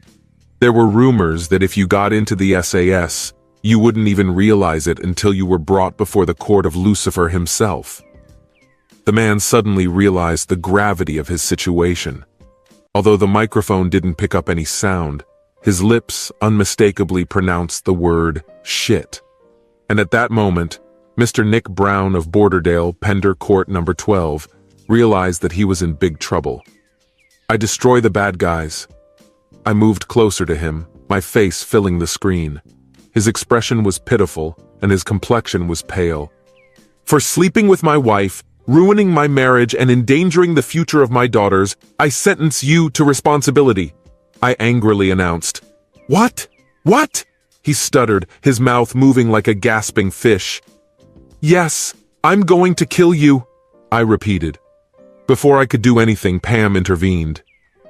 [SPEAKER 1] There were rumors that if you got into the SAS, you wouldn't even realize it until you were brought before the court of Lucifer himself. The man suddenly realized the gravity of his situation. Although the microphone didn't pick up any sound, his lips unmistakably pronounced the word shit. And at that moment, Mr. Nick Brown of Borderdale, Pender Court number 12, realized that he was in big trouble. "I destroy the bad guys." I moved closer to him, my face filling the screen. His expression was pitiful, and his complexion was pale. "For sleeping with my wife, ruining my marriage, and endangering the future of my daughters, I sentence you to responsibility," I angrily announced. "What? What?" he stuttered, his mouth moving like a gasping fish. "Yes, I'm going to kill you," I repeated. Before I could do anything, Pam intervened.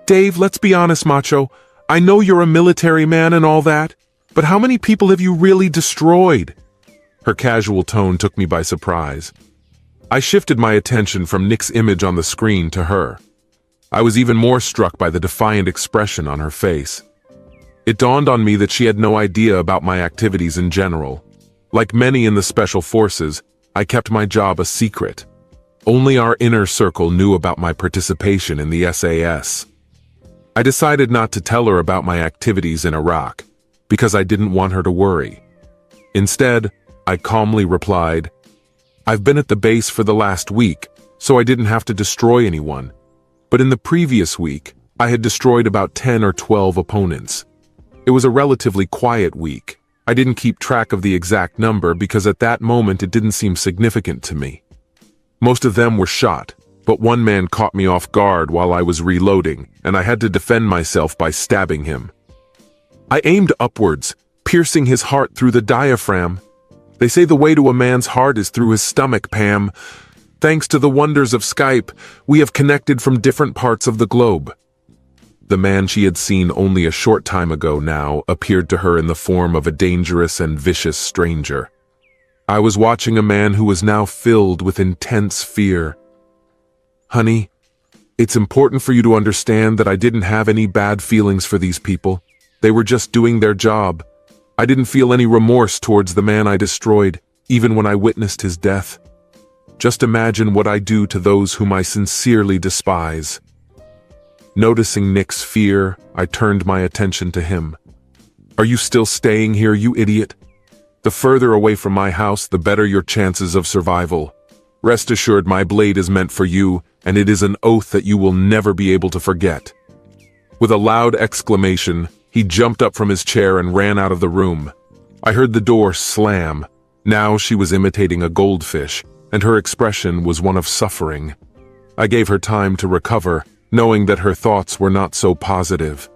[SPEAKER 1] "Dave, let's be honest, macho. I know you're a military man and all that, but how many people have you really destroyed?" Her casual tone took me by surprise. I shifted my attention from Nick's image on the screen to her. I was even more struck by the defiant expression on her face. It dawned on me that she had no idea about my activities in general. Like many in the Special Forces, I kept my job a secret. Only our inner circle knew about my participation in the SAS. I decided not to tell her about my activities in Iraq, because I didn't want her to worry. Instead, I calmly replied, "I've been at the base for the last week, so I didn't have to destroy anyone. But in the previous week, I had destroyed about 10 or 12 opponents. It was a relatively quiet week. I didn't keep track of the exact number because at that moment it didn't seem significant to me. Most of them were shot, but one man caught me off guard while I was reloading, and I had to defend myself by stabbing him. I aimed upwards, piercing his heart through the diaphragm. They say the way to a man's heart is through his stomach, Pam. Thanks to the wonders of Skype, we have connected from different parts of the globe." The man she had seen only a short time ago now appeared to her in the form of a dangerous and vicious stranger. I was watching a man who was now filled with intense fear. "Honey, it's important for you to understand that I didn't have any bad feelings for these people. They were just doing their job. I didn't feel any remorse towards the man I destroyed, even when I witnessed his death. Just imagine what I do to those whom I sincerely despise." Noticing Nick's fear, I turned my attention to him. "Are you still staying here, you idiot? The further away from my house, the better your chances of survival. Rest assured my blade is meant for you, and it is an oath that you will never be able to forget." With a loud exclamation, he jumped up from his chair and ran out of the room. I heard the door slam. Now she was imitating a goldfish, and her expression was one of suffering. I gave her time to recover, knowing that her thoughts were not so positive.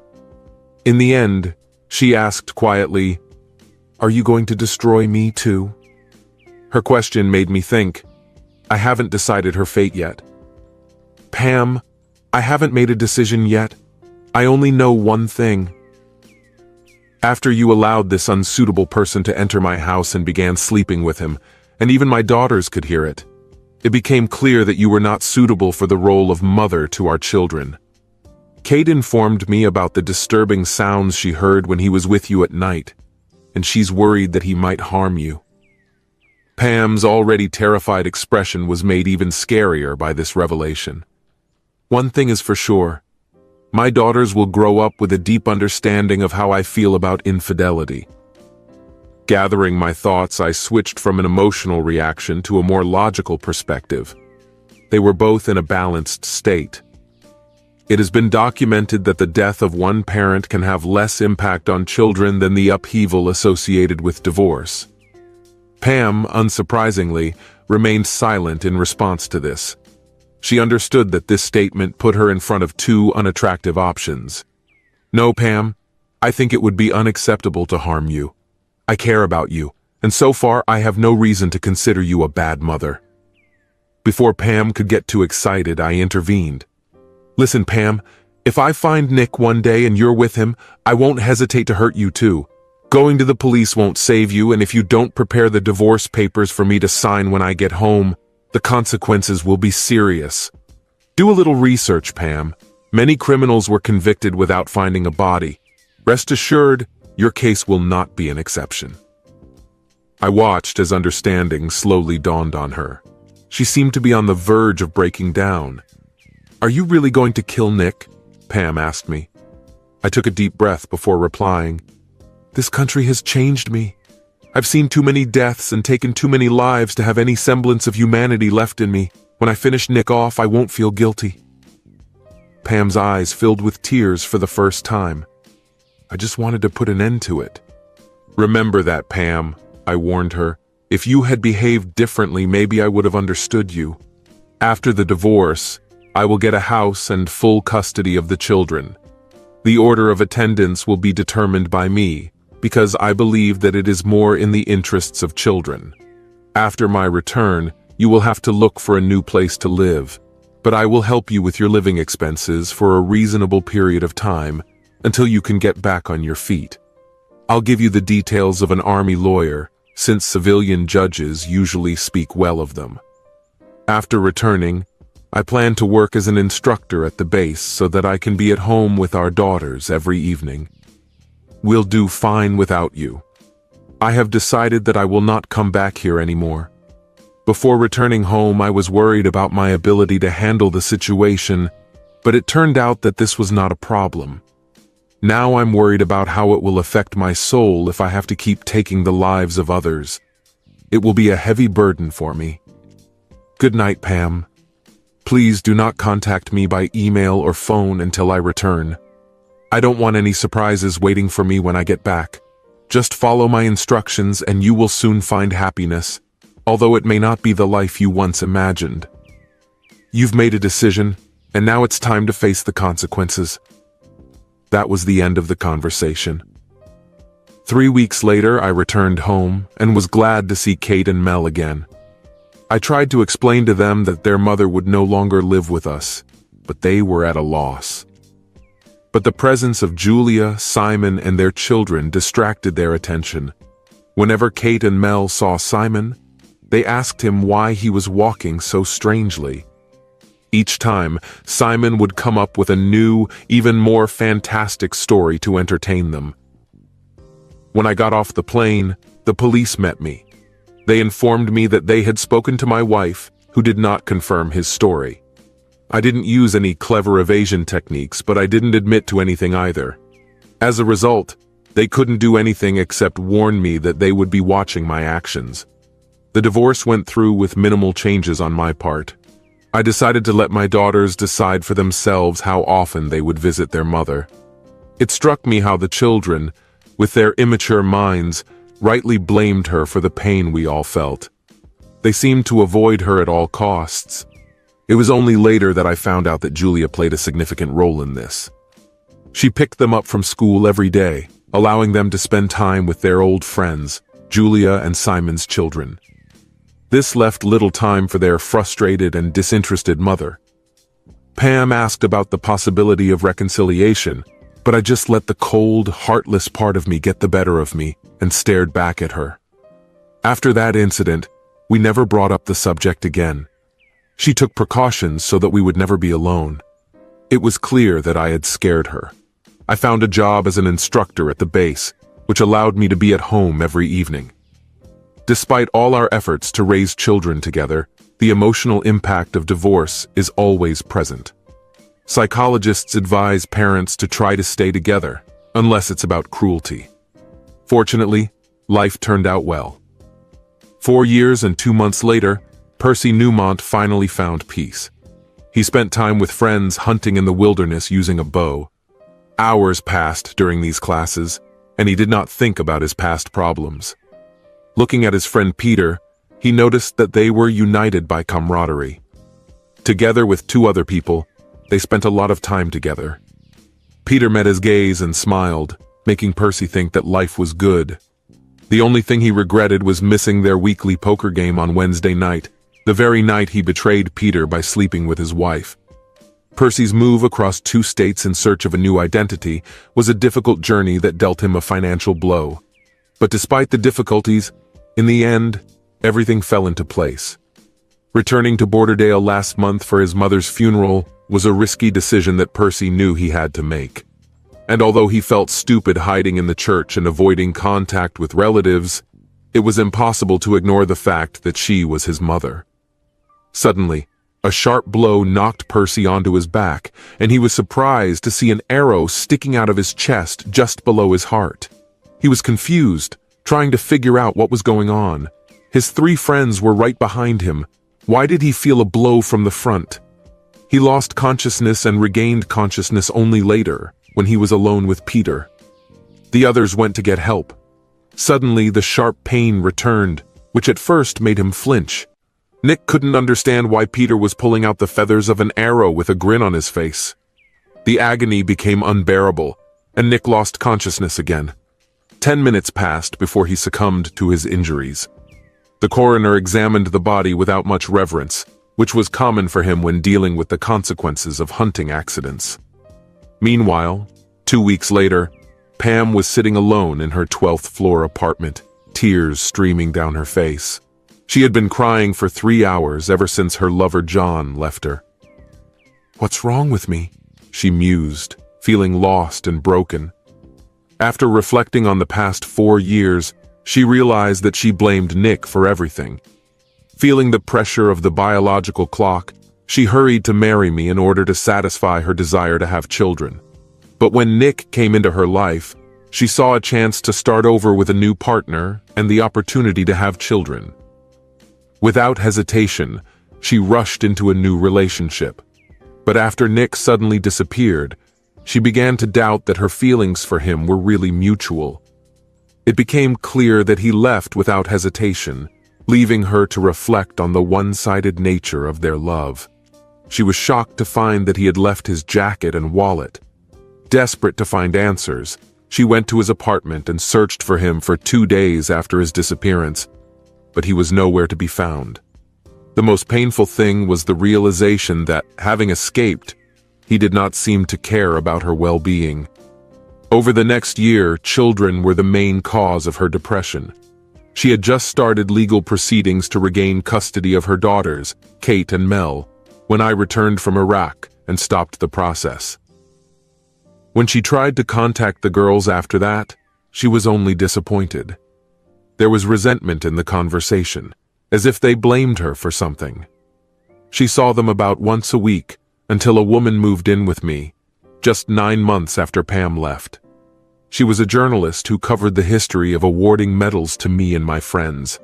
[SPEAKER 1] In the end, she asked quietly, "Are you going to destroy me too?" Her question made me think. I haven't decided her fate yet. Pam, I haven't made a decision yet. I only know one thing. After you allowed this unsuitable person to enter my house and began sleeping with him, and even my daughters could hear it, it became clear that you were not suitable for the role of mother to our children. Kate informed me about the disturbing sounds she heard when he was with you at night, and she's worried that he might harm you. Pam's already terrified expression was made even scarier by this revelation. One thing is for sure. My daughters will grow up with a deep understanding of how I feel about infidelity. Gathering my thoughts, I switched from an emotional reaction to a more logical perspective. They were both in a balanced state. It has been documented that the death of one parent can have less impact on children than the upheaval associated with divorce. Pam, unsurprisingly, remained silent in response to this. She understood that this statement put her in front of two unattractive options. No, Pam, I think it would be unacceptable to harm you. I care about you, and so far I have no reason to consider you a bad mother. Before Pam could get too excited, I intervened. Listen, Pam, if I find Nick one day and you're with him, I won't hesitate to hurt you too. Going to the police won't save you, and if you don't prepare the divorce papers for me to sign when I get home, the consequences will be serious. Do a little research, Pam. Many criminals were convicted without finding a body. Rest assured, your case will not be an exception. I watched as understanding slowly dawned on her. She seemed to be on the verge of breaking down. Are you really going to kill Nick? Pam asked me. I took a deep breath before replying. This country has changed me. I've seen too many deaths and taken too many lives to have any semblance of humanity left in me. When I finish Nick off, I won't feel guilty. Pam's eyes filled with tears for the first time. I just wanted to put an end to it. Remember that, Pam, I warned her. If you had behaved differently, maybe I would have understood you. After the divorce, I will get a house and full custody of the children. The order of attendance will be determined by me, because I believe that it is more in the interests of children. After my return, you will have to look for a new place to live, but I will help you with your living expenses for a reasonable period of time until you can get back on your feet. I'll give you the details of an army lawyer, since civilian judges usually speak well of them. After returning, I plan to work as an instructor at the base so that I can be at home with our daughters every evening. We'll do fine without you. I have decided that I will not come back here anymore. Before returning home, I was worried about my ability to handle the situation, but it turned out that this was not a problem. Now I'm worried about how it will affect my soul if I have to keep taking the lives of others. It will be a heavy burden for me. Good night, Pam. Please do not contact me by email or phone until I return. I don't want any surprises waiting for me when I get back. Just follow my instructions and you will soon find happiness, although it may not be the life you once imagined. You've made a decision, and now it's time to face the consequences. That was the end of the conversation. 3 weeks later, I returned home and was glad to see Kate and Mel again. I tried to explain to them that their mother would no longer live with us, but they were at a loss. But the presence of Julia, Simon, and their children distracted their attention. Whenever Kate and Mel saw Simon, they asked him why he was walking so strangely. Each time, Simon would come up with a new, even more fantastic story to entertain them. When I got off the plane, the police met me. They informed me that they had spoken to my wife, who did not confirm his story. I didn't use any clever evasion techniques, but I didn't admit to anything either. As a result, they couldn't do anything except warn me that they would be watching my actions. The divorce went through with minimal changes on my part. I decided to let my daughters decide for themselves how often they would visit their mother. It struck me how the children, with their immature minds, rightly blamed her for the pain we all felt. They seemed to avoid her at all costs. It was only later that I found out that Julia played a significant role in this. She picked them up from school every day, allowing them to spend time with their old friends, Julia and Simon's children. This left little time for their frustrated and disinterested mother. Pam asked about the possibility of reconciliation, but I just let the cold, heartless part of me get the better of me and stared back at her. After that incident, we never brought up the subject again. She took precautions so that we would never be alone. It was clear that I had scared her. I found a job as an instructor at the base, which allowed me to be at home every evening. Despite all our efforts to raise children together, the emotional impact of divorce is always present. Psychologists advise parents to try to stay together, unless it's about cruelty. Fortunately, life turned out well. 4 years and 2 months later, Percy Newmont finally found peace. He spent time with friends hunting in the wilderness using a bow. Hours passed during these classes, and he did not think about his past problems. Looking at his friend Peter, he noticed that they were united by camaraderie. Together with 2 other people, they spent a lot of time together. Peter met his gaze and smiled, making Percy think that life was good. The only thing he regretted was missing their weekly poker game on Wednesday night, the very night he betrayed Peter by sleeping with his wife. Percy's move across 2 states in search of a new identity was a difficult journey that dealt him a financial blow. But despite the difficulties, in the end, everything fell into place. Returning to Borderdale last month for his mother's funeral was a risky decision that Percy knew he had to make. And although he felt stupid hiding in the church and avoiding contact with relatives, it was impossible to ignore the fact that she was his mother. Suddenly, a sharp blow knocked Percy onto his back, and he was surprised to see an arrow sticking out of his chest just below his heart. He was confused, trying to figure out what was going on. His 3 friends were right behind him. Why did he feel a blow from the front? He lost consciousness and regained consciousness only later, when he was alone with Peter. The others went to get help. Suddenly, the sharp pain returned, which at first made him flinch. Nick couldn't understand why Peter was pulling out the feathers of an arrow with a grin on his face. The agony became unbearable, and Nick lost consciousness again. 10 minutes passed before he succumbed to his injuries. The coroner examined the body without much reverence, which was common for him when dealing with the consequences of hunting accidents. Meanwhile, 2 weeks later, Pam was sitting alone in her 12th floor apartment, tears streaming down her face. She had been crying for 3 hours ever since her lover John left her. "What's wrong with me?" she mused, feeling lost and broken. After reflecting on the past 4 years, she realized that she blamed Nick for everything. Feeling the pressure of the biological clock, she hurried to marry me in order to satisfy her desire to have children. But when Nick came into her life, she saw a chance to start over with a new partner and the opportunity to have children. Without hesitation, she rushed into a new relationship. But after Nick suddenly disappeared, she began to doubt that her feelings for him were really mutual. It became clear that he left without hesitation, leaving her to reflect on the one-sided nature of their love. She was shocked to find that he had left his jacket and wallet. Desperate to find answers, she went to his apartment and searched for him for 2 days after his disappearance, but he was nowhere to be found. The most painful thing was the realization that, having escaped, he did not seem to care about her well-being. Over the next year, children were the main cause of her depression. She had just started legal proceedings to regain custody of her daughters, Kate and Mel, when I returned from Iraq and stopped the process. When she tried to contact the girls after that, she was only disappointed. There was resentment in the conversation, as if they blamed her for something. She saw them about once a week, until a woman moved in with me, just 9 months after Pam left. She was a journalist who covered the history of awarding medals to me and my friends.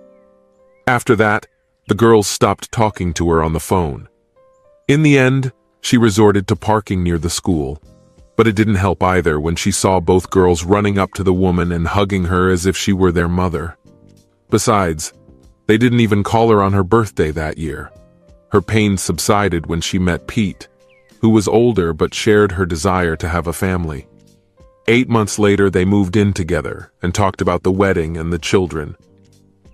[SPEAKER 1] After that, the girls stopped talking to her on the phone. In the end, she resorted to parking near the school. But it didn't help either when she saw both girls running up to the woman and hugging her as if she were their mother. Besides, they didn't even call her on her birthday that year. Her pain subsided when she met Pete, who was older but shared her desire to have a family. 8 months later, they moved in together and talked about the wedding and the children.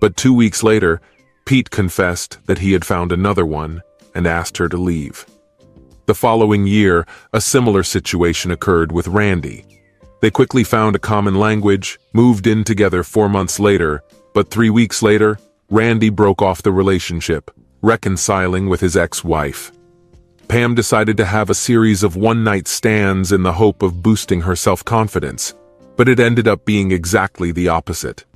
[SPEAKER 1] But 2 weeks later, Pete confessed that he had found another one and asked her to leave. The following year, a similar situation occurred with Randy. They quickly found a common language, moved in together 4 months later, but 3 weeks later, Randy broke off the relationship, reconciling with his ex-wife. Pam decided to have a series of one-night stands in the hope of boosting her self-confidence, but it ended up being exactly the opposite.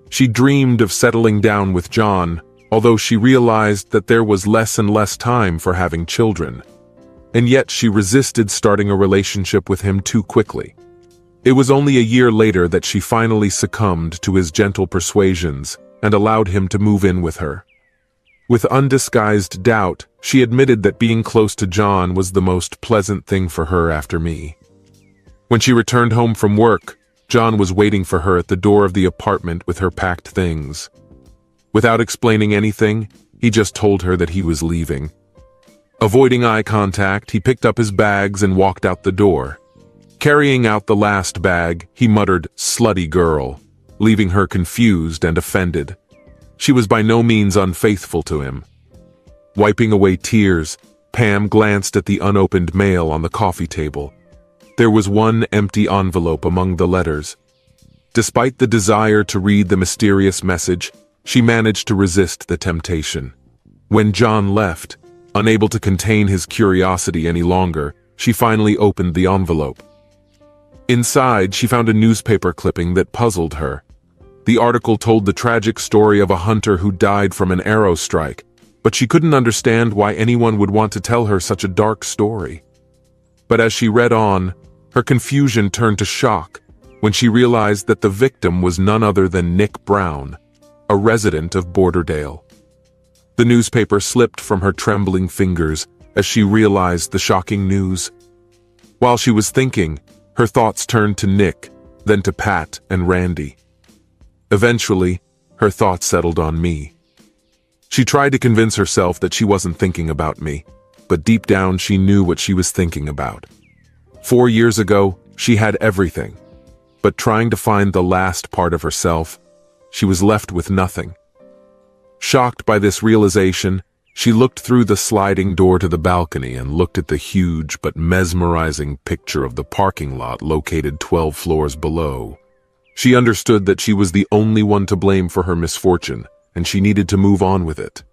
[SPEAKER 1] She dreamed of settling down with John, although she realized that there was less and less time for having children. And yet she resisted starting a relationship with him too quickly. It was only a year later that she finally succumbed to his gentle persuasions and allowed him to move in with her. With undisguised doubt, she admitted that being close to John was the most pleasant thing for her after me. When she returned home from work, John was waiting for her at the door of the apartment with her packed things. Without explaining anything, he just told her that he was leaving. Avoiding eye contact, he picked up his bags and walked out the door. Carrying out the last bag, he muttered, "Slutty girl," leaving her confused and offended. She was by no means unfaithful to him. Wiping away tears, Pam glanced at the unopened mail on the coffee table. There was one empty envelope among the letters. Despite the desire to read the mysterious message, she managed to resist the temptation. When John left, unable to contain his curiosity any longer, she finally opened the envelope. Inside, she found a newspaper clipping that puzzled her. The article told the tragic story of a hunter who died from an arrow strike, but she couldn't understand why anyone would want to tell her such a dark story. But as she read on, her confusion turned to shock when she realized that the victim was none other than Nick Brown, a resident of Borderdale. The newspaper slipped from her trembling fingers as she realized the shocking news. While she was thinking, her thoughts turned to Nick, then to Pat and Randy. Eventually, her thoughts settled on me. She tried to convince herself that she wasn't thinking about me, but deep down she knew what she was thinking about. 4 years ago, she had everything, but trying to find the last part of herself, she was left with nothing. Shocked by this realization, she looked through the sliding door to the balcony and looked at the huge but mesmerizing picture of the parking lot located 12 floors below. She understood that she was the only one to blame for her misfortune, and she needed to move on with it.